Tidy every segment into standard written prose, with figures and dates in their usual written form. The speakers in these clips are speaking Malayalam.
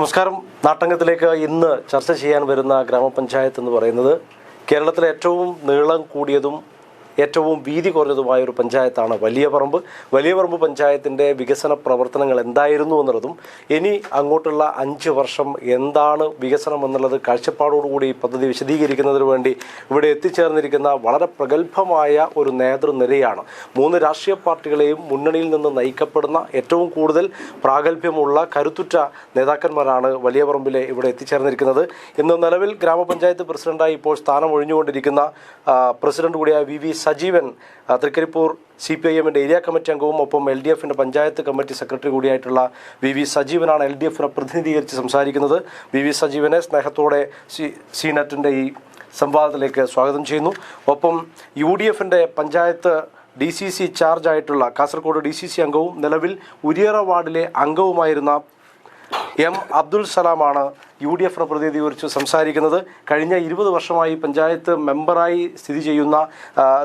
നമസ്കാരം. നാട്ടങ്കത്തിലേക്ക് ഇന്ന് ചർച്ച ചെയ്യാൻ വരുന്ന ഗ്രാമപഞ്ചായത്ത് എന്ന് പറയുന്നത് കേരളത്തിലെ ഏറ്റവും നീളം കൂടിയതും ഏറ്റവും വീതി കുറഞ്ഞതുമായ ഒരു പഞ്ചായത്താണ് വലിയപറമ്പ് പഞ്ചായത്തിൻ്റെ വികസന പ്രവർത്തനങ്ങൾ എന്തായിരുന്നു എന്നുള്ളതും ഇനി അങ്ങോട്ടുള്ള 5 വർഷം എന്താണ് വികസനം എന്നുള്ളത് കാഴ്ചപ്പാടോടുകൂടി പദ്ധതി വിശദീകരിക്കുന്നതിന് വേണ്ടി ഇവിടെ എത്തിച്ചേർന്നിരിക്കുന്ന വളരെ പ്രഗത്ഭമായ ഒരു നേതൃനിരയാണ്. 3 രാഷ്ട്രീയ പാർട്ടികളെയും മുന്നണിയിൽ നിന്ന് നയിക്കപ്പെടുന്ന ഏറ്റവും കൂടുതൽ പ്രാഗൽഭ്യമുള്ള കരുത്തുറ്റ നേതാക്കന്മാരാണ് വലിയപറമ്പിലെ ഇവിടെ എത്തിച്ചേർന്നിരിക്കുന്നത്. ഇന്ന് നിലവിൽ ഗ്രാമപഞ്ചായത്ത് പ്രസിഡന്റായി ഇപ്പോൾ സ്ഥാനം ഒഴിഞ്ഞുകൊണ്ടിരിക്കുന്ന പ്രസിഡന്റ് കൂടിയായ V Sajeevan, Trikaripur CPIM area committee അംഗവും ഒപ്പം LDFിൻ്റെ പഞ്ചായത്ത് കമ്മിറ്റി സെക്രട്ടറി കൂടിയായിട്ടുള്ള വി സജീവനാണ് LDFിനെ പ്രതിനിധീകരിച്ച് സംസാരിക്കുന്നത്. വി സജീവനെ സ്നേഹത്തോടെ സീനറ്റിൻ്റെ ഈ സംവാദത്തിലേക്ക് സ്വാഗതം ചെയ്യുന്നു. ഒപ്പം UDFിൻ്റെ പഞ്ചായത്ത് DCC ചാർജായിട്ടുള്ള കാസർഗോഡ് DCC അംഗവും നിലവിൽ ഉരിയറ വാർഡിലെ അംഗവുമായിരുന്ന M അബ്ദുൽ സലാമാണ് UDFിനെ പ്രതിനിധീകരിച്ച് സംസാരിക്കുന്നത്. കഴിഞ്ഞ 20 വർഷമായി പഞ്ചായത്ത് മെമ്പറായി സ്ഥിതി ചെയ്യുന്ന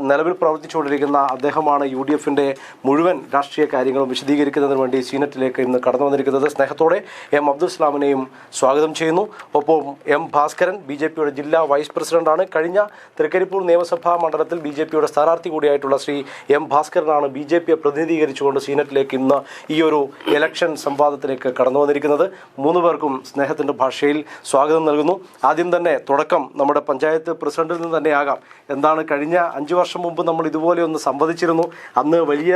നിലവിൽ പ്രവർത്തിച്ചുകൊണ്ടിരിക്കുന്ന അദ്ദേഹമാണ് UDFിൻ്റെ മുഴുവൻ രാഷ്ട്രീയ കാര്യങ്ങളും വിശദീകരിക്കുന്നതിന് വേണ്ടി സീനറ്റിലേക്ക് ഇന്ന് കടന്നു വന്നിരിക്കുന്നത്. സ്നേഹത്തോടെ M അബ്ദുൽ സലാമിനെയും സ്വാഗതം ചെയ്യുന്നു. ഒപ്പം M ഭാസ്കരൻ BJPയുടെ ജില്ലാ വൈസ് പ്രസിഡന്റാണ്. കഴിഞ്ഞ തൃക്കരിപ്പൂർ നിയമസഭാ മണ്ഡലത്തിൽ BJPയുടെ സ്ഥാനാർത്ഥി കൂടിയായിട്ടുള്ള ശ്രീ M ഭാസ്കരനാണ് BJPയെ പ്രതിനിധീകരിച്ചുകൊണ്ട് സീനറ്റിലേക്ക് ഇന്ന് ഈ ഒരു ഇലക്ഷൻ സംവാദത്തിലേക്ക് കടന്നു വന്നിരിക്കുന്നത്. 3 പേർക്കും സ്നേഹത്തിൻ്റെ ഭാഷയിൽ സ്വാഗതം നൽകുന്നു. ആദ്യം തന്നെ തുടക്കം നമ്മുടെ പഞ്ചായത്ത് പ്രസിഡന്റിൽ നിന്ന് തന്നെയാകാം. എന്താണ്, കഴിഞ്ഞ 5 വർഷം മുമ്പ് നമ്മൾ ഇതുപോലെ ഒന്ന് സംവദിച്ചിരുന്നു. അന്ന് വലിയ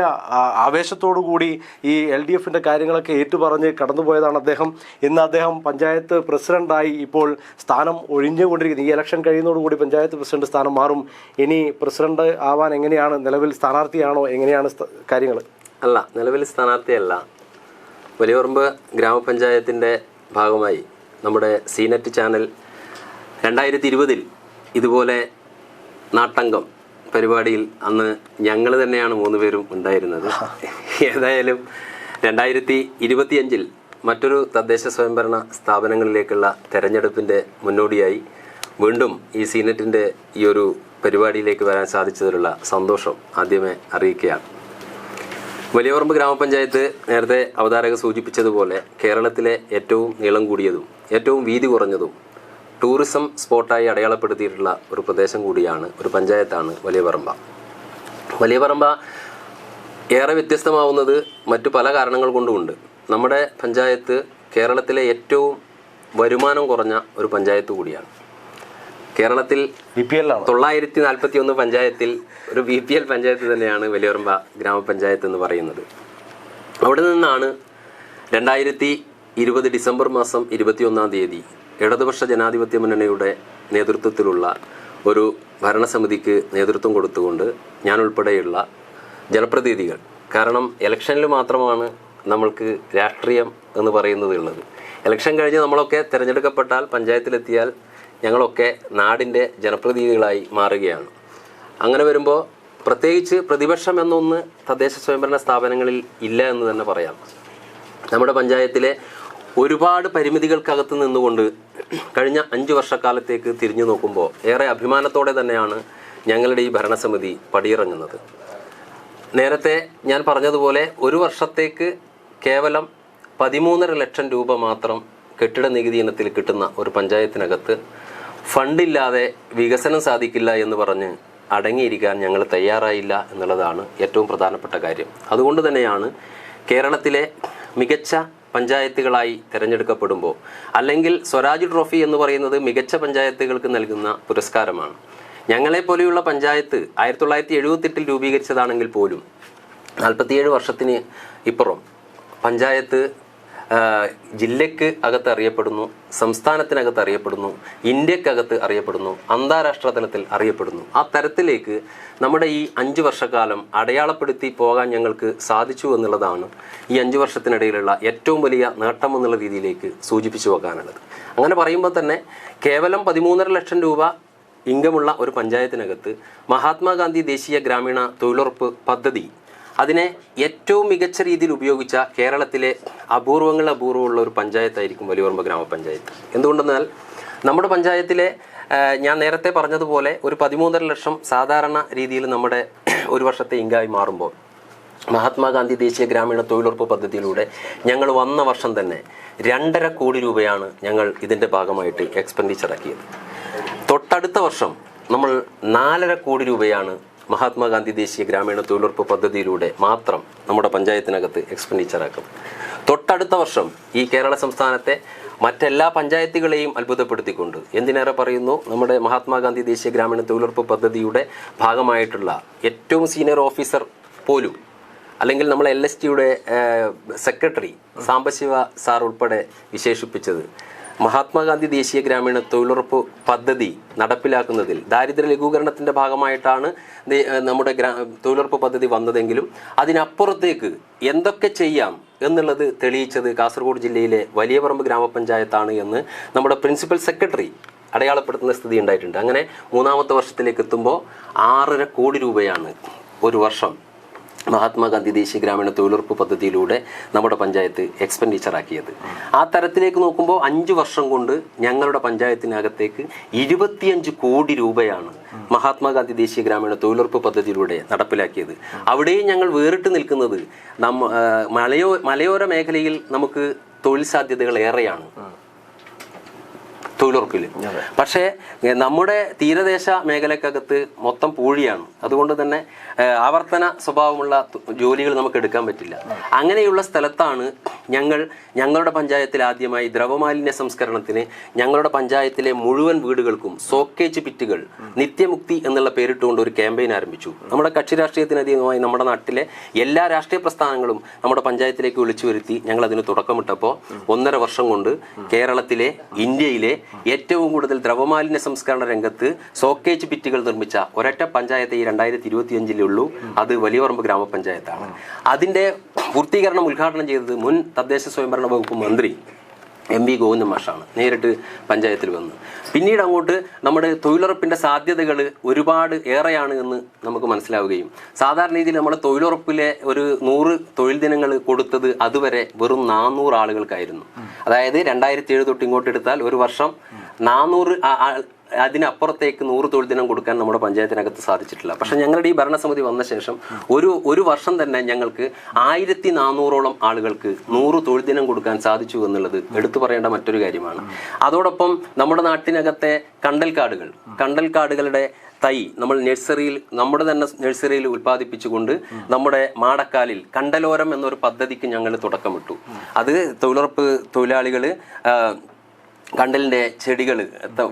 ആവേശത്തോടു കൂടി ഈ LDFിൻ്റെ കാര്യങ്ങളൊക്കെ ഏറ്റുപറഞ്ഞ് കടന്നുപോയതാണ് അദ്ദേഹം. ഇന്ന് അദ്ദേഹം പഞ്ചായത്ത് പ്രസിഡന്റായി ഇപ്പോൾ സ്ഥാനം ഒഴിഞ്ഞുകൊണ്ടിരിക്കുന്നത്. ഈ ഇലക്ഷൻ കഴിയുന്നതോടുകൂടി പഞ്ചായത്ത് പ്രസിഡന്റ് സ്ഥാനം മാറും. ഇനി പ്രസിഡന്റ് ആവാൻ എങ്ങനെയാണ്, നിലവിൽ സ്ഥാനാർത്ഥിയാണോ, എങ്ങനെയാണ് കാര്യങ്ങൾ? അല്ല, നിലവിൽ സ്ഥാനാർത്ഥിയല്ല. വലിയപറമ്പ് ഗ്രാമപഞ്ചായത്തിൻ്റെ ഭാഗമായി നമ്മുടെ സീനറ്റ് ചാനൽ 2020 ഇതുപോലെ നാട്ടങ്കം പരിപാടിയിൽ അന്ന് ഞങ്ങൾ തന്നെയാണ് 3 പേരും ഉണ്ടായിരുന്നത്. ഏതായാലും 2025 മറ്റൊരു തദ്ദേശ സ്വയംഭരണ സ്ഥാപനങ്ങളിലേക്കുള്ള തെരഞ്ഞെടുപ്പിൻ്റെ മുന്നോടിയായി വീണ്ടും ഈ സീനറ്റിൻ്റെ ഈ ഒരു പരിപാടിയിലേക്ക് വരാൻ സാധിച്ചതിലുള്ള സന്തോഷം ആദ്യമേ അറിയിക്കുകയാണ്. വലിയപറമ്പ് ഗ്രാമപഞ്ചായത്ത് നേരത്തെ അവതാരക സൂചിപ്പിച്ചതുപോലെ കേരളത്തിലെ ഏറ്റവും നീളം കൂടിയതും ഏറ്റവും വീതി കുറഞ്ഞതും ടൂറിസം സ്പോട്ടായി അടയാളപ്പെടുത്തിയിട്ടുള്ള ഒരു പ്രദേശം കൂടിയാണ്, ഒരു പഞ്ചായത്താണ് വലിയപറമ്പ. ഏറെ വ്യത്യസ്തമാവുന്നത് മറ്റു പല കാരണങ്ങൾ കൊണ്ടുമുണ്ട്. നമ്മുടെ പഞ്ചായത്ത് കേരളത്തിലെ ഏറ്റവും വരുമാനം കുറഞ്ഞ ഒരു പഞ്ചായത്ത് കൂടിയാണ്. കേരളത്തിൽ 941 പഞ്ചായത്തിൽ ഒരു BPL പഞ്ചായത്ത് തന്നെയാണ് വലിയപറമ്പ ഗ്രാമപഞ്ചായത്ത് എന്ന് പറയുന്നത്. അവിടെ നിന്നാണ് 2020 ഡിസംബർ മാസം 21-ാം തീയതി ഇടതുപക്ഷ ജനാധിപത്യ മുന്നണിയുടെ നേതൃത്വത്തിലുള്ള ഒരു ഭരണസമിതിക്ക് നേതൃത്വം കൊടുത്തുകൊണ്ട് ഞാൻ ഉൾപ്പെടെയുള്ള ജനപ്രതിനിധികൾ, കാരണം ഇലക്ഷനിൽ മാത്രമാണ് നമ്മൾക്ക് രാഷ്ട്രീയം എന്ന് പറയുന്നത് ഉള്ളത്. ഇലക്ഷൻ കഴിഞ്ഞ് നമ്മളൊക്കെ തിരഞ്ഞെടുക്കപ്പെട്ടാൽ പഞ്ചായത്തിലെത്തിയാൽ ഞങ്ങളൊക്കെ നാടിൻ്റെ ജനപ്രതിനിധികളായി മാറുകയാണ്. അങ്ങനെ വരുമ്പോൾ പ്രത്യേകിച്ച് പ്രതിപക്ഷം എന്നൊന്ന് തദ്ദേശ സ്വയംഭരണ സ്ഥാപനങ്ങളിൽ ഇല്ല എന്ന് തന്നെ പറയാം. നമ്മുടെ പഞ്ചായത്തിലെ ഒരുപാട് പരിമിതികൾക്കകത്ത് നിന്നുകൊണ്ട് കഴിഞ്ഞ 5 വർഷക്കാലത്തേക്ക് തിരിഞ്ഞു നോക്കുമ്പോൾ ഏറെ അഭിമാനത്തോടെ തന്നെയാണ് ഞങ്ങളുടെ ഈ ഭരണസമിതി പടിയിറങ്ങുന്നത്. നേരത്തെ ഞാൻ പറഞ്ഞതുപോലെ ഒരു വർഷത്തേക്ക് കേവലം 13.5 ലക്ഷം രൂപ മാത്രം കെട്ടിട നികുതി ഇനത്തിൽ കിട്ടുന്ന ഒരു പഞ്ചായത്തിനകത്ത് ഫണ്ടില്ലാതെ വികസനം സാധിക്കില്ല എന്ന് പറഞ്ഞ് അടങ്ങിയിരിക്കാൻ ഞങ്ങൾ തയ്യാറായില്ല എന്നുള്ളതാണ് ഏറ്റവും പ്രധാനപ്പെട്ട കാര്യം. അതുകൊണ്ട് തന്നെയാണ് കേരളത്തിലെ മികച്ച പഞ്ചായത്തുകളായി തിരഞ്ഞെടുക്കപ്പെടുമ്പോൾ, അല്ലെങ്കിൽ സ്വരാജ് ട്രോഫി എന്ന് പറയുന്നത് മികച്ച പഞ്ചായത്തുകൾക്ക് നൽകുന്ന പുരസ്കാരമാണ്. ഞങ്ങളെപ്പോലെയുള്ള പഞ്ചായത്ത് 1978 രൂപീകരിച്ചതാണെങ്കിൽ പോലും 47 വർഷത്തിന് ഇപ്പുറം പഞ്ചായത്ത് ജില്ലയ്ക്ക് അകത്ത് അറിയപ്പെടുന്നു, സംസ്ഥാനത്തിനകത്ത് അറിയപ്പെടുന്നു, ഇന്ത്യക്കകത്ത് അറിയപ്പെടുന്നു, അന്താരാഷ്ട്ര തലത്തിൽ അറിയപ്പെടുന്നു. ആ തരത്തിലേക്ക് നമ്മുടെ ഈ 5 വർഷക്കാലം അടയാളപ്പെടുത്തി പോകാൻ ഞങ്ങൾക്ക് സാധിച്ചു എന്നുള്ളതാണ് ഈ 5 വർഷത്തിനിടയിലുള്ള ഏറ്റവും വലിയ നേട്ടം എന്നുള്ള രീതിയിലേക്ക് സൂചിപ്പിച്ചു വെക്കാനുള്ളത്. അങ്ങനെ പറയുമ്പോൾ തന്നെ കേവലം 13.5 ലക്ഷം രൂപ ഇൻകമുള്ള ഒരു പഞ്ചായത്തിനകത്ത് മഹാത്മാഗാന്ധി ദേശീയ ഗ്രാമീണ തൊഴിലുറപ്പ് പദ്ധതി അതിനെ ഏറ്റവും മികച്ച രീതിയിൽ ഉപയോഗിച്ച കേരളത്തിലെ അപൂർവമുള്ള ഒരു പഞ്ചായത്തായിരിക്കും വലിയപറമ്പ് ഗ്രാമപഞ്ചായത്ത്. എന്തുകൊണ്ടെന്നാൽ നമ്മുടെ പഞ്ചായത്തിലെ ഞാൻ നേരത്തെ പറഞ്ഞതുപോലെ ഒരു 13.5 ലക്ഷം സാധാരണ രീതിയിൽ നമ്മുടെ ഒരു വർഷത്തെ ഇൻകമായി മാറുമ്പോൾ മഹാത്മാഗാന്ധി ദേശീയ ഗ്രാമീണ തൊഴിലുറപ്പ് പദ്ധതിയിലൂടെ ഞങ്ങൾ വന്ന വർഷം തന്നെ 2.5 കോടി രൂപയാണ് ഞങ്ങൾ ഇതിൻ്റെ ഭാഗമായിട്ട് എക്സ്പെൻഡിച്ചർ ആക്കിയത്. തൊട്ടടുത്ത വർഷം നമ്മൾ 4.5 കോടി രൂപയാണ് മഹാത്മാഗാന്ധി ദേശീയ ഗ്രാമീണ തൊഴിലുറപ്പ് പദ്ധതിയിലൂടെ മാത്രം നമ്മുടെ പഞ്ചായത്തിനകത്ത് എക്സ്പെൻഡിച്ചർ ആക്കും. തൊട്ടടുത്ത വർഷം ഈ കേരള സംസ്ഥാനത്തെ മറ്റെല്ലാ പഞ്ചായത്തുകളെയും അത്ഭുതപ്പെടുത്തിക്കൊണ്ട്, എന്തിനേറെ പറയുന്നു, നമ്മുടെ മഹാത്മാഗാന്ധി ദേശീയ ഗ്രാമീണ തൊഴിലുറപ്പ് പദ്ധതിയുടെ ഭാഗമായിട്ടുള്ള ഏറ്റവും സീനിയർ ഓഫീസർ പോലും, അല്ലെങ്കിൽ നമ്മൾ LSTയുടെ സെക്രട്ടറി സാംബശിവ സാർ ഉൾപ്പെടെ വിശേഷിപ്പിച്ചത് മഹാത്മാഗാന്ധി ദേശീയ ഗ്രാമീണ തൊഴിലുറപ്പ് പദ്ധതി നടപ്പിലാക്കുന്നതിൽ ദാരിദ്ര്യ ലഘൂകരണത്തിൻ്റെ ഭാഗമായിട്ടാണ് നമ്മുടെ തൊഴിലുറപ്പ് പദ്ധതി വന്നതെങ്കിലും അതിനപ്പുറത്തേക്ക് എന്തൊക്കെ ചെയ്യാം എന്നുള്ളത് തെളിയിച്ചത് കാസർഗോഡ് ജില്ലയിലെ വലിയപറമ്പ് ഗ്രാമപഞ്ചായത്താണ് എന്ന് നമ്മുടെ പ്രിൻസിപ്പൽ സെക്രട്ടറി അടയാളപ്പെടുത്തുന്ന സ്ഥിതി ഉണ്ടായിട്ടുണ്ട്. അങ്ങനെ 3ാമത്തെ വർഷത്തിലേക്ക് എത്തുമ്പോൾ 6.5 കോടി രൂപയാണ് ഒരു വർഷം മഹാത്മാഗാന്ധി ദേശീയ ഗ്രാമീണ തൊഴിലുറപ്പ് പദ്ധതിയിലൂടെ നമ്മുടെ പഞ്ചായത്ത് എക്സ്പെൻഡിച്ചർ ആക്കിയത്. ആ തരത്തിലേക്ക് നോക്കുമ്പോൾ 5 വർഷം കൊണ്ട് ഞങ്ങളുടെ പഞ്ചായത്തിനകത്തേക്ക് 25 കോടി രൂപയാണ് മഹാത്മാഗാന്ധി ദേശീയ ഗ്രാമീണ തൊഴിലുറപ്പ് പദ്ധതിയിലൂടെ നടപ്പിലാക്കിയത്. അവിടെയും ഞങ്ങൾ വേറിട്ട് നിൽക്കുന്നത് മലയോര മേഖലയിൽ നമുക്ക് തൊഴിൽ സാധ്യതകൾ ഏറെയാണ് തൊഴിലുറപ്പിൽ. പക്ഷേ നമ്മുടെ തീരദേശ മേഖലക്കകത്ത് മൊത്തം പൂഴിയാണ്. അതുകൊണ്ട് തന്നെ ആവർത്തന സ്വഭാവമുള്ള ജോലികൾ നമുക്ക് എടുക്കാൻ പറ്റില്ല. അങ്ങനെയുള്ള സ്ഥലത്താണ് ഞങ്ങളുടെ പഞ്ചായത്തിൽ ആദ്യമായി ദ്രവമാലിന്യ സംസ്കരണത്തിന് ഞങ്ങളുടെ പഞ്ചായത്തിലെ മുഴുവൻ വീടുകൾക്കും സോക്കേജ് പിറ്റുകൾ നിത്യമുക്തി എന്നുള്ള പേരിട്ടുകൊണ്ട് ഒരു ക്യാമ്പയിൻ ആരംഭിച്ചു. നമ്മുടെ കക്ഷി രാഷ്ട്രീയത്തിനധികമായി നമ്മുടെ നാട്ടിലെ എല്ലാ രാഷ്ട്രീയ പ്രസ്ഥാനങ്ങളും നമ്മുടെ പഞ്ചായത്തിലേക്ക് വിളിച്ചു വരുത്തി ഞങ്ങൾ അതിന് തുടക്കമിട്ടപ്പോൾ 1.5 വർഷം കൊണ്ട് കേരളത്തിലെ, ഇന്ത്യയിലെ ഏറ്റവും കൂടുതൽ ദ്രവമാലിന്യ സംസ്കരണ രംഗത്ത് സോക്കേജ് പിറ്റുകൾ നിർമ്മിച്ച ഒരൊറ്റ പഞ്ചായത്ത് ഈ 2025-ലുള്ളൂ. അത് വലിയപറമ്പ് ഗ്രാമപഞ്ചായത്താണ്. അതിൻ്റെ പൂർത്തീകരണം ഉദ്ഘാടനം ചെയ്തത് മുൻ തദ്ദേശ സ്വയംഭരണ വകുപ്പ് മന്ത്രി MV ഗോവിന്ദൻ മാഷാണ്. നേരിട്ട് പഞ്ചായത്തിൽ വന്ന് പിന്നീട് അങ്ങോട്ട് നമ്മുടെ തൊഴിലുറപ്പിൻ്റെ സാധ്യതകൾ ഒരുപാട് ഏറെയാണ് എന്ന് നമുക്ക് മനസ്സിലാവുകയും, സാധാരണ രീതിയിൽ നമ്മുടെ തൊഴിലുറപ്പിലെ ഒരു 100 തൊഴിൽ ദിനങ്ങൾ കൊടുത്തത് അതുവരെ വെറും 400 ആളുകൾക്കായിരുന്നു. അതായത് 2007 തൊട്ട് ഇങ്ങോട്ട് എടുത്താൽ ഒരു വർഷം 400, അതിനപ്പുറത്തേക്ക് 100 തൊഴിൽ ദിനം കൊടുക്കാൻ നമ്മുടെ പഞ്ചായത്തിനകത്ത് സാധിച്ചിട്ടില്ല. പക്ഷെ ഞങ്ങളുടെ ഈ ഭരണസമിതി വന്ന ശേഷം ഒരു വർഷം തന്നെ ഞങ്ങൾക്ക് 1400ഓളം ആളുകൾക്ക് 100 തൊഴിൽ ദിനം കൊടുക്കാൻ സാധിച്ചു എന്നുള്ളത് എടുത്തു പറയേണ്ട മറ്റൊരു കാര്യമാണ്. അതോടൊപ്പം നമ്മുടെ നാട്ടിനകത്തെ കണ്ടൽക്കാടുകളുടെ തൈ നമ്മൾ നമ്മുടെ തന്നെ നഴ്സറിയിൽ ഉൽപ്പാദിപ്പിച്ചുകൊണ്ട് നമ്മുടെ മാടക്കാലിൽ കണ്ടലോരം എന്നൊരു പദ്ധതിക്ക് ഞങ്ങൾ തുടക്കമിട്ടു. അത് തൊഴിലുറപ്പ് തൊഴിലാളികൾ കണ്ടലിൻ്റെ ചെടികൾ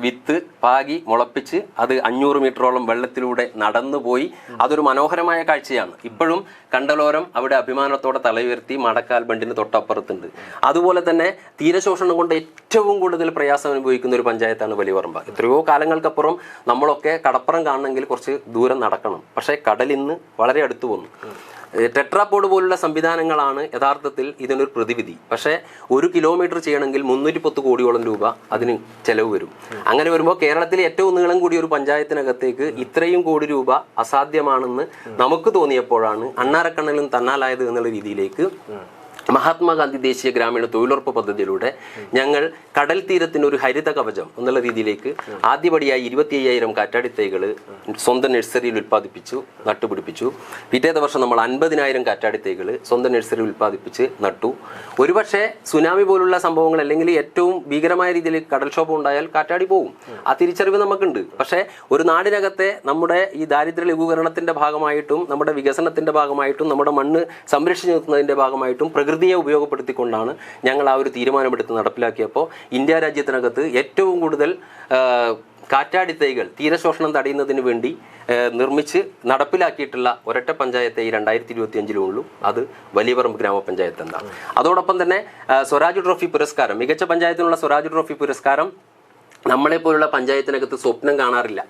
വിത്ത് പാകി മുളപ്പിച്ച് അത് 500 മീറ്ററോളം വെള്ളത്തിലൂടെ നടന്നുപോയി. അതൊരു മനോഹരമായ കാഴ്ചയാണ്. ഇപ്പോഴും കണ്ടലോരം അവിടെ അഭിമാനത്തോടെ തലയുയർത്തി മടക്കാൽ ബണ്ടിന് തൊട്ടപ്പുറത്തുണ്ട്. അതുപോലെ തന്നെ തീരശോഷണം കൊണ്ട് ഏറ്റവും കൂടുതൽ പ്രയാസം അനുഭവിക്കുന്ന ഒരു പഞ്ചായത്താണ് വലിയപറമ്പ്. എത്രയോ കാലങ്ങൾക്കപ്പുറം നമ്മളൊക്കെ കടപ്പുറം കാണണമെങ്കിൽ കുറച്ച് ദൂരം നടക്കണം. പക്ഷേ കടലിന്ന് വളരെ അടുത്ത് വന്നു. ടെട്രാപോഡ് പോലുള്ള സംവിധാനങ്ങളാണ് യഥാർത്ഥത്തിൽ ഇതിനൊരു പ്രതിവിധി. പക്ഷേ 1 കിലോമീറ്റർ ചെയ്യണമെങ്കിൽ 310 കോടിയോളം രൂപ അതിന് ചെലവ് വരും. അങ്ങനെ വരുമ്പോൾ കേരളത്തിലെ ഏറ്റവും നീളം കൂടിയ ഒരു പഞ്ചായത്തിനകത്തേക്ക് ഇത്രയും കോടി രൂപ അസാധ്യമാണെന്ന് നമുക്ക് തോന്നിയപ്പോഴാണ് അണ്ണാരക്കണ്ണലും തന്നാലായത് എന്നുള്ള രീതിയിലേക്ക് മഹാത്മാഗാന്ധി ദേശീയ ഗ്രാമീണ തൊഴിലുറപ്പ് പദ്ധതിയിലൂടെ ഞങ്ങൾ കടൽ തീരത്തിന് ഒരു ഹരിത കവചം എന്നുള്ള രീതിയിലേക്ക് ആദ്യപടിയായി 25,000 കാറ്റാടിത്തൈകൾ സ്വന്തം നഴ്സറിയിൽ ഉൽപ്പാദിപ്പിച്ചു നട്ടുപിടിപ്പിച്ചു. പിറ്റേത്തെ വർഷം നമ്മൾ 50,000 കാറ്റാടിത്തൈകൾ സ്വന്തം നഴ്സറിയിൽ ഉൽപ്പാദിപ്പിച്ച് നട്ടു. ഒരുപക്ഷെ സുനാമി പോലുള്ള സംഭവങ്ങൾ അല്ലെങ്കിൽ ഏറ്റവും ഭീകരമായ രീതിയിൽ കടൽക്ഷോഭം ഉണ്ടായാൽ കാറ്റാടി പോകും. ആ തിരിച്ചറിവ് നമുക്കുണ്ട്. പക്ഷേ ഒരു നാടിനകത്തെ നമ്മുടെ ഈ ദാരിദ്ര്യ ലഘൂകരണത്തിന്റെ ഭാഗമായിട്ടും നമ്മുടെ വികസനത്തിന്റെ ഭാഗമായിട്ടും നമ്മുടെ മണ്ണ് സംരക്ഷിച്ചു നിർത്തുന്നതിന്റെ ഭാഗമായിട്ടും പ്രകൃതിയെ ഉപയോഗപ്പെടുത്തിക്കൊണ്ടാണ് ഞങ്ങൾ ആ ഒരു തീരുമാനമെടുത്ത് നടപ്പിലാക്കിയപ്പോൾ ഇന്ത്യ രാജ്യത്തിനകത്ത് ഏറ്റവും കൂടുതൽ കാറ്റാടിത്തൈകൾ തീരശോഷണം തടയുന്നതിന് വേണ്ടി നിർമ്മിച്ച് നടപ്പിലാക്കിയിട്ടുള്ള ഒരൊറ്റ പഞ്ചായത്തെ ഈ 2025-ലുള്ളൂ. അത് വലിയപറമ്പ് ഗ്രാമപഞ്ചായത്ത് എന്നാണ്. അതോടൊപ്പം തന്നെ സ്വരാജ് ട്രോഫി പുരസ്കാരം, മികച്ച പഞ്ചായത്തിനുള്ള സ്വരാജ് ട്രോഫി പുരസ്കാരം നമ്മളെപ്പോലുള്ള പഞ്ചായത്തിനകത്ത് സ്വപ്നം കാണാറില്ല.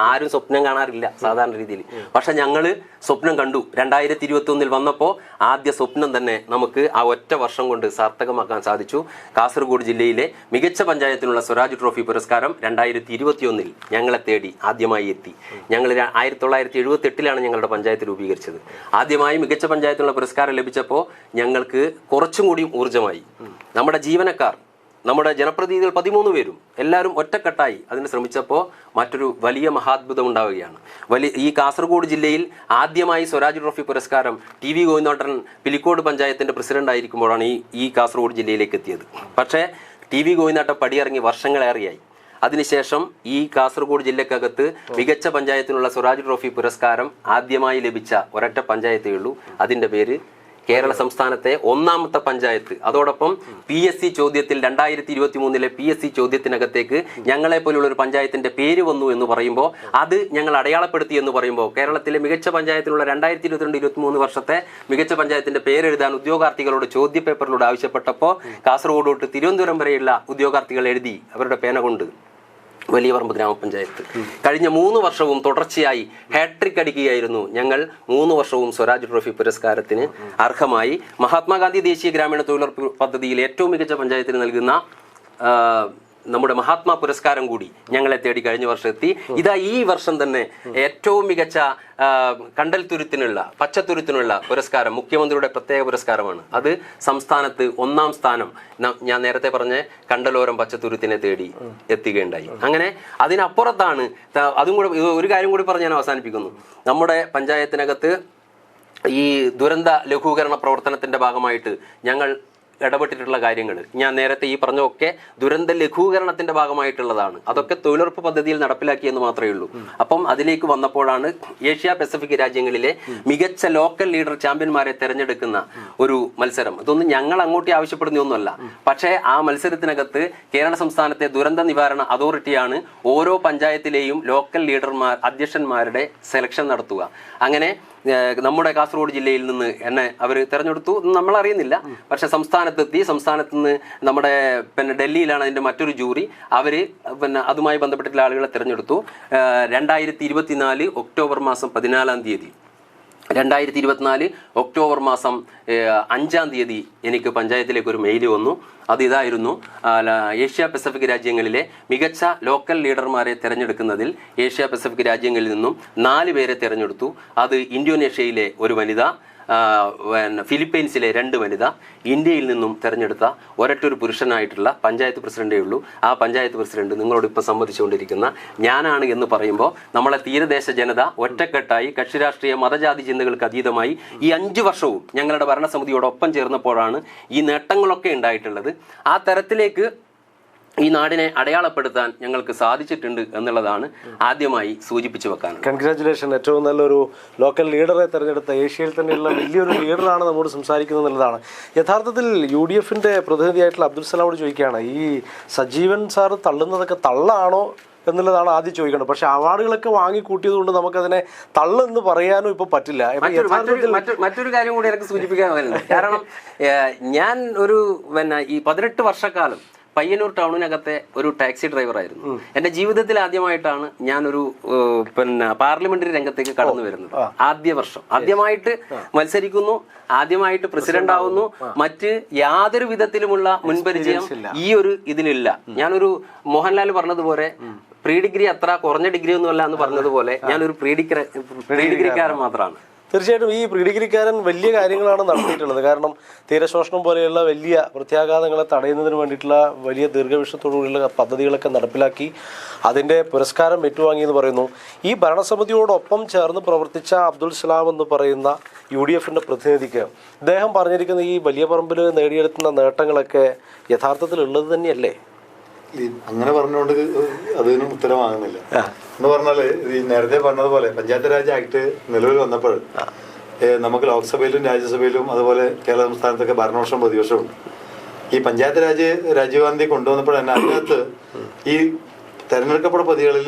ആരും സ്വപ്നം കാണാറില്ല സാധാരണ രീതിയിൽ. പക്ഷെ ഞങ്ങൾ സ്വപ്നം കണ്ടു. 2021 വന്നപ്പോൾ ആദ്യ സ്വപ്നം തന്നെ നമുക്ക് ആ ഒറ്റ വർഷം കൊണ്ട് സാർത്ഥകമാക്കാൻ സാധിച്ചു. കാസർഗോഡ് ജില്ലയിലെ മികച്ച പഞ്ചായത്തിനുള്ള സ്വരാജ് ട്രോഫി പുരസ്കാരം 2021 ഞങ്ങളെ തേടി ആദ്യമായി എത്തി. ഞങ്ങൾ 1978 ഞങ്ങളുടെ പഞ്ചായത്ത് രൂപീകരിച്ചത്. ആദ്യമായി മികച്ച പഞ്ചായത്തിനുള്ള പുരസ്കാരം ലഭിച്ചപ്പോൾ ഞങ്ങൾക്ക് കുറച്ചും കൂടി ഊർജ്ജമായി. നമ്മുടെ ജീവനക്കാർ നമ്മുടെ ജനപ്രതിനിധികൾ 13 പേരും എല്ലാവരും ഒറ്റക്കെട്ടായി അതിന് ശ്രമിച്ചപ്പോൾ മറ്റൊരു വലിയ മഹാത്ഭുതം ഉണ്ടാവുകയാണ്. ഈ കാസർഗോഡ് ജില്ലയിൽ ആദ്യമായി സ്വരാജ് ട്രോഫി പുരസ്കാരം TV ഗോവിന്ദേട്ടൻ പിലിക്കോട് പഞ്ചായത്തിൻ്റെ പ്രസിഡന്റായിരിക്കുമ്പോഴാണ് ഈ കാസർഗോഡ് ജില്ലയിലേക്ക് എത്തിയത്. പക്ഷേ TV ഗോവിന്ദേട്ടൻ പടിയിറങ്ങി വർഷങ്ങളേറെയായി. അതിനുശേഷം ഈ കാസർഗോഡ് ജില്ലക്കകത്ത് മികച്ച പഞ്ചായത്തിനുള്ള സ്വരാജ് ട്രോഫി പുരസ്കാരം ആദ്യമായി ലഭിച്ച ഒരൊറ്റ പഞ്ചായത്തേ ഉള്ളൂ. അതിൻ്റെ പേര് കേരള സംസ്ഥാനത്തെ 1ാമത്തെ പഞ്ചായത്ത്. അതോടൊപ്പം PSC ചോദ്യത്തിൽ 2023 PSC ചോദ്യത്തിനകത്തേക്ക് ഞങ്ങളെ പോലുള്ള ഒരു പഞ്ചായത്തിന്റെ പേര് വന്നു എന്ന് പറയുമ്പോൾ അത് ഞങ്ങൾ അടയാളപ്പെടുത്തി എന്ന് പറയുമ്പോൾ കേരളത്തിലെ മികച്ച പഞ്ചായത്തിനുള്ള 2022-23 വർഷത്തെ മികച്ച പഞ്ചായത്തിന്റെ പേരെഴുതാൻ ഉദ്യോഗാർത്ഥികളോട് ചോദ്യപേപ്പറിലൂടെ ആവശ്യപ്പെട്ടപ്പോൾ കാസർഗോഡ് തൊട്ട് തിരുവനന്തപുരം വരെയുള്ള ഉദ്യോഗാർത്ഥികൾ എഴുതി അവരുടെ പേന കൊണ്ട് വലിയപറമ്പ് ഗ്രാമപഞ്ചായത്ത്. കഴിഞ്ഞ 3 വർഷവും തുടർച്ചയായി ഹാട്രിക് അടിക്കുകയായിരുന്നു. ഞങ്ങൾ 3 വർഷവും സ്വരാജ് ട്രോഫി പുരസ്കാരത്തിന് അർഹമായി. മഹാത്മാഗാന്ധി ദേശീയ ഗ്രാമീണ തൊഴിലുറപ്പ് പദ്ധതിയിൽ ഏറ്റവും മികച്ച പഞ്ചായത്തിന് നൽകുന്ന നമ്മുടെ മഹാത്മാ പുരസ്കാരം കൂടി ഞങ്ങളെ തേടി കഴിഞ്ഞ വർഷം എത്തി. ഇതാ ഈ വർഷം തന്നെ ഏറ്റവും മികച്ച കണ്ടൽ തുരുത്തിനുള്ള പച്ചത്തുരുത്തിനുള്ള പുരസ്കാരം മുഖ്യമന്ത്രിയുടെ പ്രത്യേക പുരസ്കാരമാണ്. അത് സംസ്ഥാനത്ത് 1ാം സ്ഥാനം ഞാൻ നേരത്തെ പറഞ്ഞ കണ്ടലോരം പച്ചത്തുരുത്തിനെ തേടി എത്തുകയുണ്ടായി. അങ്ങനെ അതിനപ്പുറത്താണ് അതും കൂടെ ഒരു കാര്യം കൂടി പറഞ്ഞ് ഞാൻ അവസാനിപ്പിക്കുന്നു. നമ്മുടെ പഞ്ചായത്തിനകത്ത് ഈ ദുരന്ത ലഘൂകരണ പ്രവർത്തനത്തിന്റെ ഭാഗമായിട്ട് ഞങ്ങൾ ഇടപെട്ടിട്ടുള്ള കാര്യങ്ങൾ ഞാൻ നേരത്തെ ഈ പറഞ്ഞൊക്കെ ദുരന്ത ലഘൂകരണത്തിന്റെ ഭാഗമായിട്ടുള്ളതാണ്. അതൊക്കെ തൊഴിലുറപ്പ് പദ്ധതിയിൽ നടപ്പിലാക്കിയെന്ന് മാത്രമേ ഉള്ളൂ. അപ്പം അതിലേക്ക് വന്നപ്പോഴാണ് ഏഷ്യ പസഫിക് രാജ്യങ്ങളിലെ മികച്ച ലോക്കൽ ലീഡർ ചാമ്പ്യന്മാരെ തെരഞ്ഞെടുക്കുന്ന ഒരു മത്സരം. ഇതൊന്നും ഞങ്ങൾ അങ്ങോട്ട് ആവശ്യപ്പെടുന്നൊന്നുമല്ല. പക്ഷേ ആ മത്സരത്തിനകത്ത് കേരള സംസ്ഥാനത്തെ ദുരന്ത നിവാരണ അതോറിറ്റിയാണ് ഓരോ പഞ്ചായത്തിലെയും ലോക്കൽ ലീഡർമാർ അധ്യക്ഷന്മാരുടെ സെലക്ഷൻ നടത്തുക. അങ്ങനെ നമ്മുടെ കാസർഗോഡ് ജില്ലയിൽ നിന്ന് എന്നെ അവർ തിരഞ്ഞെടുത്തു. നമ്മൾ അറിയുന്നില്ല. പക്ഷെ സംസ്ഥാനത്ത് നിന്ന് നമ്മുടെ ഡൽഹിയിലാണ് അതിൻ്റെ മറ്റൊരു ജൂറി. അവർ അതുമായി ബന്ധപ്പെട്ടിട്ടുള്ള ആളുകളെ തിരഞ്ഞെടുത്തു. 2024 ഒക്ടോബർ മാസം 14-ാം തീയതി 2024 ഒക്ടോബർ മാസം 5-ാം തീയതി എനിക്ക് പഞ്ചായത്തിലേക്ക് ഒരു മെയിൽ വന്നു. അത് ഇതായിരുന്നു: ഏഷ്യ പസഫിക് രാജ്യങ്ങളിലെ മികച്ച ലോക്കൽ ലീഡർമാരെ തിരഞ്ഞെടുക്കുന്നതിൽ ഏഷ്യ പസഫിക് രാജ്യങ്ങളിൽ നിന്നും 4 പേരെ തിരഞ്ഞെടുത്തു. അത് ഇന്തോനേഷ്യയിലെ ഒരു വനിത, ഫിലിപ്പൈൻസിലെ 2 വനിത, ഇന്ത്യയിൽ നിന്നും തിരഞ്ഞെടുത്ത ഒരൊറ്റൊരു പുരുഷനായിട്ടുള്ള പഞ്ചായത്ത് പ്രസിഡന്റേ ഉള്ളൂ. ആ പഞ്ചായത്ത് പ്രസിഡന്റ് നിങ്ങളോട് ഇപ്പോൾ സംവദിച്ചുകൊണ്ടിരിക്കുന്ന ഞാനാണ് എന്ന് പറയുമ്പോൾ നമ്മളെ തീരദേശ ജനത ഒറ്റക്കെട്ടായി കക്ഷി രാഷ്ട്രീയ മതജാതി ചിന്തകൾക്ക് അതീതമായി ഈ 5 വർഷവും ഞങ്ങളുടെ ഭരണസമിതിയോടൊപ്പം ചേർന്നപ്പോഴാണ് ഈ നേട്ടങ്ങളൊക്കെ ഉണ്ടായിട്ടുള്ളത്. ആ തരത്തിലേക്ക് ഈ നാടിനെ അടയാളപ്പെടുത്താൻ ഞങ്ങൾക്ക് സാധിച്ചിട്ടുണ്ട് എന്നുള്ളതാണ് ആദ്യമായി സൂചിപ്പിച്ചു വെക്കാൻ. കൺഗ്രാറ്റുലേഷൻ. ഏറ്റവും നല്ലൊരു ലോക്കൽ ലീഡറെ തെരഞ്ഞെടുത്ത ഏഷ്യയിൽ തന്നെയുള്ള വലിയൊരു ലീഡറാണ് നമ്മോട് സംസാരിക്കുന്നത് എന്നുള്ളതാണ്. യഥാർത്ഥത്തിൽ UDFന്റെ പ്രതിനിധിയായിട്ടുള്ള അബ്ദുൽ സലാമോട് ചോദിക്കുകയാണ്, ഈ സജീവൻ സാർ തള്ളുന്നതൊക്കെ തള്ളാണോ എന്നുള്ളതാണ് ആദ്യം ചോദിക്കണം. പക്ഷെ അവാർഡുകളൊക്കെ വാങ്ങിക്കൂട്ടിയത് കൊണ്ട് നമുക്കതിനെ തള്ളെന്ന് പറയാനും ഇപ്പൊ പറ്റില്ല. മറ്റൊരു കാര്യം കൂടി എനിക്ക് സൂചിപ്പിക്കാൻ, കാരണം ഞാൻ ഒരു ഈ 18 വർഷക്കാലം പയ്യന്നൂർ ടൗണിനകത്തെ ഒരു ടാക്സി ഡ്രൈവറായിരുന്നു. എൻ്റെ ജീവിതത്തിൽ ആദ്യമായിട്ടാണ് ഞാനൊരു പാർലമെന്ററി രംഗത്തേക്ക് കടന്നു വരുന്നത്. ആദ്യ വർഷം ആദ്യമായിട്ട് മത്സരിക്കുന്നു, ആദ്യമായിട്ട് പ്രസിഡന്റ് ആവുന്നു. മറ്റ് യാതൊരു വിധത്തിലുമുള്ള മുൻപരിചയം ഈ ഒരു ഇതിലില്ല. ഞാനൊരു മോഹൻലാൽ പറഞ്ഞതുപോലെ പ്രീ ഡിഗ്രി അത്ര കുറഞ്ഞ ഡിഗ്രി ഒന്നുമല്ല എന്ന് പറഞ്ഞതുപോലെ ഞാനൊരു പ്രീ ഡിഗ്രിക്കാരൻ മാത്രമാണ്. തീർച്ചയായിട്ടും ഈ പ്രീ ഡിഗ്രിക്കാരൻ വലിയ കാര്യങ്ങളാണ് നടത്തിയിട്ടുള്ളത്. കാരണം തീരശോഷണം പോലെയുള്ള വലിയ പ്രത്യാഘാതങ്ങളെ തടയുന്നതിന് വേണ്ടിയിട്ടുള്ള വലിയ ദീർഘവീക്ഷണത്തോടുകൂടിയുള്ള പദ്ധതികളൊക്കെ നടപ്പിലാക്കി അതിൻ്റെ പുരസ്കാരം ഏറ്റുവാങ്ങിയെന്ന് പറയുന്നു. ഈ ഭരണസമിതിയോടൊപ്പം ചേർന്ന് പ്രവർത്തിച്ച അബ്ദുൽ സലാം എന്ന് പറയുന്ന UDFന്റെ പ്രതിനിധിക്ക് അദ്ദേഹം പറഞ്ഞിരിക്കുന്ന ഈ വലിയ പറമ്പിൽ നേടിയെടുക്കുന്ന നേട്ടങ്ങളൊക്കെ യഥാർത്ഥത്തിൽ ഉള്ളത് തന്നെയല്ലേ? അങ്ങനെ പറഞ്ഞുകൊണ്ട് അതിന് ഉത്തരവാകുന്നില്ല എന്ന് പറഞ്ഞാല് ഈ നേരത്തെ പറഞ്ഞതുപോലെ പഞ്ചായത്ത് രാജ് ആക്ട് നിലവിൽ വന്നപ്പോൾ നമുക്ക് ലോക്സഭയിലും രാജ്യസഭയിലും അതുപോലെ കേരള സംസ്ഥാനത്തൊക്കെ ഭരണവർഷം പ്രതിവർഷവും ഈ പഞ്ചായത്ത് രാജ് രാജീവ് ഗാന്ധി കൊണ്ടുവന്നപ്പോൾ തന്നെ അതിനകത്ത് ഈ തെരഞ്ഞെടുക്കപ്പെട്ട പദവികളിൽ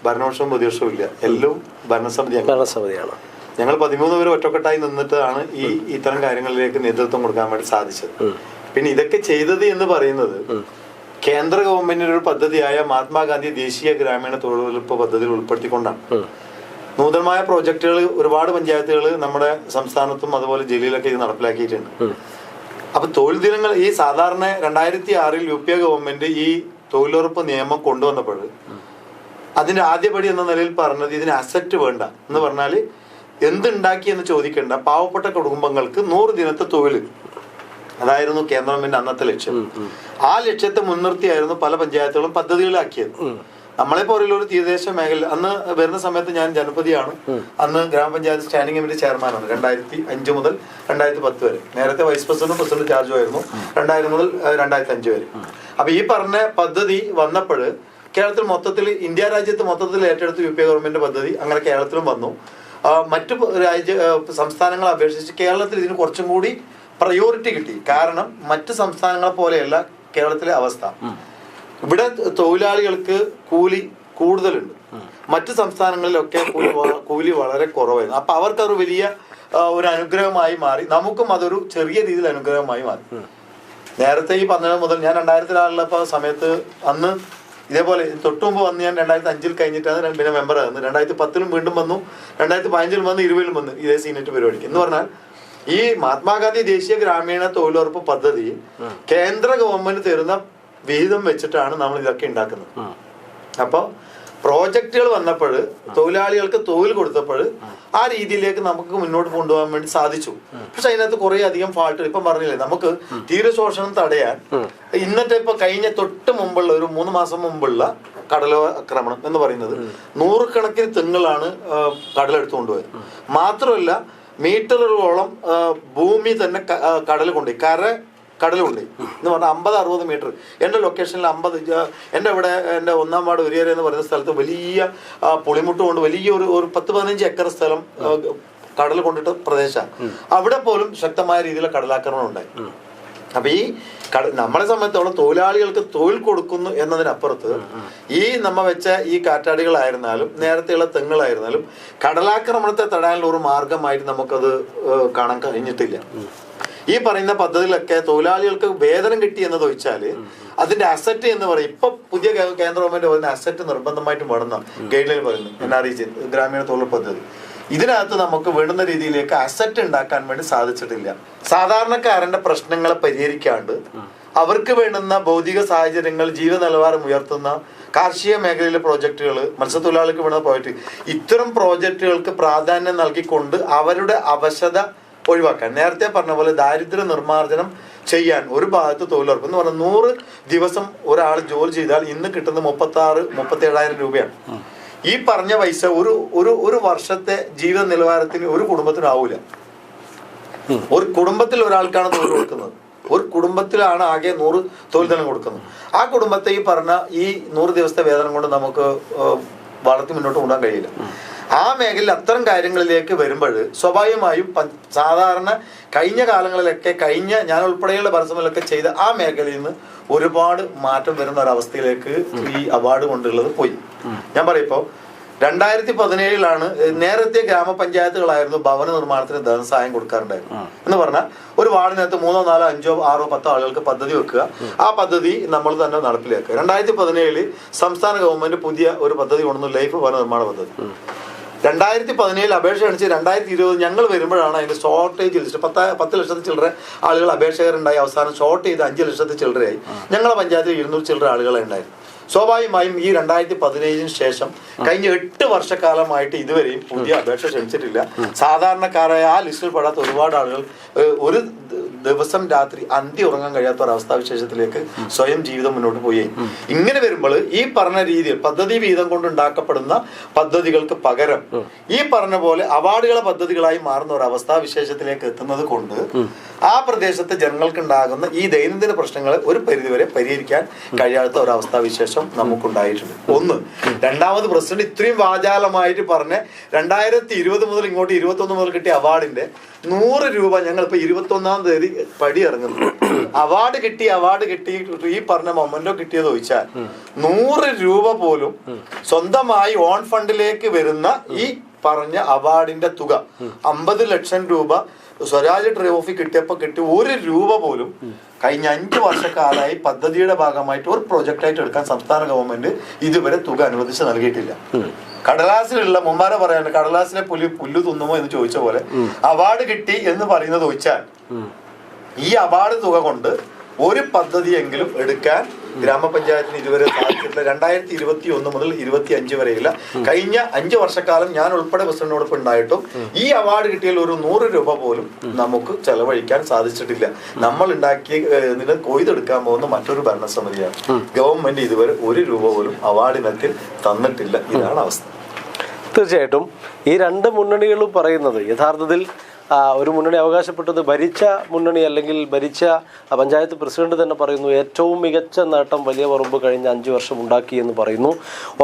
ഭരണവർഷവും പ്രതിവർഷവും ഇല്ല, എല്ലാം ഭരണസമിതിയാണ്. ഞങ്ങൾ 13 പേര് ഒറ്റക്കെട്ടായി നിന്നിട്ടാണ് ഇത്തരം കാര്യങ്ങളിലേക്ക് നേതൃത്വം കൊടുക്കാൻ വേണ്ടി സാധിച്ചത്. പിന്നെ ഇതൊക്കെ ചെയ്തത് എന്ന് പറയുന്നത് കേന്ദ്ര ഗവൺമെന്റിന്റെ ഒരു പദ്ധതിയായ മഹാത്മാഗാന്ധി ദേശീയ ഗ്രാമീണ തൊഴിലുറപ്പ് പദ്ധതിയിൽ ഉൾപ്പെടുത്തിക്കൊണ്ടാണ്. നൂതനമായ പ്രോജക്റ്റുകൾ ഒരുപാട് പഞ്ചായത്തുകൾ നമ്മുടെ സംസ്ഥാനത്തും അതുപോലെ ജില്ലയിലൊക്കെ ഇത് നടപ്പിലാക്കിയിട്ടുണ്ട്. അപ്പൊ തൊഴിൽ ദിനങ്ങൾ ഈ സാധാരണ 2006 UPA ഗവൺമെന്റ് ഈ തൊഴിലുറപ്പ് നിയമം കൊണ്ടുവന്നപ്പോൾ അതിന്റെ ആദ്യപടി എന്ന നിലയിൽ പറഞ്ഞത് ഇതിന് അസറ്റ് വേണ്ട എന്ന് പറഞ്ഞാൽ എന്തുണ്ടാക്കി എന്ന് ചോദിക്കേണ്ട, പാവപ്പെട്ട കുടുംബങ്ങൾക്ക് 100 ദിനത്തെ തൊഴിൽ അതായിരുന്നു കേന്ദ്ര ഗവൺമെന്റ് അന്നത്തെ ലക്ഷ്യം. ആ ലക്ഷ്യത്തെ മുൻനിർത്തിയായിരുന്നു പല പഞ്ചായത്തുകളും പദ്ധതികളാക്കിയത്. നമ്മളെ പോലുള്ള ഒരു തീരദേശ മേഖല അന്ന് വരുന്ന സമയത്ത് ഞാൻ ജനപ്രതിയാണ്. അന്ന് ഗ്രാമപഞ്ചായത്ത് സ്റ്റാൻഡിംഗ് കമ്മിറ്റി ചെയർമാനാണ് 2005 മുതൽ 2010 വരെ. നേരത്തെ വൈസ് പ്രസിഡന്റ് ചാർജും ആയിരുന്നു 2000 മുതൽ 2005 വരെ. അപ്പൊ ഈ പറഞ്ഞ പദ്ധതി വന്നപ്പോൾ കേരളത്തിൽ മൊത്തത്തിൽ, ഇന്ത്യ രാജ്യത്ത് മൊത്തത്തിൽ ഏറ്റെടുത്ത് UPA ഗവൺമെന്റ് പദ്ധതി. അങ്ങനെ കേരളത്തിലും വന്നു. മറ്റു സംസ്ഥാനങ്ങളെ അപേക്ഷിച്ച് കേരളത്തിൽ ഇതിന് കുറച്ചും കൂടി പ്രയോറിറ്റി കിട്ടി. കാരണം മറ്റ് സംസ്ഥാനങ്ങളെ പോലെയല്ല കേരളത്തിലെ അവസ്ഥ. ഇവിടെ തൊഴിലാളികൾക്ക് കൂലി കൂടുതലുണ്ട്. മറ്റ് സംസ്ഥാനങ്ങളിലൊക്കെ കൂലി വളരെ കുറവായിരുന്നു. അപ്പൊ അവർക്കതൊരു വലിയ ഒരു അനുഗ്രഹമായി മാറി. നമുക്കും അതൊരു ചെറിയ രീതിയിൽ അനുഗ്രഹമായി മാറി. നേരത്തെ ഈ പറഞ്ഞത് മുതൽ ഞാൻ 2006 സമയത്ത് അന്ന് ഇതേപോലെ തൊട്ടുമുമ്പ് വന്ന് ഞാൻ 2005 കഴിഞ്ഞിട്ടാണ് പിന്നെ മെമ്പർ ആകുന്നത്. 2010 വീണ്ടും വന്നു, 2015 വന്നു, 20 വന്നു ഇതേ സീനറ്റ് പരിപാടിക്ക്. എന്ന് പറഞ്ഞാൽ ഈ മഹാത്മാഗാന്ധി ദേശീയ ഗ്രാമീണ തൊഴിലുറപ്പ് പദ്ധതി കേന്ദ്ര ഗവൺമെന്റ് തരുന്ന വിഹിതം വെച്ചിട്ടാണ് നമ്മൾ ഇതൊക്കെ ഉണ്ടാക്കുന്നത്. അപ്പോൾ പ്രോജക്റ്റുകൾ വന്നപ്പോൾ തൊഴിലാളികൾക്ക് തൊഴിൽ കൊടുത്തപ്പോൾ ആ രീതിയിലേക്ക് നമുക്ക് മുന്നോട്ട് കൊണ്ടുപോകാൻ വേണ്ടി സാധിച്ചു. പക്ഷെ അതിനകത്ത് കുറെ അധികം ഫാൾട്ട് ഇപ്പം പറഞ്ഞില്ലേ, നമുക്ക് തീരശോഷണം തടയാൻ ഇന്നത്തെ ഇപ്പൊ കഴിഞ്ഞ തൊട്ട് മുമ്പുള്ള ഒരു 3 മാസം മുമ്പുള്ള കടലാക്രമണം എന്ന് പറയുന്നത് 100 കണക്കിന് തെങ്ങുകളാണ് കടലെടുത്തുകൊണ്ടുപോയത്. മാത്രമല്ല മീറ്ററുകളോളം ഭൂമി തന്നെ കടൽ കൊണ്ടുപോയി, കടലുണ്ട് എന്ന് പറഞ്ഞാൽ 50-60 മീറ്റർ. എൻ്റെ ലൊക്കേഷനിൽ 50, എൻ്റെ ഇവിടെ എൻ്റെ 1-ാം വാർഡ് ഉരിയര എന്ന് പറയുന്ന സ്ഥലത്ത് വലിയ പുളിമുട്ട് കൊണ്ട് വലിയ ഒരു 10-15 ഏക്കർ സ്ഥലം കടൽ കൊണ്ടിട്ട് പ്രദേശമാണ്. അവിടെ പോലും ശക്തമായ രീതിയിലുള്ള കടലാക്രമണം ഉണ്ടായി. അപ്പൊ ഈ നമ്മളെ സംബന്ധിച്ചോളം തൊഴിലാളികൾക്ക് തൊഴിൽ കൊടുക്കുന്നു എന്നതിനപ്പുറത്ത് ഈ നമ്മ വെച്ച ഈ കാറ്റാടികളായിരുന്നാലും നേരത്തെയുള്ള തെങ്ങുകളായിരുന്നാലും കടലാക്രമണത്തെ തടയാനുള്ള ഒരു മാർഗമായിട്ട് നമുക്കത് കാണാൻ കഴിഞ്ഞിട്ടില്ല. ഈ പറയുന്ന പദ്ധതികളൊക്കെ തൊഴിലാളികൾക്ക് വേതനം കിട്ടി എന്ന് ചോദിച്ചാൽ അതിന്റെ അസറ്റ് എന്ന് പറയും. ഇപ്പൊ പുതിയ കേന്ദ്ര ഗവൺമെന്റ് പറയുന്ന അസറ്റ് നിർബന്ധമായിട്ടും വേണമെന്ന ഗൈഡ് ലൈൻ പറയുന്നു NREG ഗ്രാമീണ തൊഴിൽ പദ്ധതി. ഇതിനകത്ത് നമുക്ക് വേണ്ടുന്ന രീതിയിലേക്ക് അസറ്റ് ഉണ്ടാക്കാൻ വേണ്ടി സാധിച്ചിട്ടില്ല. സാധാരണക്കാരന്റെ പ്രശ്നങ്ങളെ പരിഹരിക്കാണ്ട് അവർക്ക് വേണ്ടുന്ന ഭൗതിക സാഹചര്യങ്ങൾ, ജീവ നിലവാരം ഉയർത്തുന്ന കാർഷിക മേഖലയിലെ പ്രോജക്റ്റുകൾ, മത്സ്യത്തൊഴിലാളികൾക്ക് വേണ്ടുന്ന പ്രോജക്റ്റ്, ഇത്തരം പ്രോജക്റ്റുകൾക്ക് പ്രാധാന്യം നൽകിക്കൊണ്ട് അവരുടെ അവശത ഒഴിവാക്കാൻ, നേരത്തെ പറഞ്ഞ പോലെ ദാരിദ്ര്യ നിർമ്മാർജ്ജനം ചെയ്യാൻ ഒരു ഭാഗത്ത് തൊഴിലുറപ്പ് എന്ന് പറഞ്ഞാൽ 100 ദിവസം ഒരാൾ ജോലി ചെയ്താൽ ഇന്ന് കിട്ടുന്നത് 36-37,000 രൂപയാണ്. ഈ പറഞ്ഞ പൈസ ഒരു വർഷത്തെ ജീവിത നിലവാരത്തിന് ഒരു കുടുംബത്തിന് ആവൂല. ഒരു കുടുംബത്തിൽ ഒരാൾക്കാണ് തൊഴിൽ കൊടുക്കുന്നത്. ഒരു കുടുംബത്തിലാണ് ആകെ 100 തൊഴിൽ ദിനം കൊടുക്കുന്നത്. ആ കുടുംബത്തെ ഈ പറഞ്ഞ ഈ 100 ദിവസത്തെ വേതനം കൊണ്ട് നമുക്ക് വളർത്തി മുന്നോട്ട് കൊണ്ടുപോകാൻ കഴിയില്ല. ആ മേഖലയിൽ അത്തരം കാര്യങ്ങളിലേക്ക് വരുമ്പോൾ സ്വാഭാവികമായും സാധാരണ കഴിഞ്ഞ കാലങ്ങളിലൊക്കെ ഞാൻ ഉൾപ്പെടെയുള്ള ഭരണസമിതികളൊക്കെ ചെയ്ത ആ മേഖലയിൽ നിന്ന് ഒരുപാട് മാറ്റം വരുന്ന ഒരവസ്ഥയിലേക്ക് ഈ അവാർഡ് കൊണ്ടുള്ളത് പോയി. ഞാൻ പറയപ്പോ 2017 നേരത്തെ ഗ്രാമപഞ്ചായത്തുകളായിരുന്നു ഭവന നിർമ്മാണത്തിന് ധനസഹായം കൊടുക്കാറുണ്ടായിരുന്നു. എന്ന് പറഞ്ഞാൽ ഒരു വാർഡിനകത്ത് 3, 4, 5, 6, 10 ആളുകൾക്ക് പദ്ധതി വെക്കുക. ആ പദ്ധതി നമ്മൾ തന്നെ നടപ്പിലാക്കുക. 2017 സംസ്ഥാന ഗവൺമെന്റ് പുതിയ ഒരു പദ്ധതി കൊണ്ടുവന്നു, ലൈഫ് ഭവന നിർമ്മാണ പദ്ധതി. 2017 അപേക്ഷ അടിച്ച് 2020 ഞങ്ങൾ വരുമ്പോഴാണ് അതിന്റെ ഷോർട്ടേജ് ലിസ്റ്റ് 10 ലക്ഷത്തിൽ ചില്ലറ ആളുകൾ അപേക്ഷകരുണ്ടായി. അവസാനം ഷോർട്ട് ചെയ്ത് 5 ലക്ഷത്തിൽ ചില്ലറയായി. ഞങ്ങളെ പഞ്ചായത്തിൽ 200 ചില്ലറ ആളുകളെ ഉണ്ടായിരുന്നു. സ്വാഭാവികമായും ഈ 2015 ശേഷം കഴിഞ്ഞ 8 വർഷക്കാലമായിട്ട് ഇതുവരെയും പുതിയ അപേക്ഷ ക്ഷണിച്ചിട്ടില്ല. സാധാരണക്കാരായ ആ ലിസ്റ്റിൽ പെടാത്ത ഒരുപാട് ആളുകൾ ഒരു ദിവസം രാത്രി അന്തി ഉറങ്ങാൻ കഴിയാത്ത ഒരവസ്ഥാവിശേഷത്തിലേക്ക് സ്വയം ജീവിതം മുന്നോട്ട് പോയി. ഇങ്ങനെ വരുമ്പോൾ ഈ പറഞ്ഞ രീതിയിൽ പദ്ധതി വീതം കൊണ്ട് ഉണ്ടാക്കപ്പെടുന്ന പദ്ധതികൾക്ക് പകരം ഈ പറഞ്ഞ പോലെ അവാർഡുകളെ പദ്ധതികളായി മാറുന്ന ഒരു അവസ്ഥാവിശേഷത്തിലേക്ക് എത്തുന്നത് കൊണ്ട് ആ പ്രദേശത്തെ ജനങ്ങൾക്ക് ഉണ്ടാകുന്ന ഈ ദൈനംദിന പ്രശ്നങ്ങളെ ഒരു പരിധിവരെ പരിഹരിക്കാൻ കഴിയാത്ത ഒരു അവസ്ഥാവിശേഷം നമുക്കുണ്ടായിട്ടുണ്ട്. ഒന്ന്. രണ്ടാമത് പ്രസിഡന്റ് ഇത്രയും വാചാലമായിട്ട് പറഞ്ഞ 2020 മുതൽ ഇങ്ങോട്ട് 21 മുതൽ കിട്ടിയ അവാർഡിന്റെ 100 രൂപ ഞങ്ങളിപ്പോ 21-ാം തീയതി പടി ഇറങ്ങുന്നു. അവാർഡ് കിട്ടി ഈ പറഞ്ഞ മൊമെന്റോ കിട്ടിയത് ചോദിച്ചാൽ 100 രൂപ പോലും സ്വന്തമായി ഓൺ ഫണ്ടിലേക്ക് വരുന്ന ഈ പറഞ്ഞ അവാർഡിന്റെ തുക 50 ലക്ഷം രൂപ സ്വരാജ് ട്രോഫി കിട്ടിയപ്പോൾ കിട്ടിയ 1 രൂപ പോലും കഴിഞ്ഞ 5 വർഷക്കാലമായി പദ്ധതിയുടെ ഭാഗമായിട്ട് ഒരു പ്രൊജക്റ്റായിട്ട് എടുക്കാൻ സംസ്ഥാന ഗവൺമെന്റ് ഇതുവരെ തുക അനുവദിച്ച് നൽകിയിട്ടില്ല. കടലാസിലുള്ള മുമ്പാരെ പറയാൻ കടലാസിലെ പുല്ല് തിന്നുമോ എന്ന് ചോദിച്ച പോലെ അവാർഡ് കിട്ടി എന്ന് പറയുന്നത് ചോദിച്ചാൽ ഈ അവാർഡ് തുക കൊണ്ട് ഒരു പദ്ധതിയെങ്കിലും എടുക്കാൻ ഗ്രാമപഞ്ചായത്തിന് ഇതുവരെ സാധിച്ചിട്ടില്ല. 2021 മുതൽ 25 വരെയുള്ള കഴിഞ്ഞ 5 വർഷക്കാലം ഞാൻ ഉൾപ്പെടെ പ്രസിഡന്റിനോടൊപ്പം ഉണ്ടായിട്ടും ഈ അവാർഡ് കിട്ടിയാൽ ഒരു 100 രൂപ പോലും നമുക്ക് ചെലവഴിക്കാൻ സാധിച്ചിട്ടില്ല. നമ്മൾ ഉണ്ടാക്കിയ കൊയ്തെടുക്കാൻ പോകുന്ന മറ്റൊരു ഭരണസമിതിയാണ്. ഗവൺമെന്റ് ഇതുവരെ 1 രൂപ പോലും അവാർഡിനത്തിൽ തന്നിട്ടില്ല. ഇതാണ് അവസ്ഥ. തീർച്ചയായിട്ടും ഈ രണ്ട് മുന്നണികളും പറയുന്നത് യഥാർത്ഥത്തിൽ ഒരു മുന്നണി അവകാശപ്പെട്ടത് ഭരിച്ച മുന്നണി അല്ലെങ്കിൽ ഭരിച്ച പഞ്ചായത്ത് പ്രസിഡന്റ് തന്നെ പറയുന്നു ഏറ്റവും മികച്ച നേട്ടം വലിയ പറമ്പ് കഴിഞ്ഞ 5 വർഷം ഉണ്ടാക്കി എന്ന് പറയുന്നു.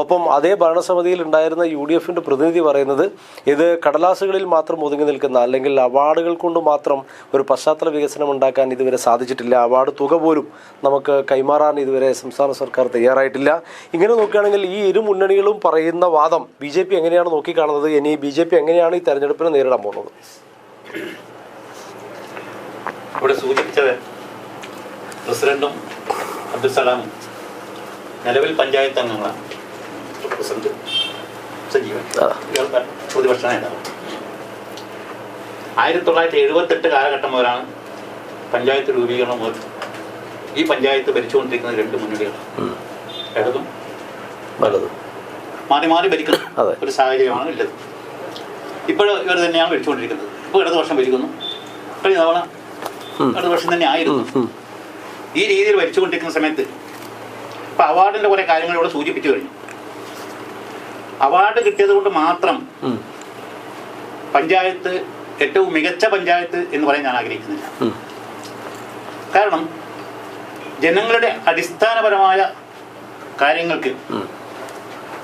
ഒപ്പം അതേ ഭരണസമിതിയിൽ ഉണ്ടായിരുന്ന UDFന്റെ പ്രതിനിധി പറയുന്നത് ഇത് കടലാസുകളിൽ മാത്രം ഒതുങ്ങി നിൽക്കുന്ന അല്ലെങ്കിൽ അവാർഡുകൾ കൊണ്ട് മാത്രം ഒരു പശ്ചാത്തല വികസനം ഉണ്ടാക്കാൻ ഇതുവരെ സാധിച്ചിട്ടില്ല. അവാർഡ് തുക പോലും നമുക്ക് കൈമാറാൻ ഇതുവരെ സംസ്ഥാന സർക്കാർ തയ്യാറായിട്ടില്ല. ഇങ്ങനെ നോക്കുകയാണെങ്കിൽ ഈ ഇരു മുന്നണികളും പറയുന്ന വാദം BJP എങ്ങനെയാണ് നോക്കിക്കാണുന്നത്? ഇനി BJP എങ്ങനെയാണ് ഈ തെരഞ്ഞെടുപ്പിനെ നേരിടാൻ പോകുന്നത്? ഇവിടെ സൂചിപ്പിച്ചത് പ്രസിഡന്റും അബ്ദുൽ സലാമും നിലവിൽ പഞ്ചായത്ത് അംഗങ്ങളാണ്. പ്രസിഡന്റ് സജീവൻ പ്രതിപക്ഷ നേതാവ്. 1978 കാലഘട്ടം മുതലാണ് പഞ്ചായത്ത് രൂപീകരണം മുതൽ ഈ പഞ്ചായത്ത് ഭരിച്ചുകൊണ്ടിരിക്കുന്ന 2 മുന്നണികളാണ്. ഇടതും വലതും മാറി മാറി ഭരിക്കുന്ന ഒരു സാഹചര്യമാണ് ഉള്ളത്. ഇപ്പോൾ ഇവർ തന്നെയാണ് ഭരിച്ചുകൊണ്ടിരിക്കുന്നത്. ഇപ്പോൾ ഇടതുപക്ഷം ഭരിക്കുന്നു, കഴിഞ്ഞ തവണ ഇടതുപക്ഷം തന്നെ ആയിരുന്നു. ഈ രീതിയിൽ ഭരിച്ചുകൊണ്ടിരിക്കുന്ന സമയത്ത് ഇപ്പം അവാർഡിൻ്റെ കുറേ കാര്യങ്ങൾ ഇവിടെ സൂചിപ്പിച്ചു കഴിഞ്ഞു. അവാർഡ് കിട്ടിയത് കൊണ്ട് മാത്രം പഞ്ചായത്ത് ഏറ്റവും മികച്ച പഞ്ചായത്ത് എന്ന് പറയാൻ ഞാൻ ആഗ്രഹിക്കുന്നില്ല. കാരണം ജനങ്ങളുടെ അടിസ്ഥാനപരമായ കാര്യങ്ങൾക്ക്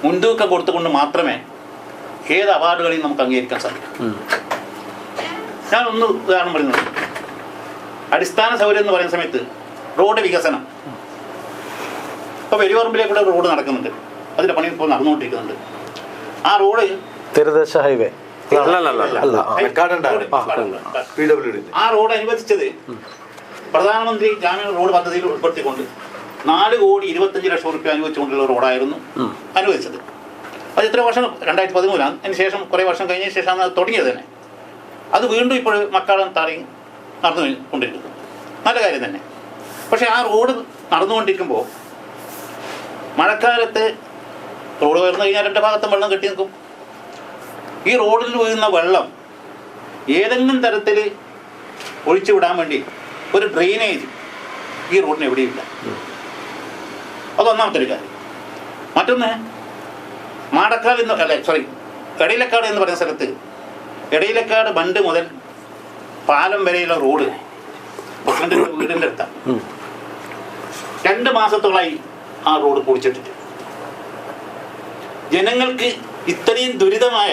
മുൻതൂക്കം കൊടുത്തുകൊണ്ട് മാത്രമേ ഏത് അവാർഡുകളെയും നമുക്ക് അംഗീകരിക്കാൻ സാധിക്കും. ഞാനൊന്ന് ഉദാഹരണം പറയുന്നത്, അടിസ്ഥാന സൗകര്യം എന്ന് പറയുന്ന സമയത്ത് റോഡ് വികസനം. ഇപ്പോൾ വലിയപറമ്പിലേക്കൂടെ റോഡ് നടക്കുന്നുണ്ട്, അതിൻ്റെ പണി ഇപ്പോൾ നടന്നുകൊണ്ടിരിക്കുന്നുണ്ട്. ആ റോഡ് തീരദേശ ഹൈവേ ആ റോഡ് അനുവദിച്ചത് പ്രധാനമന്ത്രി ഗ്രാമീണ റോഡ് പദ്ധതിയിൽ ഉൾപ്പെടുത്തിക്കൊണ്ട് 4,25,00,000 രൂപ അനുവദിച്ചുകൊണ്ടുള്ള റോഡായിരുന്നു അനുവദിച്ചത്. അത് എത്ര വർഷം? 2013. അതിന് ശേഷം കുറേ വർഷം കഴിഞ്ഞ ശേഷമാണ് അത് തുടങ്ങിയത് തന്നെ. അത് വീണ്ടും ഇപ്പോൾ മക്കാളം താറി നടന്നു കൊണ്ടിരിക്കുന്നു. നല്ല കാര്യം തന്നെ. പക്ഷേ ആ റോഡ് നടന്നുകൊണ്ടിരിക്കുമ്പോൾ മഴക്കാലത്ത് റോഡ് ഉയർന്നു കഴിഞ്ഞാൽ 2 ഭാഗത്തും വെള്ളം കെട്ടി നിൽക്കും. ഈ റോഡിൽ വീഴുന്ന വെള്ളം ഏതെങ്കിലും തരത്തിൽ ഒഴിച്ചുവിടാൻ വേണ്ടി ഒരു ഡ്രെയിനേജ് ഈ റോഡിന് എവിടെയില്ല. അതൊന്നാമത്തെ ഒരു കാര്യം. മറ്റൊന്ന്, മാടക്കാട് എടയിലക്കാട് എന്ന് പറയുന്ന സ്ഥലത്ത് എടയിലക്കാട് ബണ്ട് മുതൽ പാലം വരെയുള്ള റോഡ് പ്രസിഡന്റിന്റെ വീടിൻ്റെ അടുത്താണ്. 2 മാസത്തോളായി ആ റോഡ് പൊളിച്ചിട്ടിട്ട് ജനങ്ങൾക്ക് ഇത്രയും ദുരിതമായ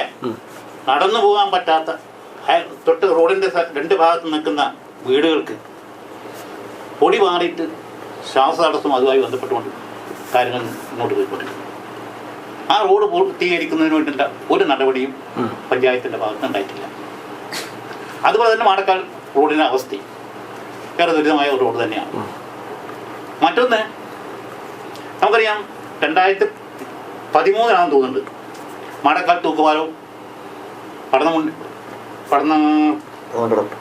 നടന്നു പോകാൻ പറ്റാത്ത തൊട്ട് റോഡിൻ്റെ 2 ഭാഗത്ത് നിൽക്കുന്ന വീടുകൾക്ക് പൊടി മാറിയിട്ട് ശ്വാസതടസ്സം അതുമായി ബന്ധപ്പെട്ടുകൊണ്ട് കാര്യങ്ങൾ മുന്നോട്ട് പോയിക്കൊണ്ടിരിക്കുന്നു. ആ റോഡ് പൂർത്തീകരിക്കുന്നതിന് വേണ്ടിയിട്ട് ഒരു നടപടിയും പഞ്ചായത്തിൻ്റെ ഭാഗത്ത് ഉണ്ടായിട്ടില്ല. അതുപോലെ തന്നെ മാടക്കാൽ റോഡിൻ്റെ അവസ്ഥ വേറെ ദുരിതമായ ഒരു റോഡ് തന്നെയാണ്. മറ്റൊന്ന്, നമുക്കറിയാം 2013 തോന്നുന്നുണ്ട് മാടക്കാൽ തൂക്കുപാലവും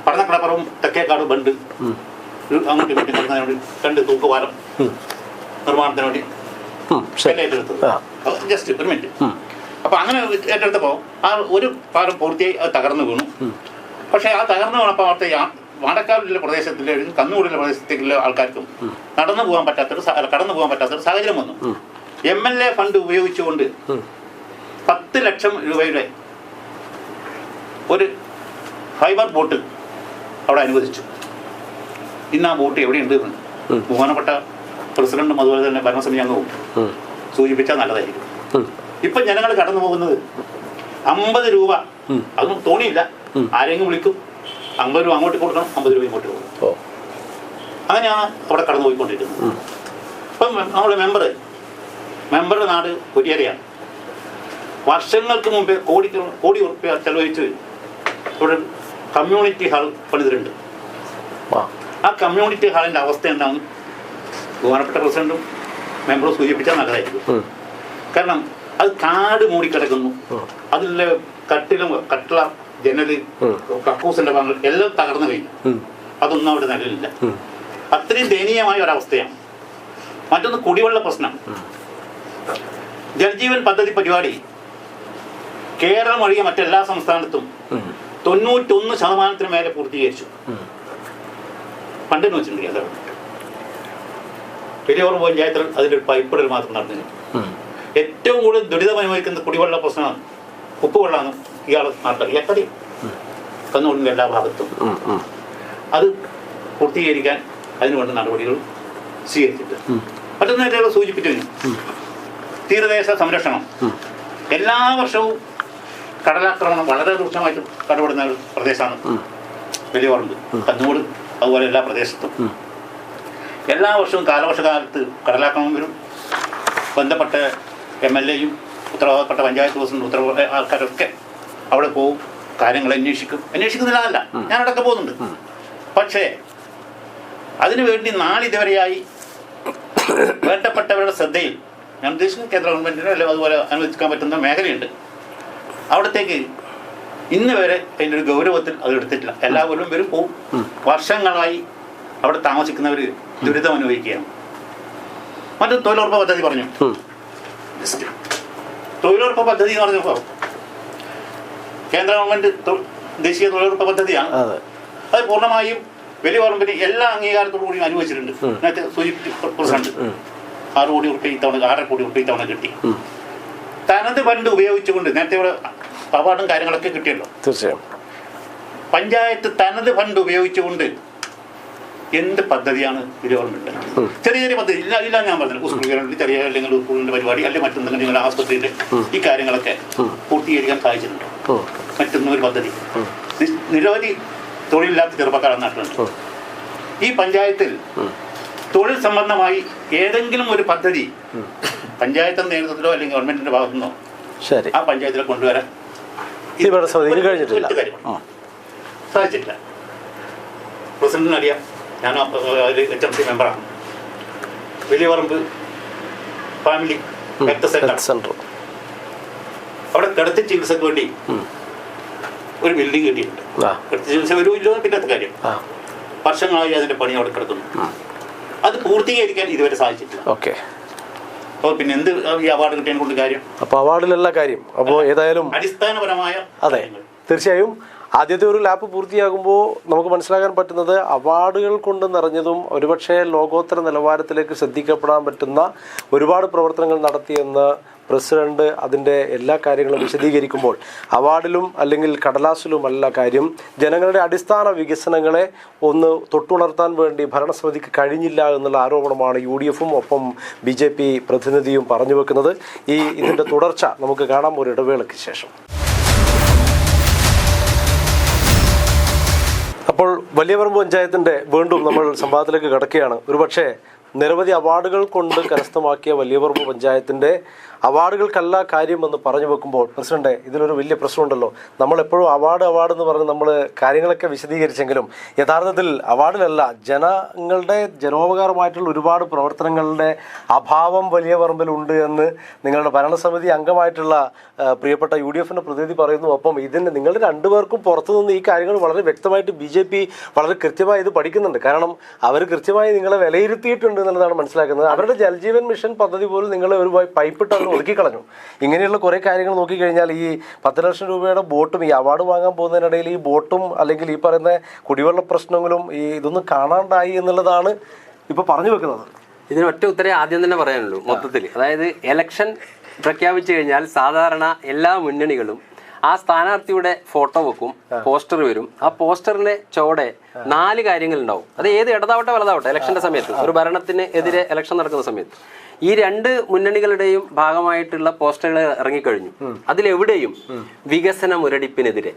പടന്നക്കടപ്പുറവും തെക്കേക്കാട് ബണ്ട് അങ്ങോട്ട് ഇങ്ങോട്ടും കിടന്നതിന് വേണ്ടി 2 തൂക്കുപാലം നിർമ്മാണത്തിന് വേണ്ടി ഏറ്റെടുത്തത്. ജസ്റ്റ് ഒരു മിനിറ്റ്. അപ്പോൾ അങ്ങനെ ഏറ്റെടുത്തപ്പോൾ ആ ഒരു പാലം പൂർത്തിയായി അത് തകർന്നു വീണു. പക്ഷേ ആ തകർന്നു വീണപ്പോൾ അവിടുത്തെ മാടക്കാടിലെ പ്രദേശത്തിലെ കന്നുകൂടിലെ പ്രദേശത്തേക്കുള്ള ആൾക്കാർക്കും കടന്നു പോകാൻ പറ്റാത്തൊരു സാഹചര്യം വന്നു. MLA ഫണ്ട് ഉപയോഗിച്ചുകൊണ്ട് 10 ലക്ഷം രൂപയുടെ ഒരു ഫൈബർ ബോട്ട് അവിടെ അനുവദിച്ചു. ഇന്ന് ആ ബോട്ട് എവിടെയുണ്ട് എന്ന് ബഹുമാനപ്പെട്ട പ്രസിഡന്റും അതുപോലെ തന്നെ ഭരണസമിതി അംഗവും സൂചിപ്പിച്ചാൽ നല്ലതായിരിക്കും. ഇപ്പം ജനങ്ങൾ കടന്നു പോകുന്നത് 50 രൂപ, അതൊന്നും തോണിയില്ല, ആരെങ്കിലും വിളിക്കും, 50 രൂപ അങ്ങോട്ട് കൊടുക്കണം, 50 രൂപ ഇങ്ങോട്ട് കൊടുക്കണം. അങ്ങനെയാണ് അവിടെ കടന്നു പോയിക്കൊണ്ടിരിക്കുന്നത്. ഇപ്പം നമ്മുടെ മെമ്പറുടെ നാട് കുരിയരയാണ്. വർഷങ്ങൾക്ക് മുമ്പേ കോടി ഉറുപ്പ്യ ചെലവഴിച്ച് ഇവിടെ കമ്മ്യൂണിറ്റി ഹാൾ പണിതിട്ടുണ്ട്. ആ കമ്മ്യൂണിറ്റി ഹാളിൻ്റെ അവസ്ഥ എന്താണ് ബഹുമാനപ്പെട്ട പ്രസിഡന്റും മെമ്പറും സൂചിപ്പിച്ചാൽ നല്ലതായിരിക്കും. കാരണം അത് കാട് മൂടിക്കിടക്കുന്നു. അതിലെ കട്ടിള ജനല് കക്കൂസിന്റെ ഭാഗങ്ങൾ എല്ലാം തകർന്നു കഴിഞ്ഞു. അതൊന്നും അവിടെ നിലവിലില്ല. അത്രയും ദയനീയമായ ഒരവസ്ഥയാണ്. മറ്റൊന്ന് കുടിവെള്ള പ്രശ്നം. ജൽജീവൻ പദ്ധതി പരിപാടി കേരളം ഒഴികെ മറ്റെല്ലാ സംസ്ഥാനത്തും 91% മേലെ പൂർത്തീകരിച്ചു. പണ്ടെന്ന് വെച്ചിട്ടുണ്ടെങ്കിൽ അതാണ് വലിയ പഞ്ചായത്തിൽ അതിൻ്റെ പൈപ്പിടൽ മാത്രം നടന്നു. ഏറ്റവും കൂടുതൽ ദുരിതം അനുഭവിക്കുന്ന കുടിവെള്ള പ്രശ്നമാണ്, ഉപ്പുവെള്ളമാണ് ഇയാളെ നാട്ടിൽ എക്കടി കന്നുകൊണ്ടിൻ്റെ എല്ലാ ഭാഗത്തും. അത് പൂർത്തീകരിക്കാൻ അതിനുവേണ്ട നടപടികൾ സ്വീകരിച്ചിട്ട് മറ്റൊന്ന് നേരത്തെ സൂചിപ്പിച്ചു. തീരദേശ സംരക്ഷണം. എല്ലാ വർഷവും കടലാക്രമണം വളരെ രൂക്ഷമായിട്ട് കടപെടുന്ന ഒരു പ്രദേശമാണ് വലിയ പറമ്പ്, കന്നുകൂട്, അതുപോലെ എല്ലാ പ്രദേശത്തും. എല്ലാ വർഷവും കാലവർഷകാലത്ത് കടലാക്രമണം വരും. ബന്ധപ്പെട്ട MLA-യും ഉത്തരവാദപ്പെട്ട പഞ്ചായത്ത് പ്രസിഡന്റ് ഉത്തരവാദ ആൾക്കാരൊക്കെ അവിടെ പോവും, കാര്യങ്ങൾ അന്വേഷിക്കുന്നില്ല, ഞാനടക്കം പോകുന്നുണ്ട്. പക്ഷേ അതിനുവേണ്ടി നാളിതുവരെയായി വേണ്ടപ്പെട്ടവരുടെ ശ്രദ്ധയിൽ, ഞാൻ ഉദ്ദേശിക്കുന്ന കേന്ദ്ര ഗവൺമെൻറ്റിനോ അല്ലെങ്കിൽ അതുപോലെ അനുവദിക്കാൻ പറ്റുന്ന മേഖലയുണ്ട്, അവിടത്തേക്ക് ഇന്ന് വരെ അതിൻ്റെ ഒരു ഗൗരവത്തിൽ അത് എടുത്തിട്ടില്ല. എല്ലാ കൊല്ലം വരും പോവും. വർഷങ്ങളായി അവിടെ താമസിക്കുന്നവർ ദുരിതം അനുഭവിക്കുകയാണ്. മറ്റൊരു തൊഴിലുറപ്പ് പദ്ധതി പറഞ്ഞു. തൊഴിലുറപ്പ് പദ്ധതി എന്ന് പറഞ്ഞപ്പോൾ കേന്ദ്ര ഗവൺമെൻറ് ദേശീയ തൊഴിലുറപ്പ് പദ്ധതിയാണ്. അത് പൂർണ്ണമായും വലിയ പറമ്പിന് എല്ലാ അംഗീകാരത്തോടു കൂടി അനുവദിച്ചിട്ടുണ്ട്. നേരത്തെ സൂചിപ്പിച്ച പ്രസിഡന്റ് 6 കോടി ഉറുപ്പിക ഇത്തവണ 6.5 കോടി ഉറുപ്പിക ഇത്തവണ കിട്ടി. തനത് ഫണ്ട് ഉപയോഗിച്ചുകൊണ്ട് നേരത്തെ ഇവിടെ അവാർഡും കാര്യങ്ങളൊക്കെ കിട്ടിയല്ലോ. തീർച്ചയായും പഞ്ചായത്ത് തനത് ഫണ്ട് ഉപയോഗിച്ചുകൊണ്ട് എന്ത് പദ്ധതിയാണ് വലിയ ഗവൺമെന്റ്? ചെറിയ ചെറിയ പദ്ധതി ഇല്ല ഞാൻ പറഞ്ഞില്ല. സ്കൂളുകളുടെ ചെറിയ അല്ലെങ്കിൽ സ്കൂളിന്റെ പരിപാടി അല്ലെങ്കിൽ മറ്റൊന്നെങ്കിലും നിങ്ങളുടെ ആസ്പത്രിയുടെ ഈ കാര്യങ്ങളൊക്കെ പൂർത്തീകരിക്കാൻ സാധിച്ചിട്ടുണ്ടോ? മറ്റൊന്നൊരു പദ്ധതി. നിരവധി തൊഴിലില്ലാത്ത ചെറുപ്പക്കാരുടെ നാട്ടിലുണ്ട്. ഈ പഞ്ചായത്തിൽ തൊഴിൽ സംബന്ധമായി ഏതെങ്കിലും ഒരു പദ്ധതി പഞ്ചായത്തിന്റെ നേതൃത്വത്തിലോ അല്ലെങ്കിൽ ഗവൺമെന്റിന്റെ ഭാഗത്തുനിന്നോ ആ പഞ്ചായത്തിലെ കൊണ്ടുവരാൻ സാധിച്ചിട്ടില്ല. പ്രസിഡന്റിന് അറിയാം, ഞാൻ HMC മെമ്പറാണ്. വലിയ പറമ്പ് ഫാമിലി ഹെൽത്ത് സെന്റർ അവിടെ കിടത്തി ചികിത്സക്ക് വേണ്ടി ഒരു ബിൽഡിംഗ് കിട്ടിയിട്ടുണ്ട്. കിടത്തി ചികിത്സ വരുമില്ലോ പിന്നത്തെ കാര്യം. വർഷങ്ങളായി അതിന്റെ പണി അവിടെ കിടക്കുന്നു. അത് പൂർത്തീകരിക്കാൻ ഇതുവരെ സാധിച്ചിട്ടില്ല. ഓക്കെ, അപ്പോൾ പിന്നെ എന്ത് ഈ അവാർഡ് കിട്ടിയതിനെ കൊണ്ട് കാര്യം? അപ്പോൾ അവാർഡിലല്ല കാര്യം. അപ്പോൾ ഏതായാലും അടിസ്ഥാനപരമായ അതെ, തീർച്ചയായും ആദ്യത്തെ ഒരു ലാപ്പ് പൂർത്തിയാകുമ്പോൾ നമുക്ക് മനസ്സിലാക്കാൻ പറ്റുന്നത് അവാർഡുകൾ കൊണ്ട് നിറഞ്ഞതും ഒരുപക്ഷെ ലോകോത്തര നിലവാരത്തിലേക്ക് ശ്രദ്ധിക്കപ്പെടാൻ പറ്റുന്ന ഒരുപാട് പ്രവർത്തനങ്ങൾ നടത്തിയെന്ന് പ്രസിഡന്റ് അതിൻ്റെ എല്ലാ കാര്യങ്ങളും വിശദീകരിക്കുമ്പോൾ അവാർഡിലും അല്ലെങ്കിൽ കടലാസിലുമല്ല കാര്യം. ജനങ്ങളുടെ അടിസ്ഥാന വികസനങ്ങളെ ഒന്ന് തൊട്ടുണർത്താൻ വേണ്ടി ഭരണസമിതിക്ക് കഴിഞ്ഞില്ല എന്നുള്ള ആരോപണമാണ് UDF-ഉം ഒപ്പം BJP പ്രതിനിധിയും പറഞ്ഞു വെക്കുന്നത്. ഇതിൻ്റെ തുടർച്ച നമുക്ക് കാണാം ഒരു ഇടവേളയ്ക്ക് ശേഷം. അപ്പോൾ വലിയ പറമ്പ് പഞ്ചായത്തിൻ്റെ വീണ്ടും നമ്മൾ സംവാദത്തിലേക്ക് കടക്കുകയാണ്. ഒരുപക്ഷെ നിരവധി അവാർഡുകൾ കൊണ്ട് കരസ്ഥമാക്കിയ വലിയ പറമ്പ് പഞ്ചായത്തിൻ്റെ അവാർഡുകൾക്കല്ല കാര്യമെന്ന് പറഞ്ഞു വെക്കുമ്പോൾ പ്രസിഡന്റ്, ഇതിലൊരു വലിയ പ്രശ്നമുണ്ടല്ലോ. നമ്മളെപ്പോഴും അവാർഡ് എന്ന് പറഞ്ഞ് നമ്മൾ കാര്യങ്ങളൊക്കെ വിശദീകരിച്ചെങ്കിലും യഥാർത്ഥത്തിൽ അവാർഡിലല്ല, ജനങ്ങളുടെ ജനോപകാരമായിട്ടുള്ള ഒരുപാട് പ്രവർത്തനങ്ങളുടെ അഭാവം വലിയ പറമ്പിലുണ്ട് എന്ന് നിങ്ങളുടെ ഭരണസമിതി അംഗമായിട്ടുള്ള പ്രിയപ്പെട്ട UDF-ന്റെ പ്രതിനിധി പറയുന്നു. ഒപ്പം ഇതിന് നിങ്ങൾ രണ്ടുപേർക്കും പുറത്തുനിന്ന് ഈ കാര്യങ്ങൾ വളരെ വ്യക്തമായിട്ട് BJP വളരെ കൃത്യമായി ഇത് പഠിക്കുന്നുണ്ട്. കാരണം അവർ കൃത്യമായി നിങ്ങളെ വിലയിരുത്തിയിട്ടുണ്ട് എന്നുള്ളതാണ് മനസ്സിലാക്കുന്നത്. അവരുടെ ജൽജീവൻ മിഷൻ പദ്ധതി പോലും നിങ്ങൾ ഒരു പൈപ്പിട്ട് അവർ ഒതുക്കിക്കളഞ്ഞു. ഇങ്ങനെയുള്ള കുറേ കാര്യങ്ങൾ നോക്കിക്കഴിഞ്ഞാൽ ഈ 10 ലക്ഷം രൂപയുടെ ബോട്ടും ഈ അവാർഡ് വാങ്ങാൻ പോകുന്നതിനിടയിൽ ഈ ബോട്ടും അല്ലെങ്കിൽ ഈ പറയുന്ന കുടിവെള്ള പ്രശ്നങ്ങളും ഇതൊന്നും കാണാണ്ടായി എന്നുള്ളതാണ് ഇപ്പോൾ പറഞ്ഞു വെക്കുന്നത്. ഇതിന് ഒറ്റ ഉത്തരേ ആദ്യം തന്നെ പറയാനുള്ളൂ മൊത്തത്തിൽ. അതായത് ഇലക്ഷൻ പ്രഖ്യാപിച്ചു കഴിഞ്ഞാൽ സാധാരണ എല്ലാ മുന്നണികളും ആ സ്ഥാനാർത്ഥിയുടെ ഫോട്ടോ വെക്കും, പോസ്റ്റർ വരും. ആ പോസ്റ്ററിന് ചുവടെ 4 കാര്യങ്ങൾ ഉണ്ടാവും. അത് ഏത് ഇടതാവട്ടെ വലതാവട്ടെ ഇലക്ഷന്റെ സമയത്ത്, ഒരു ഭരണത്തിന് എതിരെ ഇലക്ഷൻ നടക്കുന്ന സമയത്ത് ഈ 2 മുന്നണികളുടെയും ഭാഗമായിട്ടുള്ള പോസ്റ്ററുകൾ ഇറങ്ങിക്കഴിഞ്ഞു. അതിലെവിടെയും വികസന മുരടിപ്പിനെതിരെ,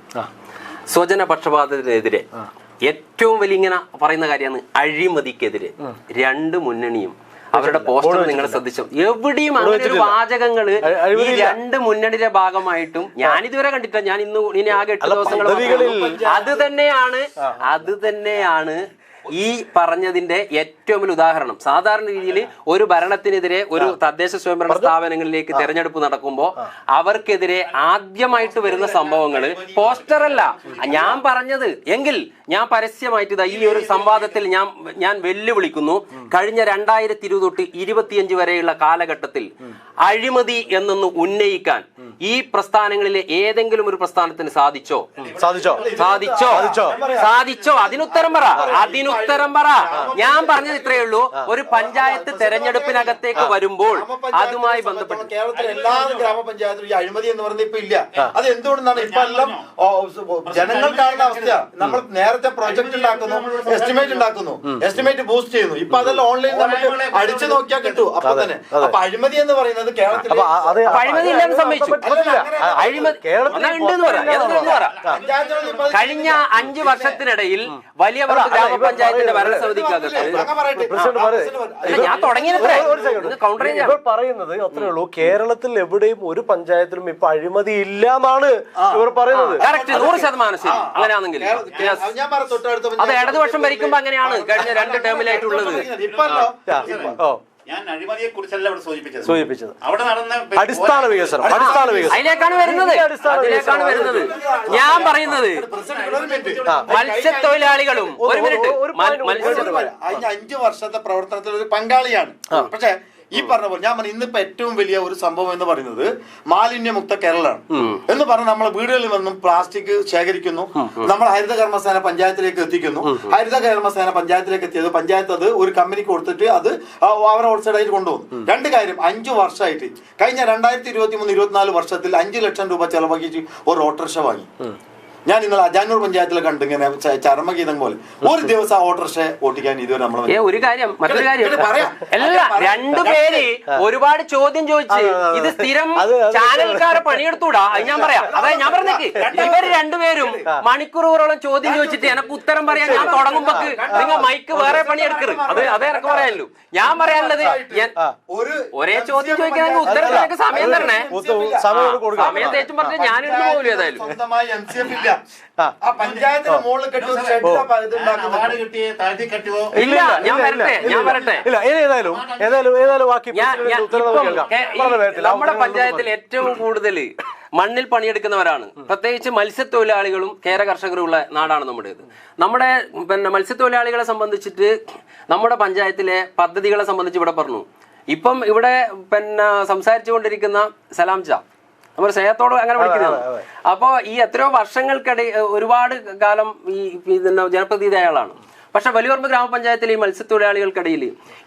സ്വജന പക്ഷപാതത്തിനെതിരെ, ഏറ്റവും വലിയ ഇങ്ങനെ പറയുന്ന കാര്യമാണ് അഴിമതിക്കെതിരെ 2 മുന്നണിയും അവരുടെ പോസ്റ്റർ നിങ്ങൾ ശ്രദ്ധിച്ചോ? എവിടെയും അങ്ങനെ ഒരു വാചകങ്ങള് ഈ 2 മുന്നണിയുടെ ഭാഗമായിട്ടും ഞാനിതുവരെ കണ്ടിട്ടില്ല. ഞാൻ ഇനി ആകെ 8 ദിവസങ്ങൾ അത് തന്നെയാണ് ഈ പറഞ്ഞതിന്റെ ഏറ്റവും വലിയ ഉദാഹരണം സാധാരണ രീതിയിൽ ഒരു ഭരണത്തിനെതിരെ ഒരു തദ്ദേശ സ്വയംഭരണ സ്ഥാപനങ്ങളിലേക്ക് തെരഞ്ഞെടുപ്പ് നടക്കുമ്പോൾ അവർക്കെതിരെ ആദ്യമായിട്ട് വരുന്ന സംഭവങ്ങൾ പോസ്റ്ററല്ല ഞാൻ പറഞ്ഞത് എങ്കിൽ ഞാൻ പരസ്യമായിട്ട് ഈ ഒരു സംവാദത്തിൽ ഞാൻ വെല്ലുവിളിക്കുന്നു. കഴിഞ്ഞ 2020 തൊട്ട് 25 വരെയുള്ള കാലഘട്ടത്തിൽ അഴിമതി എന്നൊന്ന് ഉന്നയിക്കാൻ ഈ പ്രസ്ഥാനങ്ങളിലെ ഏതെങ്കിലും ഒരു പ്രസ്ഥാനത്തിന് സാധിച്ചോ? അതിനുത്തരം പറ. ഞാൻ പറഞ്ഞത് ഇത്രയേ ഉള്ളൂ. ഒരു പഞ്ചായത്ത് തെരഞ്ഞെടുപ്പിനകത്തേക്ക് വരുമ്പോൾ അതുമായി ബന്ധപ്പെട്ട് കേരളത്തിലെ എല്ലാ ഗ്രാമപഞ്ചായത്തിലും ഈ അഴിമതി എന്ന് പറയുന്നത് ഇപ്പൊ ഇല്ല. അത് എന്തുകൊണ്ടാണ്? ഇപ്പൊ എല്ലാം ജനങ്ങൾ കാണുന്ന അവസ്ഥയാണ്. നമ്മൾ നേരത്തെ പ്രോജക്ട് ഉണ്ടാക്കുന്നു, എസ്റ്റിമേറ്റ് ബൂസ്റ്റ് ചെയ്യുന്നു. ഇപ്പൊ അതെല്ലാം ഓൺലൈൻ നമുക്ക് അടിച്ചു നോക്കിയാൽ കിട്ടും അപ്പൊ തന്നെ. അപ്പൊ അഴിമതി എന്ന് പറയുന്നത് കേരളത്തിൽ അഴിമതി ഇല്ലെന്ന് സമ്മതിച്ചു. കഴിഞ്ഞ 5 വർഷത്തിനിടയിൽ വലിയ ഗ്രാമപഞ്ചായത്തിന്റെ ഭരണസമിതിക്കകത്ത് ഞാൻ പറയുന്നത് അത്രേ ഉള്ളൂ. കേരളത്തിൽ എവിടെയും ഒരു പഞ്ചായത്തിലും ഇപ്പൊ അഴിമതി ഇല്ല എന്നാണ് ഇവർ പറയുന്നത്. 100% ശരി. അങ്ങനെയാണെങ്കിൽ അത് ഇടതുപക്ഷം ഭരിക്കുമ്പോ അങ്ങനെയാണ് കഴിഞ്ഞ 2 ടേമിലായിട്ടുള്ളത്. ഞാൻ അഴിമതിയെ കുറിച്ചല്ല ഇവിടെ സൂചിപ്പിച്ചത്. അവിടെ നടന്ന അടിസ്ഥാന വികസനം അതിലേക്കാണ് വരുന്നത്. ഞാൻ പറയുന്നത് മത്സ്യത്തൊഴിലാളികളും 5 വർഷത്തെ പ്രവർത്തനത്തിൽ ഒരു പങ്കാളിയാണ്. പക്ഷെ ഈ പറഞ്ഞ പോലെ ഞാൻ ഇന്നിപ്പോ ഏറ്റവും വലിയ ഒരു സംഭവം എന്ന് പറയുന്നത് മാലിന്യമുക്ത കേരളമാണ് എന്ന് പറഞ്ഞ് നമ്മളെ വീടുകളിൽ നിന്നും പ്ലാസ്റ്റിക് ശേഖരിക്കുന്നു, നമ്മൾ ഹരിത കർമ്മസേന പഞ്ചായത്തിലേക്ക് എത്തിക്കുന്നു. ഹരിത കർമ്മസേന പഞ്ചായത്തിലേക്ക് എത്തിയത് പഞ്ചായത്ത് അത് ഒരു കമ്പനിക്ക് കൊടുത്തിട്ട് അത് അവരെ ഹോൾസെയിലായിട്ട് കൊണ്ടുപോകും. 2 കാര്യം, 5 വർഷമായിട്ട് കഴിഞ്ഞ 2023-24 വർഷത്തിൽ 5 ലക്ഷം രൂപ ചെലവാക്കിയിട്ട് ഒരു ഓട്ടോറിക്ഷ വാങ്ങി. ഞാൻ ഇന്നലെ അജാനൂർ പഞ്ചായത്തിൽ കണ്ടു ഇങ്ങനെ ചരമഗീതം പോലെ ഒരു ദിവസം ഓട്ടോറിക്ഷ ഓട്ടിക്കാൻ ഇതുവരെ നമ്മൾ ഒരു കാര്യം മറ്റൊരു കാര്യം അല്ല. 2 പേര് ഒരുപാട് ചോദ്യം ചോദിച്ച് ഇത് സ്ഥിരം ചാനൽക്കാരെ പണിയെടുത്തൂടാ. അത് ഞാൻ പറയാം. അതായത് ഞാൻ പറഞ്ഞേക്ക് ഇവർ 2 പേരും മണിക്കൂറുകളോളം ചോദ്യം ചോദിച്ചിട്ട് എനക്ക് ഉത്തരം പറയാൻ ഞാൻ തുടങ്ങുമ്പോ നിങ്ങൾ മൈക്ക് വേറെ പണിയെടുക്കരുത്. അത് എനക്ക് പറയാനല്ലോ. ഞാൻ പറയാനുള്ളത് ഒരേ ചോദ്യം ചോദിക്കാൻ ഉത്തരത്തിനൊക്കെ സമയം തരണേ. സമയം തേച്ചും പറഞ്ഞ ഞാൻ എടുത്തു പോകില്ല. ഏതായാലും ഇല്ല, ഞാൻ വരട്ടെ. നമ്മുടെ പഞ്ചായത്തിൽ ഏറ്റവും കൂടുതൽ മണ്ണിൽ പണിയെടുക്കുന്നവരാണ്. പ്രത്യേകിച്ച് മത്സ്യത്തൊഴിലാളികളും കേര കർഷകരും ഉള്ള നാടാണ് നമ്മുടേത്. നമ്മുടെ മത്സ്യത്തൊഴിലാളികളെ സംബന്ധിച്ചിട്ട് നമ്മുടെ പഞ്ചായത്തിലെ പദ്ധതികളെ സംബന്ധിച്ച് ഇവിടെ പറഞ്ഞു. ഇപ്പം ഇവിടെ സംസാരിച്ചുകൊണ്ടിരിക്കുന്ന സലാം ചാ നമ്മൾ സ്നേഹത്തോട് അങ്ങനെ വിളിക്കുന്നത്. അപ്പോൾ ഈ എത്രയോ വർഷങ്ങൾക്കിടയിൽ ഒരുപാട് കാലം ഈ ജനപ്രതിനിധി അയാളാണ്. പക്ഷെ വലിയപറമ്പ് ഗ്രാമപഞ്ചായത്തിൽ ഈ മത്സ്യത്തൊഴിലാളികൾക്കിടയിൽ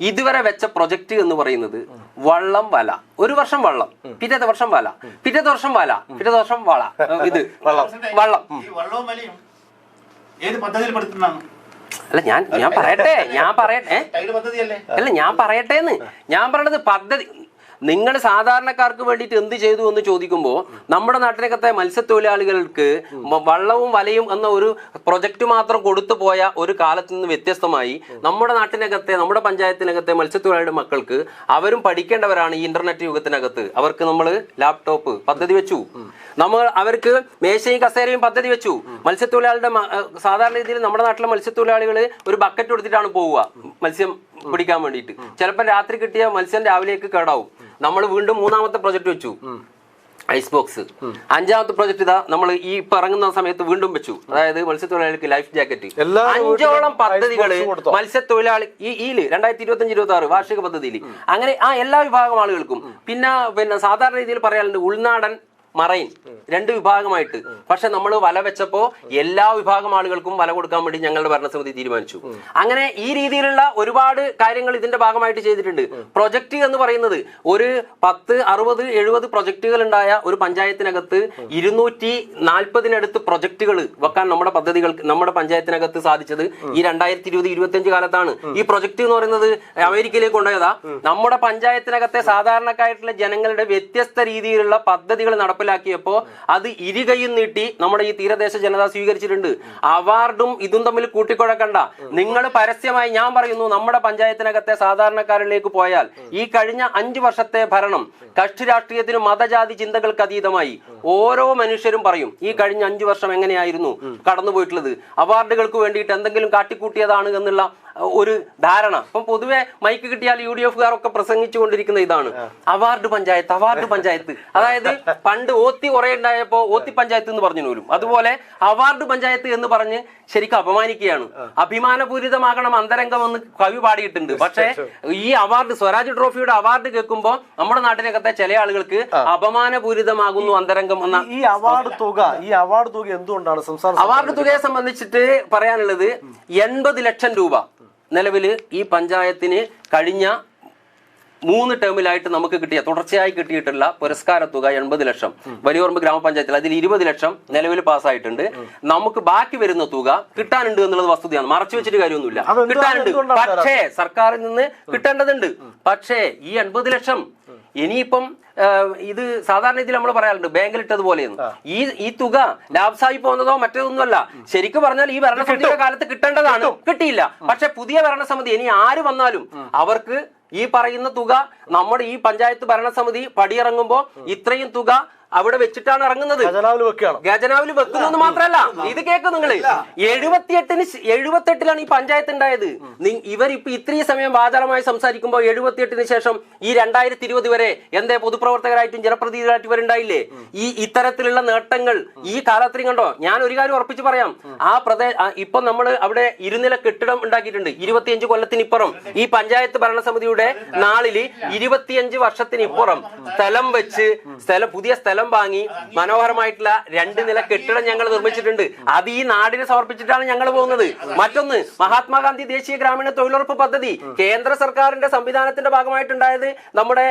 ഇതുവരെ വെച്ച പ്രൊജക്ട് എന്ന് പറയുന്നത് വള്ളം വല. ഒരു വർഷം വള്ളം, പിറ്റത്തെ വർഷം വല, പിറ്റത്തെ വർഷം വല, പിറ്റത്തെ വർഷം വള. ഇത് വള്ളം അല്ല ഞാൻ പറയട്ടെ അല്ല ഞാൻ പറയട്ടെന്ന്. ഞാൻ പറയണത് പദ്ധതി നിങ്ങൾ സാധാരണക്കാർക്ക് വേണ്ടിയിട്ട് എന്ത് ചെയ്തു എന്ന് ചോദിക്കുമ്പോൾ നമ്മുടെ നാട്ടിലേക്കത്തെ മത്സ്യത്തൊഴിലാളികൾക്ക് വള്ളവും വലയും എന്ന ഒരു പ്രൊജക്ട് മാത്രം കൊടുത്തു പോയ ഒരു കാലത്ത് നിന്ന് വ്യത്യസ്തമായി നമ്മുടെ നാട്ടിനകത്തെ നമ്മുടെ പഞ്ചായത്തിനകത്തെ മത്സ്യത്തൊഴിലാളിയുടെ മക്കൾക്ക് അവരും പഠിക്കേണ്ടവരാണ്. ഈ ഇന്റർനെറ്റ് യുഗത്തിനകത്ത് അവർക്ക് നമ്മൾ ലാപ്ടോപ്പ് പദ്ധതി വെച്ചു, നമ്മൾ അവർക്ക് മേശയും കസേരയും പദ്ധതി വെച്ചു. മത്സ്യത്തൊഴിലാളിയുടെ സാധാരണ രീതിയിൽ നമ്മുടെ നാട്ടിലെ മത്സ്യത്തൊഴിലാളികൾ ഒരു ബക്കറ്റ് എടുത്തിട്ടാണ് പോവുക മത്സ്യം പിടിക്കാൻ വേണ്ടിയിട്ട്. ചിലപ്പോൾ രാത്രി കിട്ടിയ മത്സ്യം രാവിലേക്ക് കേടാവും. നമ്മൾ വീണ്ടും 3ാമത്തെ പ്രൊജക്ട് വെച്ചു, ഐസ് ബോക്സ്. 5ാമത്തെ പ്രൊജക്ട് ഇതാ നമ്മൾ ഈ ഇറങ്ങുന്ന സമയത്ത് വീണ്ടും വെച്ചു, അതായത് മത്സ്യത്തൊഴിലാളികൾക്ക് ലൈഫ് ജാക്കറ്റ്. 5ഓളം പദ്ധതികള് മത്സ്യത്തൊഴിലാളി ഈ 2025-26 വാർഷിക പദ്ധതിയിൽ അങ്ങനെ എല്ലാ വിഭാഗം ആളുകൾക്കും. പിന്നെ സാധാരണ രീതിയിൽ പറയാറുണ്ട് ഉൾനാടൻ മറൈൻ 2 വിഭാഗമായിട്ട്. പക്ഷെ നമ്മൾ വല വെച്ചപ്പോ എല്ലാ വിഭാഗം ആളുകൾക്കും വല കൊടുക്കാൻ വേണ്ടി ഞങ്ങളുടെ ഭരണസമിതി തീരുമാനിച്ചു. അങ്ങനെ ഈ രീതിയിലുള്ള ഒരുപാട് കാര്യങ്ങൾ ഇതിന്റെ ഭാഗമായിട്ട് ചെയ്തിട്ടുണ്ട്. പ്രൊജക്ട് എന്ന് പറയുന്നത് ഒരു 10, 60, 70 പ്രൊജക്ടുകൾ ഉണ്ടായ ഒരു പഞ്ചായത്തിനകത്ത് 240-അടുത്ത് പ്രൊജക്ടുകൾ വെക്കാൻ നമ്മുടെ പഞ്ചായത്തിനകത്ത് സാധിച്ചത് ഈ 2020-25 കാലത്താണ്. ഈ പ്രൊജക്ട് എന്ന് പറയുന്നത് അമേരിക്കയിലേക്ക് കൊണ്ടുപോയതാ. നമ്മുടെ പഞ്ചായത്തിനകത്തെ സാധാരണക്കാരായിട്ടുള്ള ജനങ്ങളുടെ വ്യത്യസ്ത രീതിയിലുള്ള പദ്ധതികൾ നടപ്പിലാക്കി നടപ്പിലാക്കിയപ്പോൾ അത് ഇരുകൈയും നീട്ടി നമ്മുടെ ഈ തീരദേശ ജനത സ്വീകരിച്ചിട്ടുണ്ട്. അവാർഡും ഇതും തമ്മിൽ കൂട്ടിക്കുഴക്കണ്ട. നിങ്ങൾ പരസ്യമായി ഞാൻ പറയുന്നു, നമ്മുടെ പഞ്ചായത്തിനകത്തെ സാധാരണക്കാരിലേക്ക് പോയാൽ ഈ കഴിഞ്ഞ 5 വർഷത്തെ ഭരണം കക്ഷി രാഷ്ട്രീയത്തിനും മതജാതി ചിന്തകൾക്ക് അതീതമായി ഓരോ മനുഷ്യരും പറയും ഈ കഴിഞ്ഞ 5 വർഷം എങ്ങനെയായിരുന്നു കടന്നുപോയിട്ടുള്ളത്, അവാർഡുകൾക്ക് വേണ്ടിയിട്ട് എന്തെങ്കിലും കാട്ടിക്കൂട്ടിയതാണ് എന്നുള്ള ഒരു ധാരണ. അപ്പം പൊതുവെ മൈക്ക് കിട്ടിയാൽ UDF-കാരൊക്കെ പ്രസംഗിച്ചു കൊണ്ടിരിക്കുന്ന ഇതാണ്, അവാർഡ് പഞ്ചായത്ത്, അവാർഡ് പഞ്ചായത്ത്. അതായത് പണ്ട് ഓത്തി കുറെ ഉണ്ടായപ്പോ ഓത്തി പഞ്ചായത്ത് എന്ന് പറഞ്ഞു പോലും, അതുപോലെ അവാർഡ് പഞ്ചായത്ത് എന്ന് പറഞ്ഞ് ശരിക്കും അപമാനിക്കുകയാണ്. അഭിമാനപൂരിതമാകണം അന്തരംഗം എന്ന് കവി പാടിയിട്ടുണ്ട്. പക്ഷേ ഈ അവാർഡ്, സ്വരാജ് ട്രോഫിയുടെ അവാർഡ് കേൾക്കുമ്പോൾ നമ്മുടെ നാട്ടിനകത്തെ ചില ആളുകൾക്ക് അപമാനപൂരിതമാകുന്നു അന്തരംഗം എന്ന ഈ അവാർഡ് തുക എന്തുകൊണ്ടാണ് സംസ്ഥാന അവാർഡ് തുകയെ സംബന്ധിച്ചിട്ട് പറയാനുള്ളത് 80 ലക്ഷം രൂപ നിലവിൽ ഈ പഞ്ചായത്തിന് കഴിഞ്ഞ 3 ടേമിലായിട്ട് നമുക്ക് കിട്ടിയ തുടർച്ചയായി കിട്ടിയിട്ടുള്ള പുരസ്കാര തുക 80 ലക്ഷം. വലിയപറമ്പ് ഗ്രാമപഞ്ചായത്തിൽ അതിൽ 20 ലക്ഷം നിലവിൽ പാസ്സായിട്ടുണ്ട്. നമുക്ക് ബാക്കി വരുന്ന തുക കിട്ടാനുണ്ട് എന്നുള്ളത് വസ്തുതയാണ്, മറച്ചു വെച്ചിട്ട് കാര്യമൊന്നുമില്ല, കിട്ടാനുണ്ട്. പക്ഷേ സർക്കാരിൽ നിന്ന് കിട്ടേണ്ടതുണ്ട്. പക്ഷേ ഈ 80 ലക്ഷം ഇനിയിപ്പം ഇത് സാധാരണ ഇതിൽ നമ്മൾ പറയാറുണ്ട് ബാങ്കിലിട്ടതുപോലെയെന്ന്. ഈ തുക ലാഭസായി പോകുന്നതോ മറ്റേതൊന്നുമല്ല. ശരിക്കും പറഞ്ഞാൽ ഈ ഭരണസമിതിയുടെ കാലത്ത് കിട്ടേണ്ടതാണ്, കിട്ടിയില്ല. പക്ഷെ പുതിയ ഭരണസമിതി ഇനി ആര് വന്നാലും അവർക്ക് ഈ പറയുന്ന തുക നമ്മുടെ ഈ പഞ്ചായത്ത് ഭരണസമിതി പടിയിറങ്ങുമ്പോൾ ഇത്രയും തുക അവിടെ വെച്ചിട്ടാണ് ഇറങ്ങുന്നത്. ഖജനാവിൽ വെക്കുന്നത് മാത്രമല്ല, ഇത് കേൾക്കും നിങ്ങള്, 78-ലാണ് ഈ പഞ്ചായത്ത് ഉണ്ടായത്. ഇവരിപ്പോ ഇത്രയും സമയം വാചാലമായി സംസാരിക്കുമ്പോൾ 78-ന് ശേഷം ഈ 2020 വരെ എന്തേ പൊതുപ്രവർത്തകരായിട്ടും ജനപ്രതിനിധികളായിട്ടും ഇവരുണ്ടായില്ലേ? ഈ ഇത്തരത്തിലുള്ള നേട്ടങ്ങൾ ഈ കാലത്തിൽ കണ്ടോ? ഞാൻ ഒരു കാര്യം ഉറപ്പിച്ച് പറയാം, ഇപ്പൊ നമ്മൾ അവിടെ 2 നില കെട്ടിടം ഉണ്ടാക്കിയിട്ടുണ്ട്. 25 കൊല്ലത്തിനിപ്പുറം ഈ പഞ്ചായത്ത് ഭരണസമിതിയുടെ നാളില് 25 വർഷത്തിനിപ്പുറം സ്ഥലം വെച്ച് പുതിയ സ്ഥലം വാങ്ങി മനോഹരമായിട്ടുള്ള 2 നില കെട്ടിടം ഞങ്ങൾ നിർമ്മിച്ചിട്ടുണ്ട്. അത് ഈ നാടിനെ സമർപ്പിച്ചിട്ടാണ് ഞങ്ങൾ പോകുന്നത്. മറ്റൊന്ന്, മഹാത്മാഗാന്ധി ദേശീയ ഗ്രാമീണ തൊഴിലുറപ്പ് പദ്ധതി കേന്ദ്ര സർക്കാരിന്റെ സംവിധാനത്തിന്റെ ഭാഗമായിട്ടുണ്ടായത്. നമ്മുടെ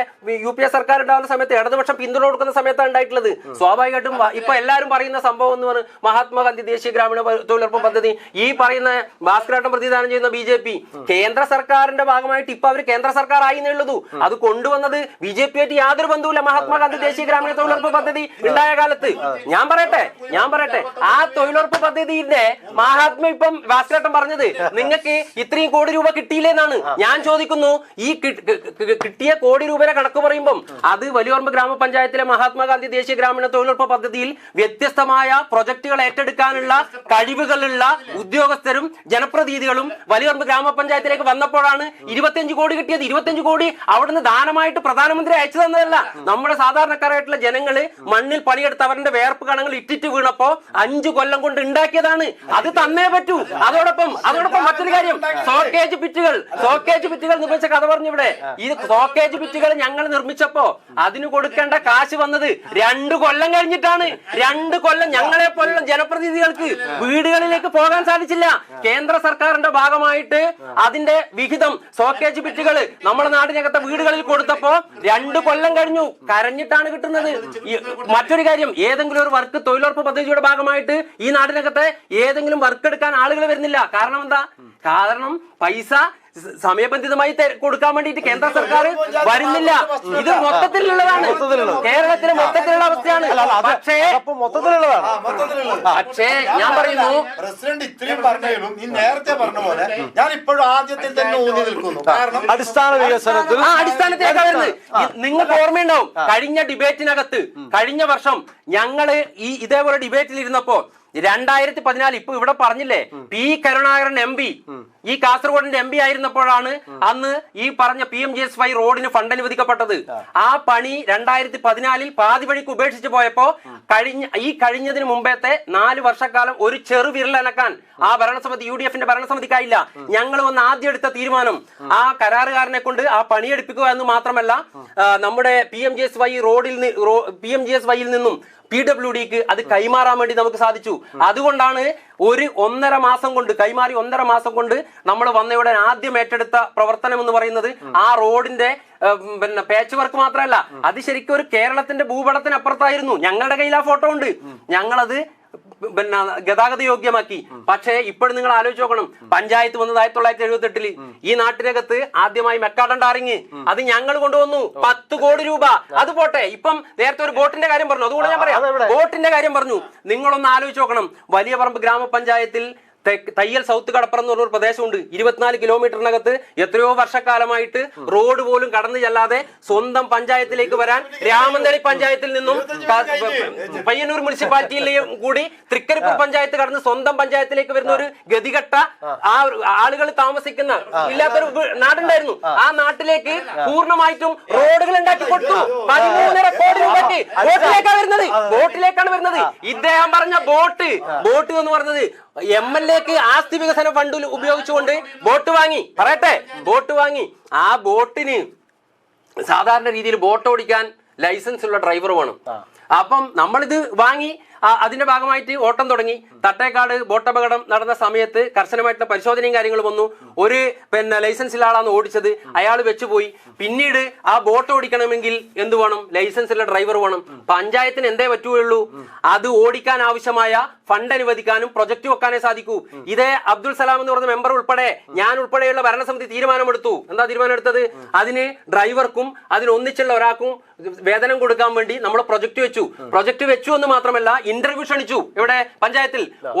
UPA സർക്കാർ ഉണ്ടാകുന്ന സമയത്ത് ഇടതുപക്ഷം പിന്തുണ കൊടുക്കുന്ന സമയത്താണ് ഉണ്ടായിട്ടുള്ളത്. സ്വാഭാവികമായിട്ടും ഇപ്പൊ എല്ലാവരും പറയുന്ന സംഭവം എന്ന് പറഞ്ഞ് മഹാത്മാഗാന്ധി ദേശീയ ഗ്രാമീണ തൊഴിലുറപ്പ് പദ്ധതി ഈ പറയുന്ന ഭാസ്കരേട്ടൻ പ്രതിദാനം ചെയ്യുന്ന BJP കേന്ദ്ര സർക്കാരിന്റെ ഭാഗമായിട്ട് ഇപ്പൊ അവർ കേന്ദ്ര സർക്കാർ ആയി എന്നുള്ളൂ. അത് കൊണ്ടുവന്നത് BJP ആയിട്ട് യാതൊരു ബന്ധവുമില്ല. മഹാത്മാഗാന്ധി ദേശീയ ഗ്രാമീണ തൊഴിലുറപ്പ് പദ്ധതി ഉണ്ടായ കാലത്ത് ഞാൻ പറയട്ടെ ആ തൊഴിലുറപ്പ് പദ്ധതിയുടെ മഹാത്മ ഇപ്പം ഭാസ്കരേട്ടൻ പറഞ്ഞത് നിങ്ങൾക്ക് ഇത്രയും കോടി രൂപ കിട്ടിയില്ലേന്നാണ്. ഞാൻ ചോദിക്കുന്നു, ഈ കിട്ടിയ കോടി രൂപയുടെ കണക്ക് പറയുമ്പം അത് വലിയപറമ്പ് ഗ്രാമപഞ്ചായത്തിലെ മഹാത്മാഗാന്ധി ദേശീയ ഗ്രാമീണ തൊഴിലുറപ്പ് പദ്ധതിയിൽ വ്യത്യസ്തമായ പ്രൊജക്ടുകൾ ഏറ്റെടുക്കാനുള്ള കഴിവുകളുള്ള ഉദ്യോഗസ്ഥരും ജനപ്രതിനിധികളും വലിയപറമ്പ് ഗ്രാമപഞ്ചായത്തിലേക്ക് വന്നപ്പോഴാണ് 25 കോടി കിട്ടിയത്. 25 കോടി അവിടുന്ന് ദാനമായിട്ട് പ്രധാനമന്ത്രി അയച്ചു തന്നതല്ല. നമ്മുടെ സാധാരണക്കാരായിട്ടുള്ള ജനങ്ങള് മണ്ണിൽ പണിയെടുത്ത് അവരുടെ വേർപ്പ് കണങ്ങൾ ഇറ്റിറ്റ് വീണപ്പോ 5 കൊല്ലം കൊണ്ട് ഉണ്ടാക്കിയതാണ്. അത് തന്നേ പറ്റൂ. അതോടൊപ്പം മറ്റൊരു കാര്യം, സോക്കേജ് പിറ്റുകൾ നിർമ്മിച്ച കഥ പറഞ്ഞു ഇവിടെ. ഈ സോക്കേജ് പിറ്റുകൾ ഞങ്ങൾ നിർമ്മിച്ചപ്പോ അതിന് കൊടുക്കേണ്ട കാശ് വന്നത് 2 കൊല്ലം കഴിഞ്ഞിട്ടാണ്. 2 കൊല്ലം ഞങ്ങളെ പോലുള്ള ജനപ്രതിനിധികൾക്ക് വീടുകളിലേക്ക് പോകാൻ സാധിച്ചില്ല. കേന്ദ്ര സർക്കാരിന്റെ ഭാഗമായിട്ട് അതിന്റെ വിഹിതം സോക്കേജ് പിറ്റുകൾ നമ്മുടെ നാടിനകത്തെ വീടുകളിൽ കൊടുത്തപ്പോ 2 കൊല്ലം കഴിഞ്ഞു. കരഞ്ഞിട്ടാണ് കിട്ടുന്നത്. മറ്റൊരു കാര്യം, ഏതെങ്കിലും ഒരു വർക്ക് തൊഴിലുറപ്പ് പദ്ധതിയുടെ ഭാഗമായിട്ട് ഈ നാടിനകത്തെ ഏതെങ്കിലും വർക്ക് എടുക്കാൻ ആളുകൾ വരുന്നില്ല. കാരണം എന്താ? കാരണം പൈസ സമയബന്ധിതമായി കൊടുക്കാൻ വേണ്ടിയിട്ട് കേന്ദ്ര സർക്കാർ വരുന്നില്ല. ഇത് മൊത്തത്തിലുള്ളതാണ്, കേരളത്തിലെ മൊത്തത്തിലുള്ള അവസ്ഥയാണ്. പക്ഷേ ഞാൻ പറയുന്നു, പ്രസിഡന്റ് ഇത്രയും പറഞ്ഞാലും ഈ നേരത്തെ പറഞ്ഞ പോലെ ഞാൻ ഇപ്പോഴും ആദ്യത്തിൽ തന്നെ ഊന്നി നിൽക്കുന്നു. കാരണം അടിസ്ഥാന അടിസ്ഥാനത്തേക്കാ വരുന്നത്. നിങ്ങൾക്ക് ഓർമ്മയുണ്ടാവും, കഴിഞ്ഞ ഡിബേറ്റിനകത്ത് കഴിഞ്ഞ വർഷം ഞങ്ങള് ഇതേപോലെ ഡിബേറ്റിൽ ഇരുന്നപ്പോ 2014 ഇപ്പൊ ഇവിടെ പറഞ്ഞില്ലേ, P. കരുണാകരൻ MP ഈ കാസർഗോഡിന്റെ MP ആയിരുന്നപ്പോഴാണ് അന്ന് ഈ പറഞ്ഞ PMGS5 റോഡിന് ഫണ്ട് അനുവദിക്കപ്പെട്ടത്. ആ പണി 2014 പാതി വഴിക്ക് ഉപേക്ഷിച്ചു പോയപ്പോ കഴിഞ്ഞതിന് മുമ്പത്തെ 4 വർഷക്കാലം ഒരു ചെറു വിരലനക്കാൻ ആ ഭരണസമിതി UDF-ന്റെ ഭരണസമിതിക്കായില്ല. ഞങ്ങൾ വന്ന് ആദ്യം എടുത്ത തീരുമാനം ആ കരാറുകാരനെ കൊണ്ട് ആ പണിയെടുപ്പിക്കുക എന്ന് മാത്രമല്ല, നമ്മുടെ PMGS5 നിന്നും PWDക്ക് അത് കൈമാറാൻ വേണ്ടി നമുക്ക് സാധിച്ചു. അതുകൊണ്ടാണ് ഒരു 1.5 മാസം കൊണ്ട് കൈമാറി 1.5 മാസം കൊണ്ട് നമ്മൾ വന്നയുടെ ആദ്യം ഏറ്റെടുത്ത പ്രവർത്തനം എന്ന് പറയുന്നത് ആ റോഡിന്റെ പാച്ച് വർക്ക് മാത്രമല്ല, അത് ശരിക്കും ഒരു കേരളത്തിന്റെ ഭൂപടത്തിനപ്പുറത്തായിരുന്നു. ഞങ്ങളുടെ കയ്യിൽ ആ ഫോട്ടോ ഉണ്ട്. ഞങ്ങളത് പിന്നെ ഗതാഗത യോഗ്യമാക്കി. പക്ഷേ ഇപ്പോഴും നിങ്ങൾ ആലോചിച്ച് നോക്കണം, പഞ്ചായത്ത് വന്നത് 1978 ഈ നാട്ടിനകത്ത് ആദ്യമായി മെക്കാഡൻ ടാറിങ് അത് ഞങ്ങൾ കൊണ്ടുവന്നു 10 കോടി രൂപ. അത് പോട്ടെ, ഇപ്പം നേരത്തെ ഒരു ബോട്ടിന്റെ കാര്യം പറഞ്ഞു, അതുകൊണ്ട് ഞാൻ പറയാം. ബോട്ടിന്റെ കാര്യം പറഞ്ഞു, നിങ്ങളൊന്ന് ആലോചിച്ച് നോക്കണം. വലിയ പറമ്പ് ഗ്രാമപഞ്ചായത്തിൽ തയ്യൽ സൗത്ത് കടപ്പുറം എന്ന് പറഞ്ഞൊരു പ്രദേശമുണ്ട്. 24 കിലോമീറ്ററിനകത്ത് എത്രയോ വർഷക്കാലമായിട്ട് റോഡ് പോലും കടന്നു ചെല്ലാതെ സ്വന്തം പഞ്ചായത്തിലേക്ക് വരാൻ രാമന്തളി പഞ്ചായത്തിൽ നിന്നും പയ്യന്നൂർ മുനിസിപ്പാലിറ്റിയിലെയും കൂടി തൃക്കരിപ്പൂർ പഞ്ചായത്ത് കടന്ന് സ്വന്തം പഞ്ചായത്തിലേക്ക് വരുന്ന ഒരു ഗതികെട്ട ആ ആളുകൾ താമസിക്കുന്ന ഇല്ലാത്തൊരു നാടുണ്ടായിരുന്നു. ആ നാട്ടിലേക്ക് പൂർണ്ണമായിട്ടും റോഡുകൾ ഉണ്ടാക്കി കൊടുത്തു. 13.5 കോടി രൂപയ്ക്ക് ബോട്ടിലേക്കാണ് വരുന്നത്. ഇദ്ദേഹം പറഞ്ഞ ബോട്ട് എന്ന് പറഞ്ഞത് MLAക്ക് ആസ്തി വികസന ഫണ്ട് ഉപയോഗിച്ചുകൊണ്ട് ബോട്ട് വാങ്ങി. പറയട്ടെ, ബോട്ട് വാങ്ങി. ആ ബോട്ടിന് സാധാരണ രീതിയിൽ ബോട്ട് ഓടിക്കാൻ ലൈസൻസ് ഉള്ള ഡ്രൈവർ വേണം. അപ്പം നമ്മളിത് വാങ്ങി അതിന്റെ ഭാഗമായിട്ട് ഓട്ടം തുടങ്ങി. തട്ടേക്കാട് ബോട്ടപകടം നടന്ന സമയത്ത് കർശനമായിട്ടുള്ള പരിശോധനയും കാര്യങ്ങളും വന്നു. ഒരു ലൈസൻസ് ആളാണ് ഓടിച്ചത്, അയാൾ വെച്ചുപോയി. പിന്നീട് ആ ബോട്ട് ഓടിക്കണമെങ്കിൽ എന്ത് വേണം? ലൈസൻസ് ഉള്ള ഡ്രൈവർ വേണം. പഞ്ചായത്തിന് എന്തേ പറ്റുകയുള്ളൂ? അത് ഓടിക്കാൻ ആവശ്യമായ ഫണ്ട് അനുവദിക്കാനും പ്രൊജക്ട് വെക്കാനേ സാധിക്കൂ. ഇതേ അബ്ദുൾ സലാം എന്ന് പറഞ്ഞ മെമ്പർ ഉൾപ്പെടെ ഞാൻ ഉൾപ്പെടെയുള്ള ഭരണസമിതി തീരുമാനമെടുത്തു. എന്താ തീരുമാനം എടുത്തത്? അതിന് ഡ്രൈവർക്കും അതിന് ഒന്നിച്ചുള്ള ഒരാൾക്കും വേതനം കൊടുക്കാൻ വേണ്ടി നമ്മൾ പ്രൊജക്ട് വെച്ചു എന്ന് മാത്രമല്ല ഇന്റർവ്യൂ ക്ഷണിച്ചു. ഇവിടെ പഞ്ചായത്തിൽ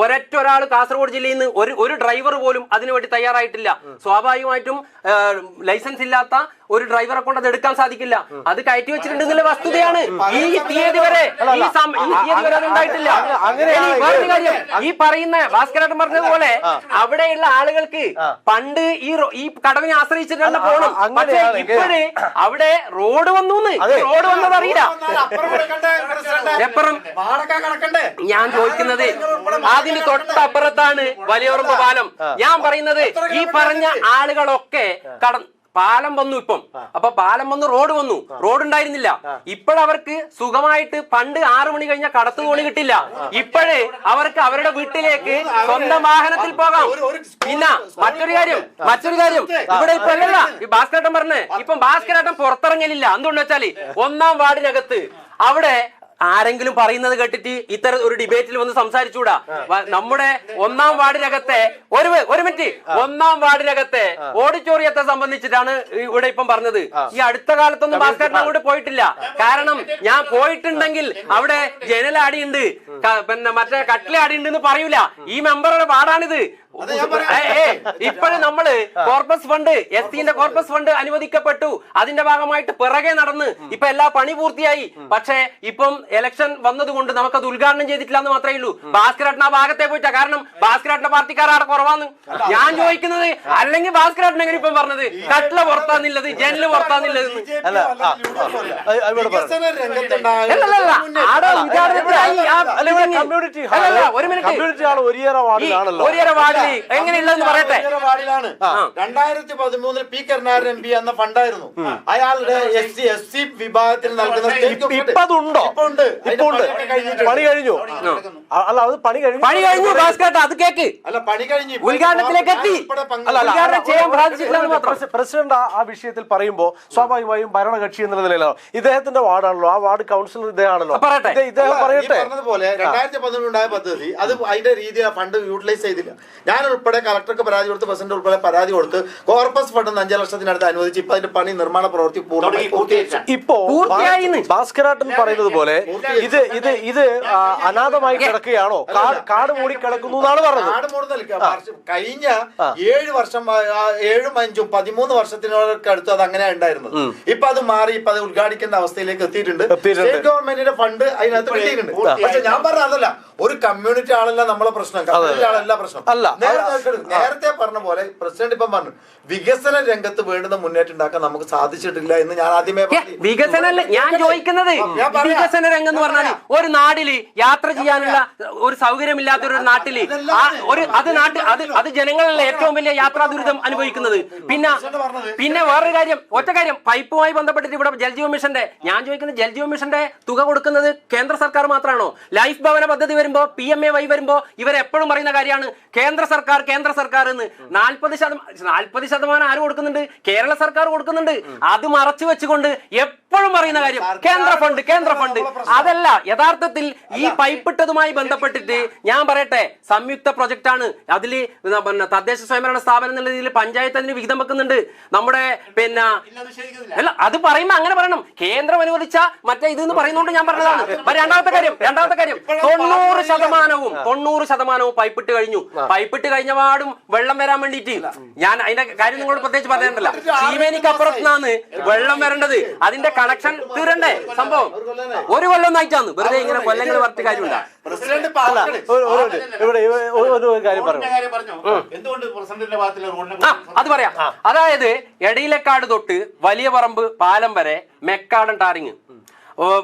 ഒരാൾ കാസർഗോഡ് ജില്ലയിൽ നിന്ന് ഒരു ഡ്രൈവർ പോലും അതിനുവേണ്ടി തയ്യാറായിട്ടില്ല. സ്വാഭാവികമായിട്ടും ലൈസൻസ് ഇല്ലാത്ത ഒരു ഡ്രൈവറെ കൊണ്ട് അത് എടുക്കാൻ സാധിക്കില്ല. അത് കയറ്റി വെച്ചിട്ടുണ്ടെന്നുള്ള വസ്തുതയാണ്. ഈ തീയതി വരെ അത് ഉണ്ടായിട്ടില്ല. ഈ പറയുന്ന ഭാസ്കരേട്ടൻ പറഞ്ഞതുപോലെ അവിടെയുള്ള ആളുകൾക്ക് പണ്ട് ഈ കടവിനെ ആശ്രയിച്ചിട്ടാണ് പോകണം. പക്ഷേ ഇപ്പോഴേ അവിടെ റോഡ് വന്നു. റോഡ് വന്നത് അറിയില്ല. എപ്പുറം ഞാൻ ചോദിക്കുന്നത് അതിന് തൊട്ടപ്പുറത്താണ് വലിയപറമ്പ് പാലം. ഞാൻ പറയുന്നത് ഈ പറഞ്ഞ ആളുകളൊക്കെ പാലം വന്നു. ഇപ്പം അപ്പൊ പാലം വന്നു, റോഡ് ഉണ്ടായിരുന്നില്ല. ഇപ്പോഴവർക്ക് സുഖമായിട്ട് പണ്ട് 6 മണി കഴിഞ്ഞാൽ കടത്തു തോണി കിട്ടില്ല. ഇപ്പോഴേ അവർക്ക് അവരുടെ വീട്ടിലേക്ക് സ്വന്തം വാഹനത്തിൽ പോകാം. പിന്നെ മറ്റൊരു കാര്യം ഇവിടെ ഇപ്പൊ അല്ലല്ല ഈ ഭാസ്കരേട്ടൻ പറഞ്ഞേ, ഇപ്പം ഭാസ്കരേട്ടൻ പുറത്തിറങ്ങലില്ല. എന്തുകൊണ്ട് വെച്ചാല് 1-ാം വാർഡിനകത്ത് അവിടെ ആരെങ്കിലും പറയുന്നത് കേട്ടിട്ട് ഇത്തരം ഒരു ഡിബേറ്റിൽ വന്ന് സംസാരിച്ചൂടാ. നമ്മുടെ 1-ാം വാർഡിനകത്തെ ഒരു മിനിറ്റ് 1-ാം വാർഡിനകത്തെ ഓഡിറ്റോറിയത്തെ സംബന്ധിച്ചിട്ടാണ് ഇവിടെ ഇപ്പം പറഞ്ഞത്. ഈ അടുത്ത കാലത്തൊന്നും ഭാസ്കരൻ അങ്ങോട്ട് പോയിട്ടില്ല. കാരണം ഞാൻ പോയിട്ടുണ്ടെങ്കിൽ അവിടെ ജനലാടിയുണ്ട്, മറ്റേ കട്ടിലാടിയുണ്ട് എന്ന് പറയൂല. ഈ മെമ്പറുടെ വാർഡാണിത്. ഇപ്പോഴും നമ്മള് കോർപ്പസ് ഫണ്ട്, SCന്റെ കോർപ്പസ് ഫണ്ട് അനുവദിക്കപ്പെട്ടു. അതിന്റെ ഭാഗമായിട്ട് പിറകെ നടന്ന് ഇപ്പൊ എല്ലാ പണി പൂർത്തിയായി. പക്ഷേ ഇപ്പം ഇലക്ഷൻ വന്നതുകൊണ്ട് നമുക്കത് ഉദ്ഘാടനം ചെയ്തിട്ടില്ല എന്ന് മാത്രമേ ഉള്ളൂ. ഭാസ്കരേട്ടൻ ആ ഭാഗത്തെ പോയിട്ടാ. കാരണം ഭാസ്കരേട്ടന്റെ പാർട്ടിക്കാർ അവിടെ കുറവാന്ന് ഞാൻ ചോദിക്കുന്നത്. അല്ലെങ്കിൽ ഭാസ്കരേട്ടൻ എങ്ങനെ ഇപ്പം പറഞ്ഞത് കട്ടില പുറത്താന്നില്ലത്, ജനല് പുറത്താന്നില്ലത്? ഒരു വാർഡിൽ എങ്ങനെയുള്ളതെന്ന് പറയട്ടെ. 2013 പി കരുണാകരൻ MP എന്ന ഫണ്ടായിരുന്നു അയാളുടെ SC വിഭാഗത്തിന് നൽകുന്ന. പണി കഴിഞ്ഞു. അല്ല അത് പണി കഴിഞ്ഞു ഭാസ്കരേട്ട, അത് കേക്ക്. അല്ല പണി കഴിഞ്ഞു, ഉദ്ഘാടനത്തിലേക്ക് എത്തി. പ്രസിഡന്റ് ആ വിഷയത്തിൽ പറയുമ്പോ സ്വാഭാവികമായും ഭരണകക്ഷി എന്ന നിലയിലോ ഇദ്ദേഹത്തിന്റെ വാർഡാണല്ലോ, ആ വാർഡ് കൗൺസിലർ ഇദ്ദേഹമാണല്ലോ. ഇദ്ദേഹം പറയട്ടെ. പറഞ്ഞതുപോലെ 2013 ഉണ്ടായ പദ്ധതി അത് അതിന്റെ രീതിയിൽ ഫണ്ട് യൂട്ടിലൈസ് ചെയ്തില്ല. ഞാൻ ഉൾപ്പെടെ കളക്ടർക്ക് പരാതി കൊടുത്ത്, പ്രസിഡന്റ് ഉൾപ്പെടെ പരാതി കൊടുത്ത് കോർപ്പസ് ഫണ്ട് 5 ലക്ഷത്തിനടുത്ത് അനുവദിച്ച് ഇപ്പൊ അതിന്റെ പണി നിർമ്മാണ പ്രവൃത്തി പൂർത്തിയായി. ഇപ്പോ ഭാസ്കരേട്ടൻ പറയുന്നത് പോലെ ഇത് അനാഥമായി കിടക്കുകയാണോ, കാട് മൂടി കിടക്കുന്നു എന്നാണ് പറഞ്ഞത്. കാട് മൂടുന്ന കഴിഞ്ഞ 7 വർഷം 7ഉം 5ഉം 13 വർഷത്തിനോടൊക്കെ അടുത്ത് അത് അങ്ങനെ ഉണ്ടായിരുന്നത്. ഇപ്പൊ അത് മാറി, ഇപ്പൊ അത് ഉദ്ഘാടിക്കേണ്ട അവസ്ഥയിലേക്ക് എത്തിയിട്ടുണ്ട്. സ്റ്റേറ്റ് ഗവൺമെന്റിന്റെ ഫണ്ട് അതിനകത്ത് കിട്ടിയിട്ടുണ്ട്. പക്ഷെ ഞാൻ പറഞ്ഞ അതല്ല, ഒരു കമ്മ്യൂണിറ്റി ആളല്ല നമ്മളെ പ്രശ്നം, കമ്മ്യൂണിറ്റി ആളല്ല പ്രശ്നം. നേരത്തെ പറഞ്ഞ പോലെ പ്രസിഡന്റ് ഇപ്പം പറഞ്ഞു വികസന രംഗത്ത് വേണ്ടുന്ന മുന്നേറ്റം ഉണ്ടാക്കാൻ നമുക്ക് സാധിച്ചിട്ടില്ല എന്ന് ഞാൻ ആദ്യമേ ഞാൻ ചോദിക്കുന്നത്. വികസന രംഗം എന്ന് പറഞ്ഞാൽ ഒരു നാട്ടില് യാത്ര ചെയ്യാനുള്ള ഒരു സൗകര്യമില്ലാത്ത ഒരു നാട്ടില് അത് ജനങ്ങളല്ല ഏറ്റവും വലിയ യാത്രാ ദുരിതം അനുഭവിക്കുന്നത്. പിന്നെ വേറൊരു കാര്യം, ഒറ്റ കാര്യം, പൈപ്പുമായി ബന്ധപ്പെട്ടിട്ട് ഇവിടെ ജൽജീവൻ മിഷന്റെ ഞാൻ ചോദിക്കുന്നത്, ജൽജീവൻ മിഷന്റെ തുക കൊടുക്കുന്നത് കേന്ദ്ര സർക്കാർ മാത്രമാണോ? ലൈഫ് ഭവന പദ്ധതി വരുമ്പോ, PMAY വരുമ്പോ ഇവരെപ്പോഴും പറയുന്ന കാര്യമാണ് കേന്ദ്ര സർക്കാർ കേന്ദ്ര സർക്കാർ എന്ന് 40% ആര് കൊടുക്കുന്നുണ്ട്? കേരള സർക്കാർ കൊടുക്കുന്നുണ്ട്. അത് മറച്ചു വെച്ചുകൊണ്ട് എപ്പോഴും പറയുന്ന കാര്യം കേന്ദ്ര ഫണ്ട്. അതല്ല, യഥാർത്ഥത്തിൽ ഈ പൈപ്പിട്ടതുമായി ബന്ധപ്പെട്ടിട്ട് ഞാൻ പറയട്ടെ, സംയുക്ത പ്രൊജക്ട് ആണ്. അതില് തദ്ദേശ സ്വയംഭരണ സ്ഥാപനം എന്നുള്ള രീതിയിൽ പഞ്ചായത്ത് അതിന് വിഹിതം വെക്കുന്നുണ്ട്. നമ്മുടെ അല്ല, അത് പറയുമ്പോ അങ്ങനെ പറയണം. കേന്ദ്രം അനുവദിച്ച മറ്റേ ഇതെന്ന് പറയുന്നോണ്ട് ഞാൻ പറഞ്ഞതാണ്. രണ്ടാമത്തെ കാര്യം 90% പൈപ്പിട്ട് കഴിഞ്ഞു. പൈപ്പിട്ട് കഴിഞ്ഞപാടും വെള്ളം വരാൻ വേണ്ടിയിട്ട് ഞാൻ അതിന്റെ കാര്യം നിങ്ങളോട് പ്രത്യേകിച്ച് പറഞ്ഞിട്ടുണ്ടല്ലോ. ശീവേനിക്ക് അപ്പുറത്തുനിന്നാണ് വെള്ളം വരേണ്ടത്. അതിന്റെ കണക്ഷൻ തീരണ്ടേ? സംഭവം 1 കൊല്ലം ഒന്നായിട്ടാണ്. വെറുതെ ഇങ്ങനെ കൊല്ലങ്ങൾ പറഞ്ഞ കാര്യമില്ല. അത് പറയാം. അതായത് എടയിലക്കാട് തൊട്ട് വലിയ പറമ്പ് പാലം വരെ മെക്കാടൻ ടാറിങ്.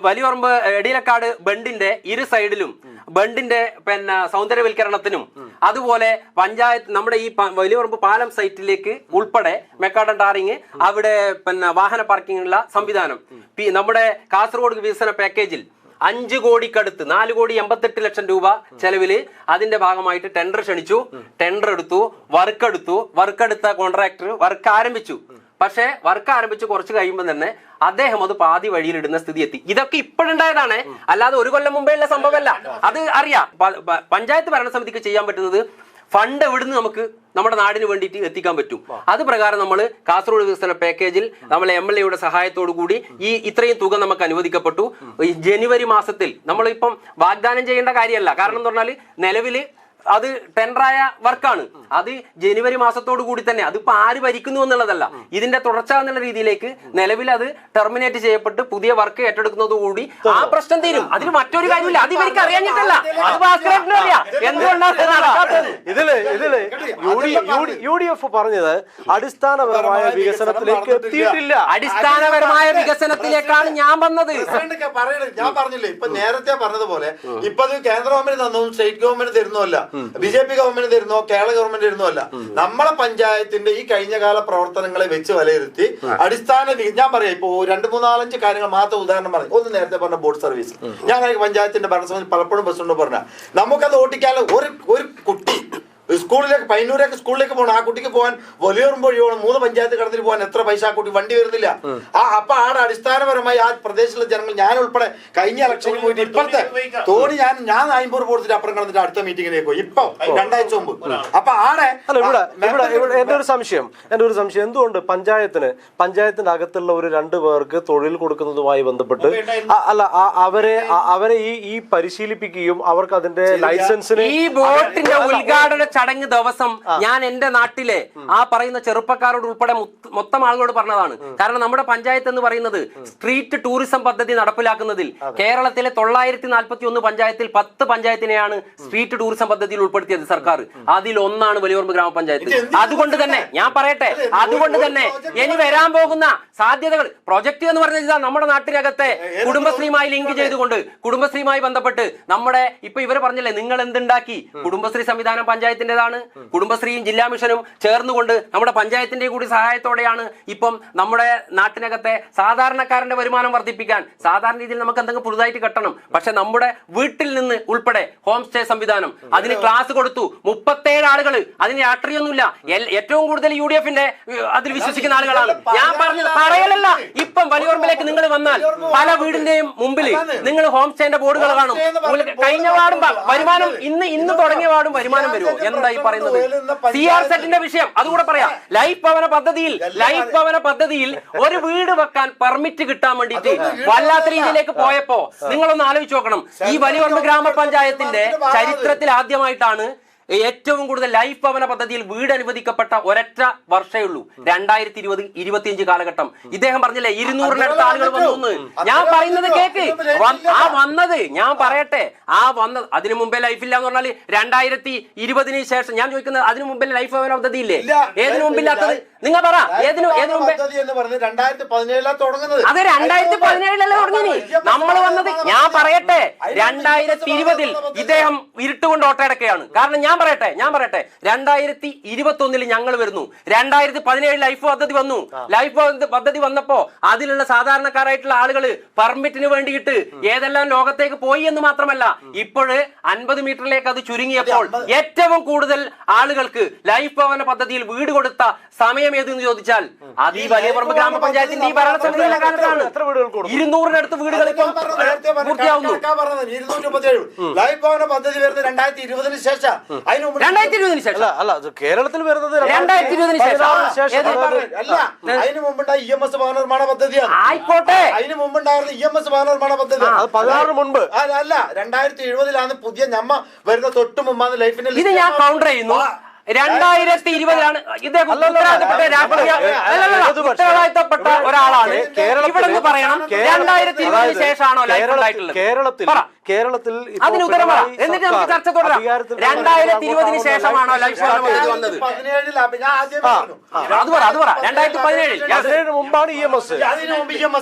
വലിയ പറമ്പ് എടയിലക്കാട് ബണ്ടിന്റെ ഇരു സൈഡിലും ബണ്ടിന്റെ സൗന്ദര്യവൽക്കരണത്തിനും അതുപോലെ പഞ്ചായത്ത് നമ്മുടെ ഈ വലിയ പറമ്പ് പാലം സൈറ്റിലേക്ക് ഉൾപ്പെടെ മെക്കാടൻ ടാറിങ്, അവിടെ വാഹന പാർക്കിങ്ങിനുള്ള സംവിധാനം, നമ്മുടെ കാസർഗോഡ് വികസന പാക്കേജിൽ 5 കോടിക്കടുത്ത് 4,88,00,000 രൂപ ചെലവില് അതിന്റെ ഭാഗമായിട്ട് ടെൻഡർ ക്ഷണിച്ചു. ടെൻഡർ എടുത്തു, വർക്കെടുത്ത കോൺട്രാക്ടർ വർക്ക് ആരംഭിച്ചു. പക്ഷേ വർക്ക് ആരംഭിച്ച് കുറച്ച് കഴിയുമ്പോൾ തന്നെ അദ്ദേഹം അത് പാതി വഴിയിലിടുന്ന സ്ഥിതി എത്തി. ഇതൊക്കെ ഇപ്പോഴുണ്ടായതാണ്, അല്ലാതെ 1 കൊല്ലം മുമ്പേ ഉള്ള സംഭവമല്ല. അത് അറിയാം. പഞ്ചായത്ത് ഭരണസമിതിക്ക് ചെയ്യാൻ പറ്റുന്നത് ഫണ്ട് എവിടുന്ന് നമുക്ക് നമ്മുടെ നാടിന് വേണ്ടിയിട്ട് എത്തിക്കാൻ പറ്റും. അത് പ്രകാരം നമ്മൾ കാസർഗോഡ് വികസന പാക്കേജിൽ നമ്മളെ MLA സഹായത്തോടു കൂടി ഇത്രയും തുക നമുക്ക് അനുവദിക്കപ്പെട്ടു. ജനുവരി മാസത്തിൽ നമ്മളിപ്പം വാഗ്ദാനം ചെയ്യേണ്ട കാര്യമല്ല. കാരണം എന്ന് പറഞ്ഞാൽ നിലവില് അത് ടെൻഡറായ വർക്കാണ്. അത് ജനുവരി മാസത്തോടു കൂടി തന്നെ, അതിപ്പോ ആര് ഭരിക്കുന്നു എന്നുള്ളതല്ല, ഇതിന്റെ തുടർച്ച എന്നുള്ള രീതിയിലേക്ക് നിലവിൽ അത് ടെർമിനേറ്റ് ചെയ്യപ്പെട്ട് പുതിയ വർക്ക് ഏറ്റെടുക്കുന്നതോടുകൂടി ആ പ്രശ്നം തീരും. അതിൽ മറ്റൊരു കാര്യമില്ല. അത് ഇവർക്ക് അറിയാഞ്ഞിട്ടല്ല, അത് ഭാസ്കരേട്ടനും അറിയാം എന്തുകൊണ്ടാണ് നടക്കാത്തത്. UDF പറഞ്ഞത് അടിസ്ഥാനപരമായ വികസനത്തിലേക്ക് എത്തിയിട്ടില്ല. അടിസ്ഥാനപരമായ വികസനത്തിലേക്കാണ് ഞാൻ വന്നത്. ഞാൻ പറഞ്ഞില്ലേ, ഇപ്പൊ നേരത്തെ പറഞ്ഞതുപോലെ ഇപ്പൊ അത് കേന്ദ്ര ഗവൺമെന്റ് തന്നതും സ്റ്റേറ്റ് ഗവൺമെന്റ് തരുന്നതല്ല, BJP ഗവൺമെന്റ് തരുന്നോ കേരള ഗവൺമെന്റ് തരുന്നോ അല്ല. നമ്മളെ പഞ്ചായത്തിന്റെ ഈ കഴിഞ്ഞകാല പ്രവർത്തനങ്ങളെ വെച്ച് വിലയിരുത്തി അടിസ്ഥാന ഞാൻ പറയാം. ഇപ്പൊ 2-3-4 കാര്യങ്ങൾ മാത്രം ഉദാഹരണം പറഞ്ഞു. ഒന്ന് നേരത്തെ പറഞ്ഞ ബോർഡ് സർവീസ്. ഞാൻ പഞ്ചായത്തിന്റെ ഭരണസമിതി പലപ്പോഴും പ്രസിഡന്റ് പറഞ്ഞ നമുക്കത് ഓട്ടിക്കാനുള്ള ഒരു കുട്ടി സ്കൂളിലേക്ക് പയ്യന്നൂരേക്ക് സ്കൂളിലേക്ക് പോകണം. ആ കുട്ടിക്ക് പോകാൻ വലിയൊരുമ്പോ 3 പഞ്ചായത്ത് കടന്നിൽ പോകാൻ എത്ര പൈസ ആ കുട്ടി വണ്ടി വരുന്നില്ല. അപ്പൊ ആടെ അടിസ്ഥാനപരമായി ആ പ്രദേശത്തുള്ള ജനങ്ങൾ, ഞാൻ ഉൾപ്പെടെ കഴിഞ്ഞ ഇലക്ഷനിൽ പോയിട്ട് ഇപ്പോഴത്തെ തോണി ഞാൻ 50 കൊടുത്തിട്ട് അപ്പുറം കടന്നിട്ട് അടുത്ത മീറ്റിങ്ങിലേക്ക് പോയി. ഇപ്പൊ 2 ആഴ്ച മുമ്പ്. അപ്പൊ ആടെ എന്റെ ഒരു സംശയം എന്തുകൊണ്ട് പഞ്ചായത്തിന്റെ അകത്തുള്ള ഒരു 2 പേർക്ക് തൊഴിൽ കൊടുക്കുന്നതുമായി ബന്ധപ്പെട്ട് അവരെ ഈ പരിശീലിപ്പിക്കുകയും അവർക്ക് അതിന്റെ ലൈസൻസിന് ഈ ബോട്ടിന്റെ ഉദ്ഘാടന ചടങ്ങ് ദിവസം ഞാൻ എന്റെ നാട്ടിലെ ആ പറയുന്ന ചെറുപ്പക്കാരോട് ഉൾപ്പെടെ മൊത്തം ആളുകളോട് പറഞ്ഞതാണ്. കാരണം നമ്മുടെ പഞ്ചായത്ത് എന്ന് പറയുന്നത് സ്ട്രീറ്റ് ടൂറിസം പദ്ധതി നടപ്പിലാക്കുന്നതിൽ കേരളത്തിലെ 941 പഞ്ചായത്തിൽ 10 പഞ്ചായത്തിനെയാണ് സ്ട്രീറ്റ് ടൂറിസം പദ്ധതിയിൽ ഉൾപ്പെടുത്തിയത് സർക്കാർ. അതിൽ ഒന്നാണ് വലിയപറമ്പ് ഗ്രാമപഞ്ചായത്ത്. അതുകൊണ്ട് തന്നെ ഞാൻ പറയട്ടെ, അതുകൊണ്ട് തന്നെ ഇനി വരാൻ പോകുന്ന സാധ്യതകൾ പ്രൊജക്ട് എന്ന് പറഞ്ഞാൽ നമ്മുടെ നാട്ടിനകത്തെ കുടുംബശ്രീയുമായി ലിങ്ക് ചെയ്തുകൊണ്ട് കുടുംബശ്രീയുമായി ബന്ധപ്പെട്ട് നമ്മുടെ ഇപ്പൊ ഇവർ പറഞ്ഞില്ലേ നിങ്ങൾ എന്തുണ്ടാക്കി, കുടുംബശ്രീ സംവിധാനം പഞ്ചായത്തിന്റേതാണ്. കുടുംബശ്രീയും ജില്ലാ മിഷനും ചേർന്നുകൊണ്ട് നമ്മുടെ പഞ്ചായത്തിന്റെ കൂടി സഹായത്തോടെയാണ് ഇപ്പം നമ്മുടെ നാട്ടിനകത്തെ സാധാരണക്കാരന്റെ വരുമാനം വർദ്ധിപ്പിക്കാൻ. സാധാരണ രീതിയിൽ നമുക്ക് എന്തെങ്കിലും പുതുതായിട്ട് കെട്ടണം, പക്ഷെ നമ്മുടെ വീട്ടിൽ നിന്ന് ഉൾപ്പെടെ ഹോം സ്റ്റേ സംവിധാനം, അതിന് ക്ലാസ് കൊടുത്തു 37 ആളുകൾ. അതിന് രാഷ്ട്രീയൊന്നുമില്ല. ഏറ്റവും കൂടുതൽ UDFന്റെ അതിൽ വിശ്വസിക്കുന്ന ആളുകളാണ്. ഞാൻ പറഞ്ഞത് പറയലല്ല. ഇപ്പം വലിയപറമ്പിലേക്ക് നിങ്ങൾ വന്നാൽ പല വീടിന്റെയും മുമ്പിൽ നിങ്ങൾ ഹോം സ്റ്റേന്റെ ബോർഡുകൾ കാണും. കഴിഞ്ഞ വാർഡും വരുമാനം ഇന്ന് തുടങ്ങിയ വാർഡും വരുമാനം വരുമോ? എന്തായി പറയുന്നത്? CR-സെറ്റിന്റെ വിഷയം അതുകൂടെ പറയാം. ലൈഫ് ഭവന പദ്ധതിയിൽ ഒരു വീട് വെക്കാൻ പെർമിറ്റ് കിട്ടാൻ വേണ്ടിയിട്ട് വല്ലാത്ത രീതിയിലേക്ക് പോയപ്പോ നിങ്ങളൊന്ന് ആലോചിച്ച് നോക്കണം. ഈ വലിയപറമ്പ് ഗ്രാമപഞ്ചായത്തിന്റെ ചരിത്രത്തിൽ ആദ്യമായിട്ടാണ് ഏറ്റവും കൂടുതൽ ലൈഫ് ഭവന പദ്ധതിയിൽ വീട് അനുവദിക്കപ്പെട്ട ഒരൊറ്റ വർഷമേ ഉള്ളൂ. 2020-25 കാലഘട്ടം. ഇദ്ദേഹം പറഞ്ഞില്ലേ 200-നടുത്ത ആളുകൾ വന്നു. ഞാൻ പറയുന്നത് കേക്ക്. ഞാൻ പറയട്ടെ, അതിനു മുമ്പേ ലൈഫ് ഇല്ല എന്ന് പറഞ്ഞാൽ 2020 ശേഷം ഞാൻ ചോദിക്കുന്നത് അതിനു മുമ്പേ ലൈഫ് ഭവന പദ്ധതി ഇല്ലേ? ഏതിനു മുമ്പില്ലാത്തത്? നിങ്ങൾ പറ ഏതിനു മുമ്പേ? പദ്ധതി എന്ന് പറഞ്ഞ് 2017 തുടങ്ങുന്നത്. അതെ 2017 തുടങ്ങി. നമ്മൾ വന്നത് ഞാൻ പറയട്ടെ 2020 ഇദ്ദേഹം ഇരുട്ടുകൊണ്ട് ഓട്ടയടക്കുകയാണ്. കാരണം ഞാൻ പറയട്ടെ 2021 ഞങ്ങൾ വരുന്നു, 2017 ലൈഫ് പദ്ധതി വന്നു. ലൈഫ് പദ്ധതി വന്നപ്പോ അതിലുള്ള സാധാരണക്കാരായിട്ടുള്ള ആളുകൾ പെർമിറ്റിന് വേണ്ടിയിട്ട് ഏതെല്ലാം ലോകത്തേക്ക് പോയി എന്ന് മാത്രമല്ല, ഇപ്പോഴ് 50 മീറ്ററിലേക്ക് അത് ചുരുങ്ങിയപ്പോൾ ഏറ്റവും കൂടുതൽ ആളുകൾക്ക് ലൈഫ് ഭവന പദ്ധതിയിൽ വീട് കൊടുത്ത സമയം ഏതെന്ന് ചോദിച്ചാൽ അത് ഈ വലിയപറമ്പ് ഗ്രാമപഞ്ചായത്തിന്റെ ഈ ഭരണസമിതിയുടെ കാലത്താണ്. 200-നടുത്ത് വീടുകൾ ഇപ്പം പൂർത്തിയാവുന്നു. 237 ലൈഫ് ഭവന പദ്ധതി വരുന്നത് 2020 ശേഷം. 2020 ശേഷം അല്ല കേരളത്തിൽ വരുന്നത് 2020 ശേഷം അല്ല, അതിന് മുമ്പുണ്ടായ EMS ഭവന നിർമ്മാണ പദ്ധതിയാണ്. ആയിക്കോട്ടെ, അതിന് മുമ്പുണ്ടായിരുന്ന EMS ഭവന നിർമ്മാണ പദ്ധതി 16 മുൻപ് അല്ല 2070 പുതിയ ഞമ്മ വരുന്ന തൊട്ട് മുമ്പാണ് ലൈഫിന്റെ ഇത് ഞാൻ കൗണ്ടർ ചെയ്യുന്നു. 2020 ഇദ്ദേഹം ഉത്തരവാദിത്തപ്പെട്ട ഒരാളാണ്. ഇവിടെ നിന്ന് പറയണം 2020 ശേഷമാണോ ലൈഫ് ഉണ്ടായിട്ടുള്ളത്? കേരളത്തിൽ അതിന് ഉത്തരം പറ, എന്നിട്ട് നമുക്ക് ചർച്ച തുടരാം. 2020 ശേഷമാണോ ലൈഫ് പദ്ധതി വന്നത്? 17 അത് പറ 2017 മുമ്പാണ് EMS.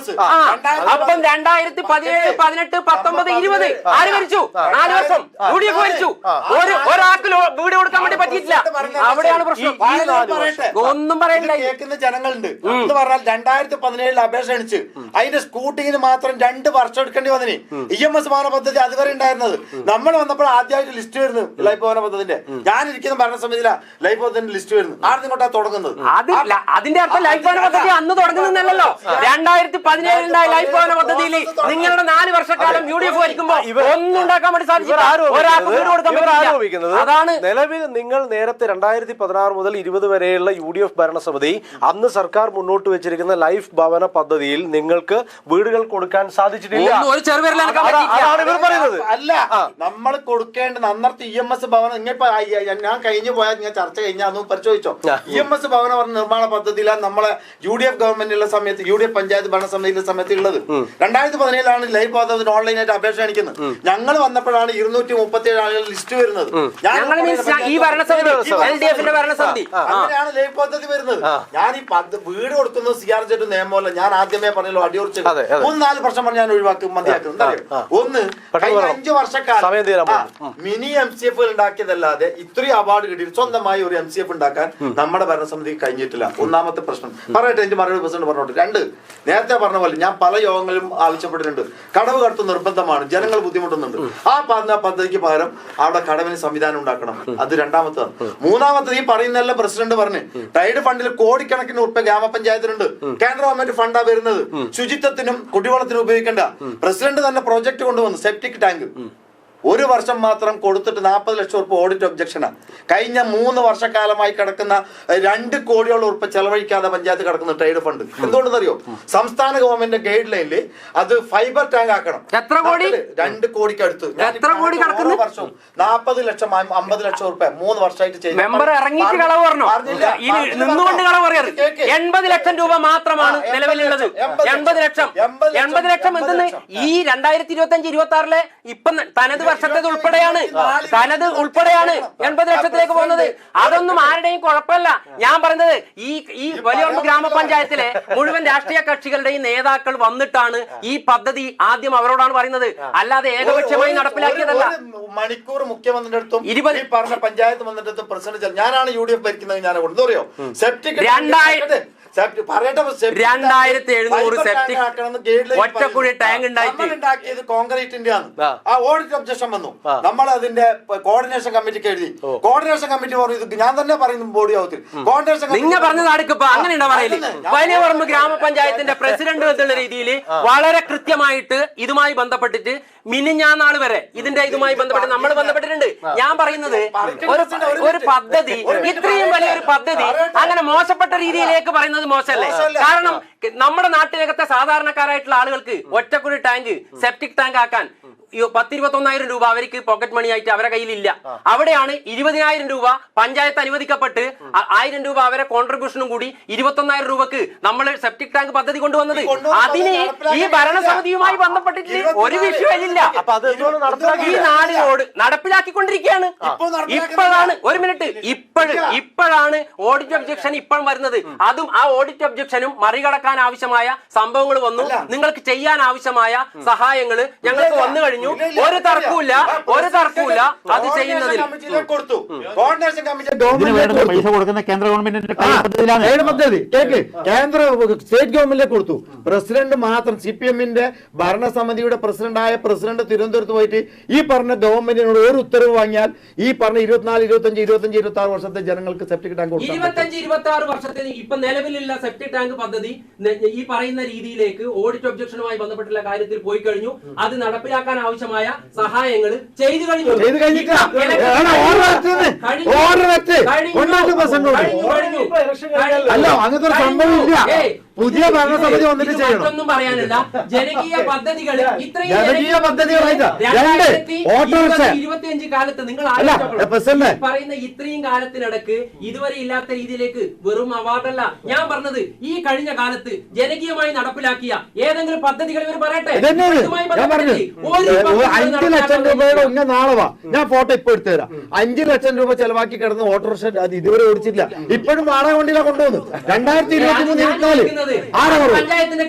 അപ്പം 2017, 18, 19, 20 ആര് ഭരിച്ചു? 4 വർഷം UDF ഭരിച്ചു. ഒരാൾക്ക് വീട് കൊടുക്കാൻ വേണ്ടി പറ്റിയിട്ടില്ല. അവിടെയാണ് പ്രശ്നം. ഒന്നും പറയണ്ട. കേൾക്കുന്ന ജനങ്ങളുണ്ട് എന്ന് പറഞ്ഞാൽ 2017 അപേക്ഷ അണിച്ച് അതിന്റെ സ്കൂട്ടിങ്ങിന് മാത്രം 2 വർഷം എടുക്കേണ്ടി വന്നിന്. EMS ഭവന പദ്ധതി അതുവരെ ഉണ്ടായിരുന്നത്. നമ്മൾ വന്നപ്പോൾ ആദ്യമായിട്ട് ലിസ്റ്റ് വരുന്നു ലൈഫ് ഭവന പദ്ധതിന്റെ. ഞാനിരിക്കുന്ന ഭരണസമിതിയില ലൈഫ് പദ്ധതിന്റെ ലിസ്റ്റ് വരുന്നു. ആദ്യം ഇങ്ങോട്ടാ തുടങ്ങുന്നത്. അതിന്റെ അർത്ഥം ലൈഫ് ഭവന പദ്ധതി അന്ന് തുടങ്ങുന്നല്ലോ. 2017 ലൈഫ് ഭവന പദ്ധതിയിൽ നിങ്ങളുടെ 4 വർഷക്കാലം UDF ഭരിക്കുമ്പോ ഒന്നും ഉണ്ടാക്കാൻ വേണ്ടി സാധിച്ചില്ല. ഒരാൾക്ക് വീട് കൊടുക്കാൻ പറ്റില്ല. അതാണ് നിലവിൽ നിങ്ങൾ നേരത്തെ 2016 മുതൽ 20 വരെയുള്ള UDF ഭരണസമിതി അന്ന് സർക്കാർ മുന്നോട്ട് വെച്ചിരിക്കുന്ന ലൈഫ് ഭവന പദ്ധതിയിൽ നിങ്ങൾക്ക് വീടുകൾ കൊടുക്കാൻ സാധിച്ചിട്ടില്ല. അതാണ് ഇവർ പറയുന്നത്. അല്ല, നമ്മൾ കൊടുക്കേണ്ട അന്നത്തെ EMS ഭവനം ഇങ്ങനെ ഞാൻ കഴിഞ്ഞു പോയാൽ ഞാൻ ചർച്ച കഴിഞ്ഞാൽ അന്ന് പരിശോധിച്ചോ. EMS ഭവന നിർമ്മാണ പദ്ധതിയിലാണ് നമ്മളെ UDF ഗവൺമെന്റിലുള്ള സമയത്ത് UDF പഞ്ചായത്ത് ഭരണസമിതിയുടെ സമയത്ത് ഉള്ളത്. 2017 ലൈഫ് പദ്ധതി ഓൺലൈനായിട്ട് അപേക്ഷ അണിക്കുന്നത്. ഞങ്ങൾ വന്നപ്പോഴാണ് 237 ആളുകൾ ലിസ്റ്റ് വരുന്നത്. ഈ ഭരണസമിതി LDF-ന്റെ ഭരണസമിതി അങ്ങനെയാണ് ലൈഫ് പദ്ധതി വരുന്നത്. ഞാൻ ഈ വീട് കൊടുക്കുന്നത് CRZ നിയമമല്ല. ഞാൻ ആദ്യമേ പറഞ്ഞല്ലോ അടിയുറച്ച് 3-4 വർഷം പറഞ്ഞ് ഞാൻ ഒഴിവാക്കും മതിയാക്കും. എന്താ ഒന്ന് 5 വർഷക്കാലം മിനി MCF ഉണ്ടാക്കിയതല്ലാതെ ഇത്രയും അവാർഡ് കിട്ടിയിട്ട് സ്വന്തമായി ഒരു MCF ഉണ്ടാക്കാൻ നമ്മുടെ ഭരണസമിതി കഴിഞ്ഞിട്ടില്ല. ഒന്നാമത്തെ പ്രശ്നം പറയട്ടെ, എന്റെ മറുപടി പ്രസിഡന്റ് പറഞ്ഞോട്ടെ. 2, നേരത്തെ പറഞ്ഞ പോലെ ഞാൻ പല യോഗങ്ങളിലും ആവശ്യപ്പെട്ടിട്ടുണ്ട്. കടവ് കടത്ത് നിർബന്ധമാണ്, ജനങ്ങൾ ബുദ്ധിമുട്ടുന്നുണ്ട്. ആ പറഞ്ഞ പദ്ധതിക്ക് പകരം അവിടെ കടവിന് സംവിധാനം ഉണ്ടാക്കണം. അത് രണ്ടാമത്തതാണ്. മൂന്നാമത്തത് ഈ പറയുന്നതെല്ലാം പ്രസിഡന്റ് പറഞ്ഞ് ടൈഡ് ഫണ്ടിൽ കോടിക്കണക്കിന് ഉറുപ്പ ഗ്രാമപഞ്ചായത്തിനുണ്ട്. കേന്ദ്ര ഗവൺമെന്റ് ഫണ്ടാ വരുന്നത്. ശുചിത്വത്തിനും കുടിവെള്ളത്തിനും ഉപയോഗിക്കേണ്ട. പ്രസിഡന്റ് തന്നെ പ്രോജക്ട് കൊണ്ടുവന്നു സെപ്റ്റിക് ടാങ്ക്. 1 വർഷം മാത്രം കൊടുത്തിട്ട് 40 ലക്ഷം ഉറുപ്പ് ഓഡിറ്റ് ഒബ്ജക്ഷനാണ്. കഴിഞ്ഞ 3 വർഷക്കാലമായി കിടക്കുന്ന 2 കോടിയോളം ഉറുപ്പ് ചെലവഴിക്കാതെ പഞ്ചായത്ത് കിടക്കുന്ന ട്രേഡ് ഫണ്ട്. എന്തുകൊണ്ടെന്നറിയോ? സംസ്ഥാന ഗവൺമെന്റ് ഗൈഡ് ലൈനിൽ അത് ഫൈബർ ടാങ്ക് ആക്കണം. 2 കോടിക്ക് അടുത്ത് 40 ലക്ഷം 50 ലക്ഷം ഉറുപ്പ് 3 വർഷമായിട്ട് ചെയ്തു. 80 ലക്ഷം രൂപ മാത്രമാണ് നിലവിലുള്ളത്. 80 ലക്ഷം എന്തെന്ന് ഈ 2025-26 ഇപ്പം തനത് വർഷത്തേത് ഉൾപ്പെടെയാണ് 80 ലക്ഷത്തിലേക്ക് പോകുന്നത്. അതൊന്നും ആരുടെയും കുഴപ്പമില്ല. ഞാൻ പറഞ്ഞത് ഈ വലിയപറമ്പ് ഗ്രാമപഞ്ചായത്തിലെ മുഴുവൻ രാഷ്ട്രീയ കക്ഷികളുടെയും നേതാക്കൾ വന്നിട്ടാണ് ഈ പദ്ധതി ആദ്യം അവരോടാണ് പറയുന്നത്. അല്ലാതെ ഏകപക്ഷമായി നടപ്പിലാക്കിയതല്ല. മണിക്കൂർ മുഖ്യമന്ത്രിയുടെ അടുത്തും ഈ പറഞ്ഞ പഞ്ചായത്ത് മന്ത്രിയുടെ പ്രസിഡന്റ് ഞാനാണ് UDF ഭരിക്കുന്നത്. ഞാൻ എന്താ പറയോ സെപ്റ്റിക് 2700 സെപ്റ്റിക് ഒറ്റക്കുഴി ടാങ്ക് ഉണ്ടാക്കിയത് കോൺക്രീറ്റിന്റെ ആണ്. ആ ഓഡിറ്റ് ഒബ്ജക്ഷൻ വന്നു. നമ്മൾ അതിന്റെ കോർഡിനേഷൻ കമ്മിറ്റിക്ക് എഴുതി. കോർഡിനേഷൻ കമ്മിറ്റി പറഞ്ഞു ഞാൻ തന്നെ പറയുന്നു ബോഡി യോഗത്തിൽ കോർഡിനേഷൻ നിങ്ങൾ പറഞ്ഞത് അടുക്കപ്പോ അങ്ങനെയുണ്ടോ പറയില്ല. വലിയപറമ്പ് ഗ്രാമപഞ്ചായത്തിന്റെ പ്രസിഡന്റ് എന്നുള്ള രീതിയിൽ വളരെ കൃത്യമായിട്ട് ഇതുമായി ബന്ധപ്പെട്ടിട്ട് മിനിഞ്ഞാന്നാൾ വരെ ഇതുമായി ബന്ധപ്പെട്ട് നമ്മൾ ബന്ധപ്പെട്ടിട്ടുണ്ട്. ഞാൻ പറയുന്നത് ഒരു പദ്ധതി ഇത്രയും വലിയൊരു പദ്ധതി അങ്ങനെ മോശപ്പെട്ട രീതിയിലേക്ക് പറയുന്നത് മോശമല്ലേ? കാരണം നമ്മുടെ നാട്ടിനകത്തെ സാധാരണക്കാരായിട്ടുള്ള ആളുകൾക്ക് ഒറ്റക്കുഴി ടാങ്ക് സെപ്റ്റിക് ടാങ്ക് ആക്കാൻ 10-21,000 രൂപ അവർക്ക് പോക്കറ്റ് മണി ആയിട്ട് അവരുടെ കയ്യിലില്ല. അവിടെയാണ് 20,000 രൂപ പഞ്ചായത്ത് അനുവദിക്കപ്പെട്ട് 1,000 രൂപ അവരെ കോൺട്രിബ്യൂഷനും കൂടി 21,000 രൂപക്ക് നമ്മൾ സെപ്റ്റിക് ടാങ്ക് പദ്ധതി കൊണ്ടുവന്നത്. അതിന് ഈ ഭരണസമിതിയുമായി ബന്ധപ്പെട്ടിട്ട് ഒരു വിഷയമില്ല. ഈ നാടിനോട് നടപ്പിലാക്കിക്കൊണ്ടിരിക്കുകയാണ്. ഇപ്പോഴാണ് ഒരു മിനിറ്റ് ഇപ്പോഴാണ് ഓഡിറ്റ് ഒബ്ജക്ഷൻ ഇപ്പോഴും വരുന്നത്. അതും ആ ഓഡിറ്റ് ഒബ്ജക്ഷനും മറികടക്കാൻ ആവശ്യമായ സംഭവങ്ങൾ വന്നു. നിങ്ങൾക്ക് ചെയ്യാൻ ആവശ്യമായ സഹായങ്ങൾ ഞങ്ങൾക്ക് വന്നു കഴിഞ്ഞു. ഒരു തർക്കമില്ല അത് ചെയ്യുന്നതിൽ. പൈസ കൊടുക്കുന്ന കേന്ദ്ര ഗവൺമെന്റിന്റെ പദ്ധതി സ്റ്റേറ്റ് ഗവൺമെന്റിലേക്ക് കൊടുത്തു. പ്രസിഡന്റ് മാത്രം CPM-ന്റെ ഭരണസമിതിയുടെ പ്രസിഡന്റായ പ്രസിഡന്റ് തിരുവനന്തപുരത്ത് പോയിട്ട് ഈ പറഞ്ഞ ഗവൺമെന്റിനോട് ഒരു ഉത്തരവ് വാങ്ങിയാൽ ഈ പറഞ്ഞ 24, 25, 25, 26 വർഷത്തെ ജനങ്ങൾക്ക് സെപ്റ്റിക് ടാങ്ക് 25-26 വർഷത്തിന് ഇപ്പൊ നിലവിലുള്ള സെപ്റ്റിക് ടാങ്ക് പദ്ധതി ഈ പറയുന്ന രീതിയിലേക്ക് ഓഡിറ്റ് ഒബ്ജക്ഷനുമായി ബന്ധപ്പെട്ടുള്ള കാര്യത്തിൽ പോയി കഴിഞ്ഞു. അത് നടപ്പിലാക്കാൻ ആവശ്യമായ സഹായങ്ങൾ ചെയ്തു കഴിഞ്ഞു. അല്ല അങ്ങനത്തെ ഒരു സംഭവം ഇല്ല. പുതിയ ഭരണസമിതി വന്നിട്ട് ചെയ്യണം. ഒന്നും പറയാനില്ല. ജനകീയ പദ്ധതികൾ ജനകീയ പദ്ധതികളായിട്ട് 25 കാലത്ത് നിങ്ങൾ പറയുന്ന ഇത്രയും കാലത്തിനിടക്ക് ഇതുവരെ ഇല്ലാത്ത രീതിയിലേക്ക് വെറും അവാർഡല്ല ഞാൻ പറഞ്ഞത്. ഈ കഴിഞ്ഞ കാലത്ത് ജനകീയമായി നടപ്പിലാക്കിയ ഏതെങ്കിലും പദ്ധതികൾ ഇവർ പറയട്ടെ. 5 ലക്ഷം രൂപയുടെ ഒന്ന നാളെ വാ, ഞാൻ ഫോട്ടോ ഇപ്പൊ എടുത്തു തരാം. 5 ലക്ഷം രൂപ ചെലവാക്കി കിടന്ന് ഓട്ടോറിക്ഷ അത് ഇതുവരെ ഓടിച്ചില്ല. ഇപ്പോഴും വാടക വണ്ടിയിലാണ് കൊണ്ടുവന്നു. 2023-24 പഞ്ചായത്തിന്റെ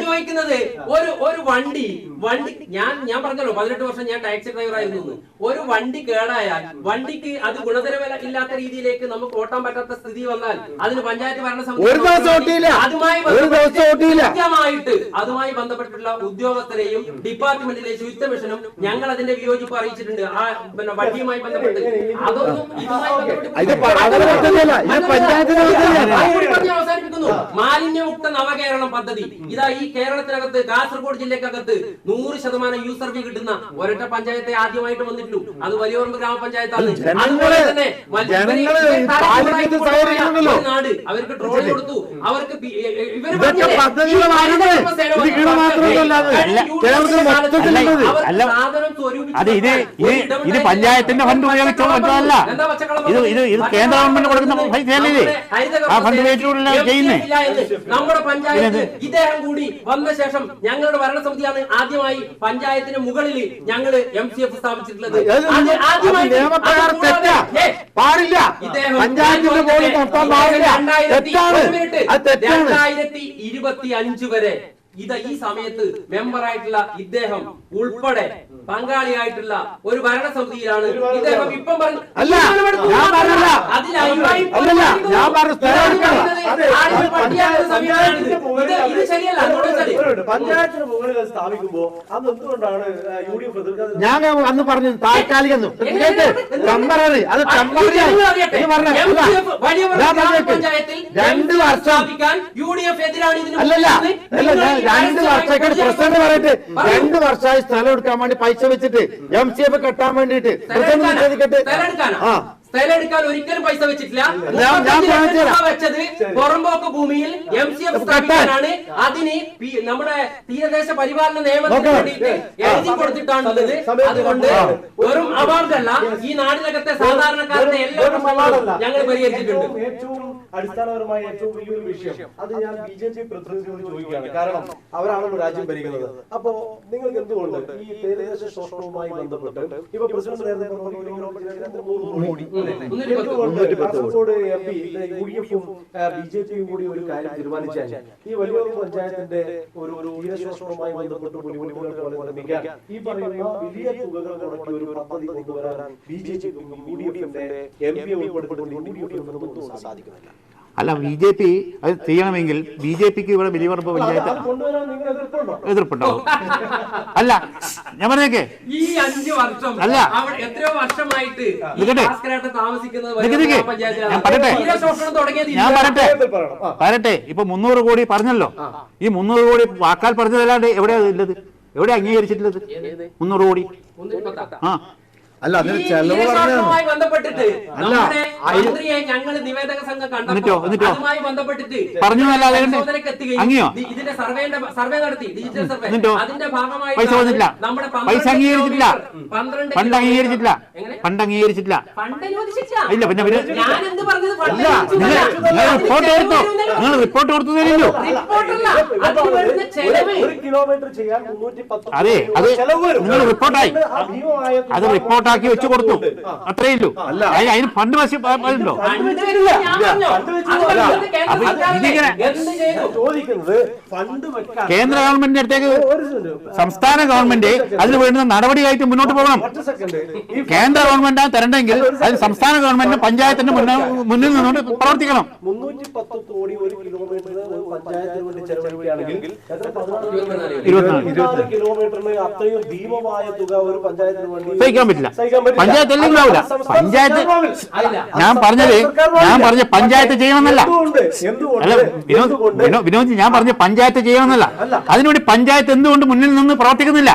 ചോദിക്കുന്നത് ഒരു വണ്ടി ഞാൻ പറഞ്ഞല്ലോ 18 വർഷം ഞാൻ ടാക്സി ഡ്രൈവർ ആയിരുന്നു. ഒരു വണ്ടി കേടായാൽ വണ്ടിക്ക് അത് ഗുണനിലവാര ഇല്ലാത്ത രീതിയിലേക്ക് നമുക്ക് ഓട്ടാൻ പറ്റാത്ത സ്ഥിതി വന്നാൽ അതിന് പഞ്ചായത്ത് ഭരണസമിതി അതുമായി ബന്ധപ്പെട്ടുള്ള ഉദ്യോഗസ്ഥരെയും ഡിപ്പാർട്ട്മെന്റിലെ ശുചിത്വ മിഷനും ഞങ്ങൾ അതിന്റെ വിയോജിപ്പ് അറിയിച്ചിട്ടുണ്ട്. ആ വണ്ടിയുമായി ബന്ധപ്പെട്ട് അതൊന്നും അവസാനിപ്പിക്കുന്നു. മാലിന്യമുക്ത നവകേരളം പദ്ധതി ഇതാ ഈ കേരളത്തിനകത്ത് കാസർഗോഡ് ജില്ലക്കകത്ത് 100% യൂസർ ഫീ കിട്ടുന്ന ഒരൊറ്റ പഞ്ചായത്തെ ആദ്യമായിട്ട് വന്നിട്ടുള്ളൂ. അത് വലിയപറമ്പ് ഗ്രാമപഞ്ചായത്താണ്. അതുപോലെ തന്നെ നാട് അവർക്ക് ട്രോളി കൊടുത്തു. അവർക്ക് ഇത് പഞ്ചായത്തിന്റെ ഫണ്ട് ഉപയോഗിച്ചോ മറ്റല്ല. ഇത് കേന്ദ്ര ഗവൺമെന്റ് കൊടുക്കുന്ന പൈസയല്ലേ ആ ഫണ്ട് ഉപയോഗിച്ചുള്ള ചെയ്യുന്നേ. നമ്മുടെ പഞ്ചായത്ത് ഇദ്ദേഹം കൂടി വന്ന ശേഷം ഞങ്ങളുടെ ഭരണസമിതിയാണ് ആദ്യമായി പഞ്ചായത്തിന് മുകളിൽ ഞങ്ങൾ MCF സ്ഥാപിച്ചിട്ടുള്ളത്. പാടില്ല. 2025 വരെ ഈ സമയത്ത് മെമ്പറായിട്ടുള്ള ഇദ്ദേഹം ഉൾപ്പെടെ പങ്കാളിയായിട്ടുള്ള ഒരു ഭരണസമിതിയിലാണ് ഇദ്ദേഹം ഇപ്പം പറഞ്ഞു. ഇത് ശരിയല്ല. ഞാൻ അന്ന് പറഞ്ഞു താൽക്കാലികം ടെമ്പററി. അത് പഞ്ചായത്തിൽ 2 വർഷം UDF എതിരാണ്. അല്ലല്ല 2 വർഷമായിട്ട് പ്രസിഡന്റ് പറയട്ടെ 2 വർഷമായി സ്ഥലം എടുക്കാൻ വേണ്ടി പൈസ വെച്ചിട്ട് MCF കെട്ടാൻ വേണ്ടിട്ട് സ്ഥലം എടുക്കാൻ ഒരിക്കലും പൈസ വെച്ചിട്ടില്ല. വെച്ചത് പുറമ്പോക്ക് ഭൂമിയിൽ MCF സ്ഥാപിക്കാനാണ്. അതിന് നമ്മുടെ തീരദേശ പരിപാലന നിയമത്തിന് വേണ്ടിയിട്ട് എഴുതി കൊടുത്തിട്ടാണുള്ളത്. അതുകൊണ്ട് വെറും അവാർഡല്ല, ഈ നാടിനകത്തെ സാധാരണക്കാരുടെ എല്ലാ പ്രശ്നങ്ങളും ഞങ്ങൾ പരിഹരിച്ചിട്ടുണ്ട്. ഏറ്റവും അടിസ്ഥാനപരമായ ഏറ്റവും വലിയൊരു വിഷയം അത് ഞാൻ BJP പ്രതിനിധിയോട് ചോദിക്കുകയാണ്. കാരണം അവരാണല്ലോ രാജ്യം ഭരിക്കുന്നത്. അപ്പോ നിങ്ങൾക്ക് എന്തുകൊണ്ട് ഈ തീരദേശ ശോഷണവുമായി ബന്ധപ്പെട്ട് ഇപ്പൊ പ്രസിഡന്റ് നേരത്തെ കാസർഗോഡ് MP UDF-ഉം BJP-യും കൂടി ഒരു കാര്യം തീരുമാനിച്ചാൽ ഈ വലിയ പഞ്ചായത്തിന്റെ ഒരു തീരശോഷണവുമായി ബന്ധപ്പെട്ട് ബുദ്ധിമുട്ടുകൾ നിർമ്മിക്കാൻ ഈ പറയുന്ന വലിയ തുകകൾ മുടക്കി ഒരു പദ്ധതി കൊണ്ടുവരാൻ BJP-ക്കും UDF-ന്റെ MP ഉൾപ്പെടുത്തിക്കൊണ്ട് UDF സാധിക്കുന്നില്ല. അല്ല BJP അത് ചെയ്യണമെങ്കിൽ BJPക്ക് ഇവിടെ വലിയപറമ്പ് പഞ്ചായത്ത് എതിർപ്പുണ്ടാവും. അല്ല ഞാൻ പറഞ്ഞേക്കെ ഈ 5 വർഷം അല്ല എത്രയോ വർഷമായിട്ട് ഞാൻ പറയട്ടെ ഇപ്പൊ 300 കോടി പറഞ്ഞല്ലോ. ഈ 300 കോടി വാക്കാൽ പറഞ്ഞതല്ലാണ്ട് എവിടെയാ ഉള്ളത്? എവിടെ അംഗീകരിച്ചിട്ടുള്ളത് 300 കോടി? ആ അല്ല, അതിന് ഈ ചെലവ് ഇരശോഷണവുമായി ബന്ധപ്പെട്ടിട്ട് അല്ല, നമ്മുടെ മന്ത്രിയെ ഞങ്ങൾ നിവേദക സംഘം കണ്ടപ്പോൾ എന്നിട്ടോ? അതുമായി ബന്ധപ്പെട്ടിട്ട് പറഞ്ഞതല്ലാതെ പരിശോധനയ്ക്ക് എത്തുകയും അങ്ങനെയോ? ഇതിന്റെ സർവേ നടത്തി, ഡിജിറ്റൽ സർവേ. എന്നിട്ടോ? അതിന്റെ ഭാഗമായി പൈസ വന്നിട്ടില്ല. നമ്മുടെ പൈസ അംഗീകരിച്ചിട്ടില്ല. 12 ഫണ്ട് അംഗീകരിച്ചിട്ടില്ല. ഫണ്ട് അംഗീകരിച്ചിട്ടില്ല. ഫണ്ട് അനുവദിച്ചിട്ടില്ല. ഇല്ല, പിന്നെ ഞാൻ എന്ത് പറഞ്ഞത്? ഫണ്ട് നിങ്ങൾ റിപ്പോർട്ട് കൊടുത്തോ? നിങ്ങൾ റിപ്പോർട്ട് കൊടുത്തതല്ലോ. റിപ്പോർട്ടല്ല, അതിന് വരുന്ന ചെലവ്. 1 കിലോമീറ്റർ ചെയ്യാൻ 310 അതെ, അത് നിങ്ങൾ റിപ്പോർട്ടായി, ഭീമമായ അത് റിപ്പോർട്ടാക്കി വെച്ച് കൊടുത്തു, അത്രേ ഉള്ളൂ. അതിന് ഫണ്ട് ഉണ്ടോ? ഫണ്ട് വരുന്നത് ഞാൻ പറഞ്ഞോ? അത് വരുന്നത് കേന്ദ്ര അപ്പൊ സർക്കാരിനെ ഇതിങ്ങനെ എന്ത് ചെയ്തു? ചോദിക്കുന്നത് ഫണ്ട് വെക്കാൻ കേന്ദ്ര ഗവൺമെന്റിന്റെ അടുത്തേക്ക് സംസ്ഥാന ഗവൺമെന്റ് അതിന് വേണ്ടുന്ന നടപടിയായിട്ട് മുന്നോട്ട് പോകണം. കേന്ദ്ര ഗവൺമെന്റാണ് തരണ്ടെങ്കിൽ അതിന് സംസ്ഥാന ഗവൺമെന്റിന് പഞ്ചായത്തിന്റെ മുന്നിൽ നിന്നുകൊണ്ട് പ്രവർത്തിക്കണം. 310 കോടി 1 കിലോമീറ്റർ ഒരു പഞ്ചായത്തിന് വേണ്ടി ചെലവഴിക്കുകയാണെങ്കിൽ 24 കിലോമീറ്ററിന് അത്രയും ഭീമമായ തുക ഒരു പഞ്ചായത്തിന് വേണ്ടി സഹിക്കാൻ പറ്റില്ല. പഞ്ചായത്ത് എല്ലാം ആവില്ല. പഞ്ചായത്ത് ഞാൻ പറഞ്ഞ പഞ്ചായത്ത് ചെയ്യണമെന്നല്ല. അല്ല വിനോദ്, ഞാൻ പറഞ്ഞ പഞ്ചായത്ത് ചെയ്യണമെന്നല്ല. അതിനുവേണ്ടി പഞ്ചായത്ത് എന്തുകൊണ്ട് മുന്നിൽ നിന്ന് പ്രവർത്തിക്കുന്നില്ല?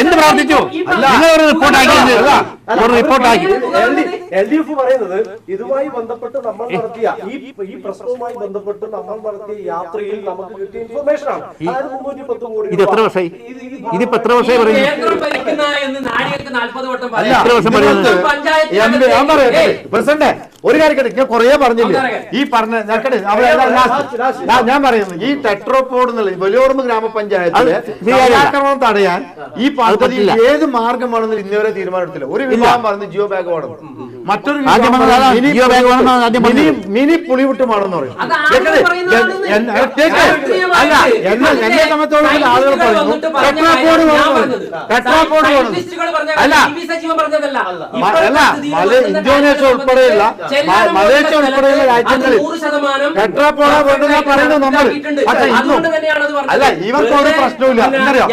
എന്ത് പ്രവർത്തിച്ചു? നിങ്ങളൊരു റിപ്പോർട്ടാക്കി LDF പറയുന്നത് ഇതുമായി ബന്ധപ്പെട്ട് നമ്മൾ നടത്തിയ ഈ പ്രശ്നവുമായി ബന്ധപ്പെട്ട് നമ്മൾ നടത്തിയ യാത്രയിൽ നമുക്ക് കിട്ടിയ ഇൻഫർമേഷൻ ആണ്. അതായത് 310 കോടി. ഇത് എത്ര വർഷമായി? ഇതിപ്പോ എത്ര വർഷമായി പറയുന്നു? കേന്ദ്രം ഭരിക്കുന്ന എന്ന് നാടികൾക്ക് 40 വട്ടം അല്ല, എത്ര വർഷം പറയുന്നത്? ഞാൻ പറയട്ടെ പ്രസിഡന്റ്, ഒരു കാര്യം ഞാൻ കുറേ പറഞ്ഞില്ലേ ഈ പറഞ്ഞ ഞാൻ പറയുന്നു, ഈ ടെട്രോപോഡ് എന്നുള്ളത് വലിയോർമ ഗ്രാമപഞ്ചായത്തിലെ ആക്രമണം തടയാൻ ഈ പദ്ധതി ഏത് മാർഗമാണെന്ന് ഇന്നുവരെ തീരുമാനമെടുത്തില്ല. ഒരു വിഭാഗം പറഞ്ഞ് ജിയോ ബാഗ് വേണം, മറ്റൊരു മിനി പുളിവിട്ടുമാണെന്ന് പറയും. അല്ല, എന്നെ സംബന്ധിച്ചോളം ആളുകൾ പറയുന്നു ടെട്രാപോഡ് അല്ല, ഇന്തോനേഷ്യ ഉൾപ്പെടെയുള്ള മലേഷ്യ ഉൾപ്പെടെയുള്ള രാജ്യങ്ങളിൽ ടെട്രാപോഡ് വേണ്ടെന്നാ പറയുന്നത് നമ്മൾ. പക്ഷെ ഇന്നും അല്ല, ഇവർക്ക് ഒരു പ്രശ്നമില്ല. എന്നറിയാം,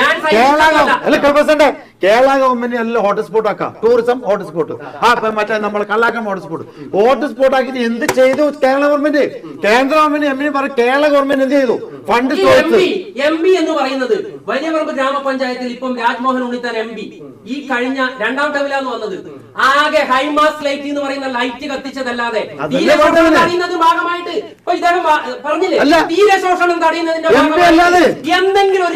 കേരള ഗവൺമെന്റ് എല്ലാം ഹോട്ട്സ്പോട്ട് ആക്കാം, ടൂറിസം ഹോട്ട്സ്പോട്ട്, മറ്റേ നമ്മൾ കള്ളാക്കം ഹോട്ട്സ്പോട്ട് ആക്കിയിട്ട് എന്ത് ചെയ്തു കേരള ഗവൺമെന്റ്? കേന്ദ്ര ഗവൺമെന്റ് എം പറയും, കേരള ഗവൺമെന്റ് എന്ത് ചെയ്തു? ഫണ്ട് MP എന്ന് പറയുന്നത് വലിയപറമ്പ് ഗ്രാമപഞ്ചായത്തിൽ ഇപ്പം രാജ്മോഹൻ ഉണ്ണിത്താൻ MP ഈ കഴിഞ്ഞ 2ാം ടൈമിലാണ് വന്നത്. ആകെ ഹൈമാസ് ലൈറ്റ് എന്ന് പറയുന്ന ലൈറ്റ് കത്തിച്ചതല്ലാതെ തടയുന്നത് ഭാഗമായിട്ട് ഇപ്പൊ ഇദ്ദേഹം പറഞ്ഞില്ലേ, തീരെ ശോഷണം തടയുന്നതിന്റെ ഭാഗമായിട്ട് എന്തെങ്കിലും ഒരു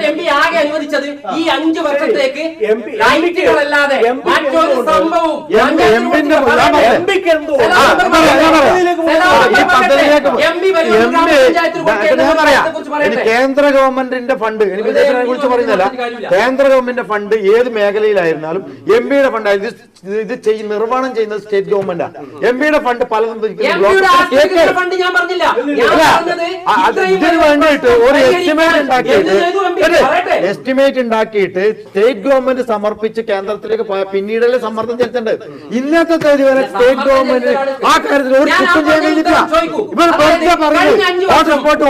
MP ആകെ അനുവദിച്ചത് ഈ 5 വർഷത്തേക്ക് ലൈറ്റുകളല്ലാതെ മറ്റൊരു സംഭവവും കേന്ദ്ര ഗവൺമെന്റിന്റെ ഫണ്ട്, എനിക്ക് വിദേശങ്ങളെ കുറിച്ച് പറയുന്നില്ല, കേന്ദ്ര ഗവൺമെന്റിന്റെ ഫണ്ട് ഏത് മേഖലയിലായിരുന്നാലും MP-യുടെ ഫണ്ട് ഇത് നിർവ്വഹണം ചെയ്യുന്നത് സ്റ്റേറ്റ് ഗവൺമെന്റാ. MP-യുടെ ഫണ്ട് പലതും ഇതിന് വേണ്ടിയിട്ട് ഒരു എസ്റ്റിമേറ്റ് ഉണ്ടാക്കിയിട്ട് സ്റ്റേറ്റ് ഗവൺമെന്റ് സമർപ്പിച്ച് കേന്ദ്രത്തിലേക്ക് പോയ പിന്നീടല്ലേ സമ്മർദ്ദം ചെലുത്തേണ്ടത്. ഇന്നത്തെ തീയതി വരെ സ്റ്റേറ്റ് ഗവൺമെന്റ് ആ കാര്യത്തിൽ ഒരു കുറ്റം ചെയ്യാൻ കഴിഞ്ഞിട്ടില്ല. ഇവർ വെറുതെ പറയുന്നത് ഹോട്ട്സ്പോട്ട്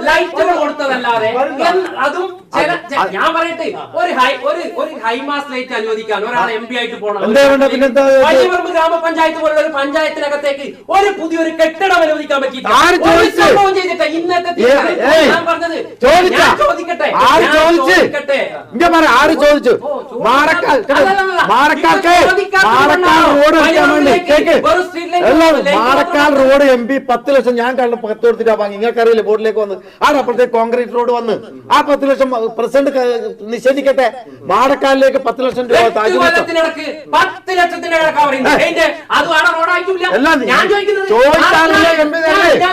ലൈറ്റുകൾ കൊടുത്തതല്ലാതെ അതും ഞാൻ പറയട്ടെ, ഒരു ഹൈമാസ് ലൈറ്റ് അനുവദിക്കാൻ ഒരാൾ MP ആയിട്ട് പോകണം. വലിയപറമ്പ് ഗ്രാമപഞ്ചായത്ത് പോലുള്ള ഒരു പഞ്ചായത്തിനകത്തേക്ക് ഒരു പുതിയൊരു കെട്ടിടം അനുവദിക്കാൻ പറ്റിയിട്ടില്ല. ഇന്നത്തെ ഞാൻ പറഞ്ഞത് ചോദിക്കട്ടെ, ആര് ചോദിച്ചു? മാറക്കാൽ റോഡ് MP 10 ലക്ഷം ഞാൻ കണ്ട 10 കൊടുത്തിട്ടാ വാങ്ങി. നിങ്ങൾക്കറിയില്ലേ, ബോർഡിലേക്ക് വന്ന് അപ്പുറത്തേക്ക് കോൺക്രീറ്റ് റോഡ് വന്ന് ആ 10 ലക്ഷം പ്രസിഡന്റ് നിഷേധിക്കട്ടെ. മാടക്കാലിലേക്ക് 10 ലക്ഷം രൂപ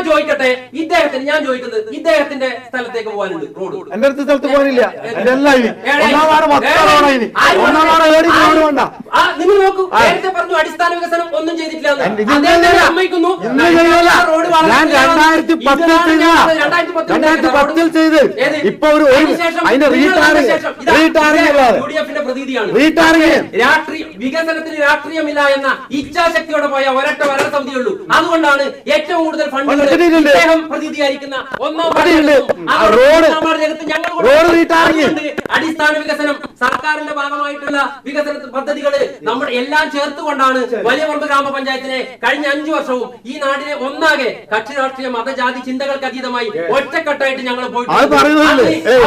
ചോദിക്കട്ടെ, ഇദ്ദേഹത്തിന്റെ സ്ഥലത്തേക്ക് പോകാനുണ്ട് റോഡ്. എന്റെ അടുത്ത സ്ഥലത്ത് പോകാനില്ല. നിങ്ങൾ നോക്കൂ, നേരത്തെ പറഞ്ഞു അടിസ്ഥാന വികസനം ഒന്നും ചെയ്തിട്ടില്ല. ഞാൻ 2010 ചെയ്ത് ഇപ്പൊ അതിന്റെ വികസനത്തിന് രാഷ്ട്രീയമില്ല എന്ന ഇച്ഛാശക്തിയോടെ പോയ ഒരൊറ്റ ഭരണസമിതിയുള്ളൂ. അതുകൊണ്ടാണ് ഏറ്റവും കൂടുതൽ ഫണ്ട് പ്രതിനിധീകരിക്കുന്ന ഒന്നാം രംഗത്ത് ഞങ്ങൾ അടിസ്ഥാന വികസനം സർക്കാരിന്റെ ഭാഗമായിട്ടുള്ള വികസന പദ്ധതികൾ നമ്മൾ എല്ലാം ചേർത്തുകൊണ്ടാണ് വലിയപറമ്പ് ഗ്രാമപഞ്ചായത്തിനെ കഴിഞ്ഞ 5 വർഷവും ഈ നാടിനെ ഒന്നാകെ കക്ഷി രാഷ്ട്രീയ മതജാതി ചിന്തകൾക്ക് അതീതമായി ഒറ്റക്കെട്ടായിട്ട് ഞങ്ങൾ പോയിട്ട്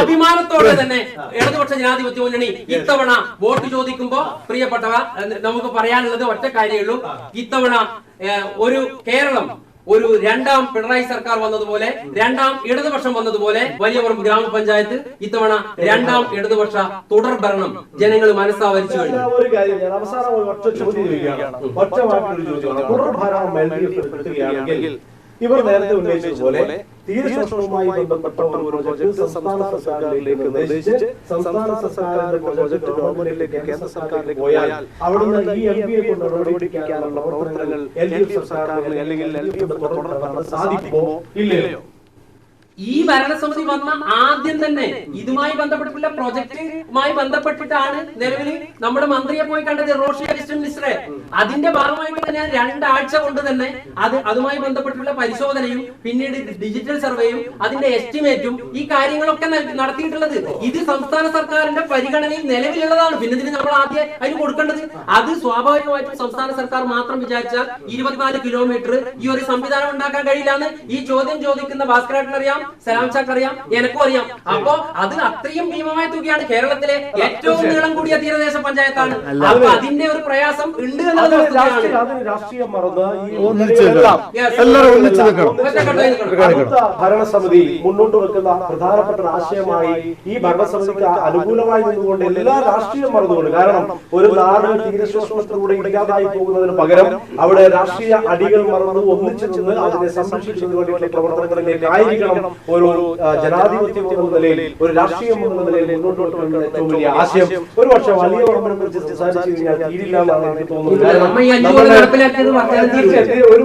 അഭിമാനത്തോടെ തന്നെ ഇടതുപക്ഷ ജനാധിപത്യ മുന്നണി ഇത്തവണ വോട്ട് ചോദിക്കുമ്പോ പ്രിയപ്പെട്ടവ നമുക്ക് പറയാനുള്ളത് ഒറ്റ കാര്യമുള്ളൂ. ഇത്തവണ ഒരു കേരളം ഒരു രണ്ടാം പിണറായി സർക്കാർ വന്നതുപോലെ, രണ്ടാം ഇടതുപക്ഷം വന്നതുപോലെ വലിയപറമ്പ് ഗ്രാമപഞ്ചായത്ത് ഇത്തവണ രണ്ടാം ഇടതുപക്ഷ തുടർ ഭരണം ജനങ്ങൾ മനസ്സാവരിച്ചു കഴിഞ്ഞു. ഒരു കാര്യം ഞാൻ അവസാനം ഒറ്റ ചോദ്യം ചോദിക്കുകയാണ്, ഒറ്റ വാക്കിലൊരു ചോദ്യമാണ്. തുടർ ഭരണം ഏർപ്പെടുത്തുകയാണെങ്കിൽ ഇവർ നേരത്തെ ഉന്നയിച്ചതുപോലെ തീരശോഷണവുമായി ബന്ധപ്പെട്ട ഒരു പ്രോജക്ട് സംസ്ഥാന സർക്കാരിലേക്ക് നിർദ്ദേശിച്ച് സംസ്ഥാന സർക്കാരിന്റെ പ്രോജക്ട് ഗവൺമെന്റിലേക്ക് കേന്ദ്ര സർക്കാരിലേക്ക് പോയാൽ അവിടുന്ന് ഈ എംപിയെ കൊണ്ട് നടപടിക്കാനുള്ള പ്രവർത്തനങ്ങൾ LDF സർക്കാരിന് അല്ലെങ്കിൽ LDF തുടർന്ന് സാധിക്കുമോ ഇല്ലയോ? ഈ ഭരണസമിതി വന്ന ആദ്യം തന്നെ ഇതുമായി ബന്ധപ്പെട്ടിട്ടുള്ള പ്രൊജക്ടുമായി ബന്ധപ്പെട്ടിട്ടാണ് നിലവിൽ നമ്മുടെ മന്ത്രിയെ പോയി കണ്ടത്, റോഷി അഗസ്റ്റിൻ മിശ്രെ. അതിന്റെ ഭാഗമായിട്ട് തന്നെ 2 ആഴ്ച കൊണ്ട് തന്നെ അതുമായി ബന്ധപ്പെട്ടുള്ള പരിശോധനയും പിന്നീട് ഡിജിറ്റൽ സർവേയും അതിന്റെ എസ്റ്റിമേറ്റും ഈ കാര്യങ്ങളൊക്കെ നടത്തിയിട്ടുള്ളത്. ഇത് സംസ്ഥാന സർക്കാരിന്റെ പരിഗണനയിൽ നിലവിലുള്ളതാണ്. പിന്നെ ഇതിന് നമ്മൾ ആദ്യം അതിന് കൊടുക്കേണ്ടത് അത് സ്വാഭാവികമായിട്ടും സംസ്ഥാന സർക്കാർ മാത്രം വിചാരിച്ചാൽ 24 കിലോമീറ്റർ ഈ ഒരു സംവിധാനം ഉണ്ടാക്കാൻ കഴിയില്ലാന്ന് ഈ ചോദ്യം ചോദിക്കുന്ന ഭാസ്കരേട്ടൻ അറിയാം, സലാം ചാക്ക് അറിയാം, എനക്കും അറിയാം. അപ്പോ അത് അത്രയും ഭീമമായ തുകയാണ്. കേരളത്തിലെ ഏറ്റവും നീളം കൂടിയ തീരദേശ പഞ്ചായത്താണ്. അപ്പൊ അതിന്റെ ഒരു പ്രയാസം ഉണ്ട് എന്നുള്ളത് രാഷ്ട്രീയം മറന്ന് ഭരണസമിതി മുന്നോട്ട് വെക്കുന്ന പ്രധാനപ്പെട്ട ആശയമായി ഈ ഭരണസമിതിക്ക് അനുകൂലമായി നിന്നുകൊണ്ട് എല്ലാ രാഷ്ട്രീയം മറന്നുകൊണ്ട്, കാരണം ഒരു നാട് തീരശോഷണത്തിലൂടെ ഇല്ലാതായി പോകുന്നതിന് പകരം അവിടെ രാഷ്ട്രീയ അടികൾ മറന്ന് ഒന്നിച്ചു നിന്ന് അതിനെ സംരക്ഷിക്കുന്നതിന് വേണ്ടിയുള്ള പ്രവർത്തനങ്ങളിലേക്ക് ആയിരിക്കണം ഒരു ജനാധിപത്യം എന്ന നിലയിൽ, ഒരു രാഷ്ട്രീയം എന്ന നിലയിൽ മുന്നോട്ട് വെക്കേണ്ട ഏറ്റവും വലിയ ആശയം. ഒരു പക്ഷേ വലിയ ഓർമ്മനെ കുറിച്ച് സംസാരിച്ചു കഴിഞ്ഞാൽ തീരില്ല എന്നാണ് എനിക്ക് തോന്നുന്നത്. ഒരു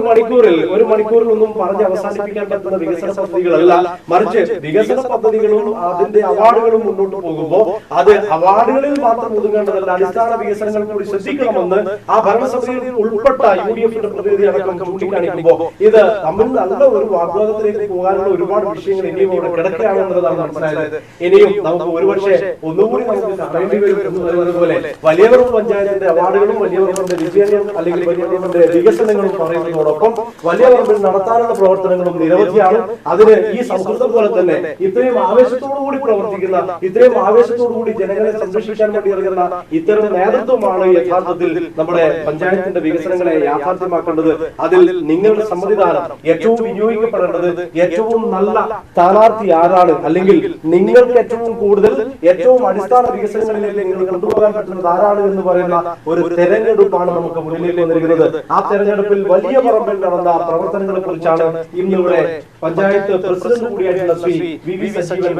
മണിക്കൂറിൽ ഒന്നും പറഞ്ഞ് അവസാനിപ്പിക്കാൻ പറ്റുന്ന വികസന പദ്ധതികളല്ല, മറിച്ച് വികസന പദ്ധതികളും അതിന്റെ അവാർഡുകളും മുന്നോട്ട് പോകുമ്പോൾ അത് അവാർഡുകളിൽ മാത്രം ഒതുങ്ങേണ്ടതല്ല, അടിസ്ഥാന വികസനങ്ങൾ കൂടി ശ്രദ്ധിക്കണമെന്ന് ആ ഭരണസമിതിയിൽ ഉൾപ്പെട്ട UDF-ന്റെ പ്രതിനിധി അടക്കം ചൂണ്ടിക്കാണിക്കുമ്പോൾ ഇത് തമ്മിൽ നല്ല ഒരു വാഗ്വാദത്തിലേക്ക് പോകാനുള്ള ഒരുപാട് വിഷയങ്ങൾ ഇനിയും ഇവിടെ കിടക്കുകയാണെന്നുള്ളതാണ് മനസ്സിലായത്. ഇനിയും നമുക്ക് ഒരുപക്ഷെ ഒന്നുകൂടി നമുക്ക് അറിയേണ്ടി വരും എന്ന് പറയുന്നത് പോലെ വലിയപറമ്പ് പഞ്ചായത്തിന്റെ അവാർഡുകളും വലിയപറമ്പിന്റെ വിജയങ്ങളും അല്ലെങ്കിൽ വലിയപറമ്പിന്റെ വികസനങ്ങളും പറയുന്നതോടൊപ്പം വലിയപറമ്പിൽ നടത്താനുള്ള പ്രവർത്തനങ്ങളും നിരവധിയാണ്. അതിന് ഈ സൗഹൃദം പോലെ തന്നെ ഇത്രയും ആവേശത്തോടുകൂടി പ്രവർത്തിക്കുന്ന, ഇത്രയും ആവേശത്തോടുകൂടി ജനങ്ങളെ സംരക്ഷിക്കാൻ വേണ്ടി ഇറങ്ങുന്ന ഇത്തരം നേതൃത്വമാണ് യഥാർത്ഥത്തിൽ നമ്മുടെ പഞ്ചായത്തിന്റെ വികസനങ്ങളെ യാഥാർത്ഥ്യമാക്കേണ്ടത്. അതിൽ നിങ്ങളുടെ സമ്മതിദാനം ഏറ്റവും വിനിയോഗിക്കപ്പെടേണ്ടത് ഏറ്റവും നല്ല സ്ഥാനാർത്ഥി ആരാണ്, അല്ലെങ്കിൽ നിങ്ങൾക്ക് ഏറ്റവും കൂടുതൽ ഏറ്റവും അടിസ്ഥാന വികസനങ്ങളിലേക്ക് നിങ്ങൾ കൊണ്ടുപോകാൻ പറ്റുന്നത് ആരാണ് എന്ന് പറയുന്ന ഒരു തെരഞ്ഞെടുപ്പാണ് നമുക്ക് മുന്നിലേക്ക് വന്നിരിക്കുന്നത്. ആ തെരഞ്ഞെടുപ്പിൽ വലിയ പറമ്പിൽ നടന്ന പ്രവർത്തനങ്ങളെ കുറിച്ചാണ് ഇന്നിവിടെ പഞ്ചായത്ത് പ്രസിഡന്റ് കൂടിയായിട്ടുള്ള ശ്രീ VV സജീവൻ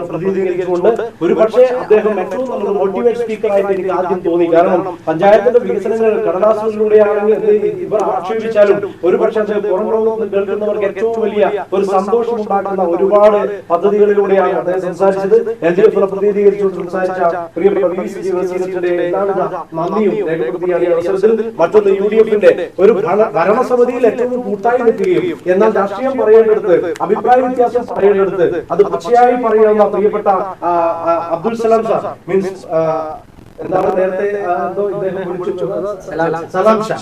പ്രതിനിധീകരിച്ചുകൊണ്ട് ഒരുപക്ഷെ അദ്ദേഹം ഏറ്റവും നല്ലൊരു മോട്ടിവേറ്റ് സ്പീക്കറായിട്ട് എനിക്ക് ആദ്യം തോന്നി. കാരണം പഞ്ചായത്തിന്റെ വികസനങ്ങൾ കടലാസുകളിലൂടെയാണെങ്കിൽ ഇവർ ആക്ഷേപിച്ചാലും ഒരുപക്ഷെ പുറം ലോകത്ത് കേൾക്കുന്നവർക്ക് ഏറ്റവും വലിയ ഒരു സന്തോഷം ഉണ്ടാക്കുന്ന ഒരുപാട് പദ്ധതികളിലൂടെയാണ് അദ്ദേഹം സംസാരിച്ചത്. LDF പ്രതിനിധീകരിച്ചുകൊണ്ട് സംസാരിച്ച പ്രിയപ്പെട്ട VV സജീവന്റെ എല്ലാവിധ നന്ദിയും രേഖപ്പെടുത്തിയാണ് ഈ അവസരത്തിൽ. മറ്റൊന്ന് UDF-ന്റെ ഒരു ഭരണസമിതിയിൽ ഏറ്റവും കൂട്ടായി നിൽക്കുകയും എന്നാൽ രാഷ്ട്രീയം പറയേണ്ടടുത്ത്, അഭിപ്രായ വ്യത്യാസം പറയേണ്ടടുത്ത് അത് പച്ചയായി പറയുന്ന പ്രിയപ്പെട്ട അബ്ദുൽ സലാം സാർ, മീൻസ് എന്താണ് നേരത്തെ സലാം ഷാ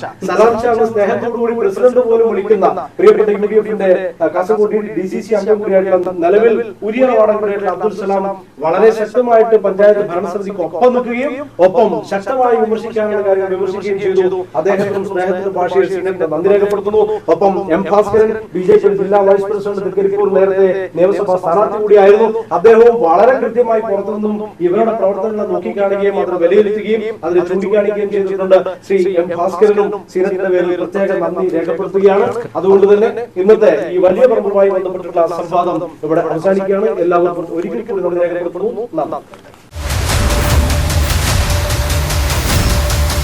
സ്നേഹത്തോടുകൂടി പ്രസിഡന്റ് പോലും വിളിക്കുന്ന പ്രിയപ്പെട്ട UDF-ന്റെ കാസർഗോഡ് DCC അംഗം കൂടിയായിട്ടുള്ള നിലവിൽ ഉരിയ വാർഡ് കൂടിയായിട്ടുള്ള അബ്ദുൽ സലാം വളരെ ശക്തമായിട്ട് പഞ്ചായത്ത് ഭരണസമിതിക്ക് ഒപ്പം നിൽക്കുകയും ഒപ്പം ശക്തമായി വിമർശിക്കാനുള്ള കാര്യങ്ങൾ വിമർശിക്കുകയും ചെയ്തു. അദ്ദേഹത്തിനും സ്നേഹത്തിന്റെ ഭാഷയിൽ സ്നേഹത്തിന്റെ നന്ദി രേഖപ്പെടുത്തുന്നു. ഒപ്പം M ഭാസ്കരൻ BJP ജില്ലാ വൈസ് പ്രസിഡന്റ് തൃക്കരിപ്പൂർ നേരത്തെ നിയമസഭാ സ്ഥാനാർത്ഥി കൂടിയായിരുന്നു. അദ്ദേഹവും വളരെ കൃത്യമായി പുറത്തുനിന്നും ഇവരുടെ പ്രവർത്തനങ്ങൾ നോക്കിക്കാണുകയും അത് വിലയിരുത്തുകയും അതിന് ചൂണ്ടിക്കാണിക്കുകയും ചെയ്തിട്ടുണ്ട്. ശ്രീ M ഭാസ്കരനും സീനത്തിന്റെ പേരിൽ പ്രത്യേക നന്ദി രേഖപ്പെടുത്തുകയാണ്. അതുകൊണ്ട് തന്നെ ഇന്നത്തെ ഈ വലിയ പറമ്പുമായി ബന്ധപ്പെട്ടിട്ടുള്ള സംവാദം ഇവിടെ അവസാനിക്കുകയാണ്. എല്ലാവർക്കും ഒരിക്കൽ കൂടി നന്ദി രേഖപ്പെടുത്തുന്നു. നന്ദി.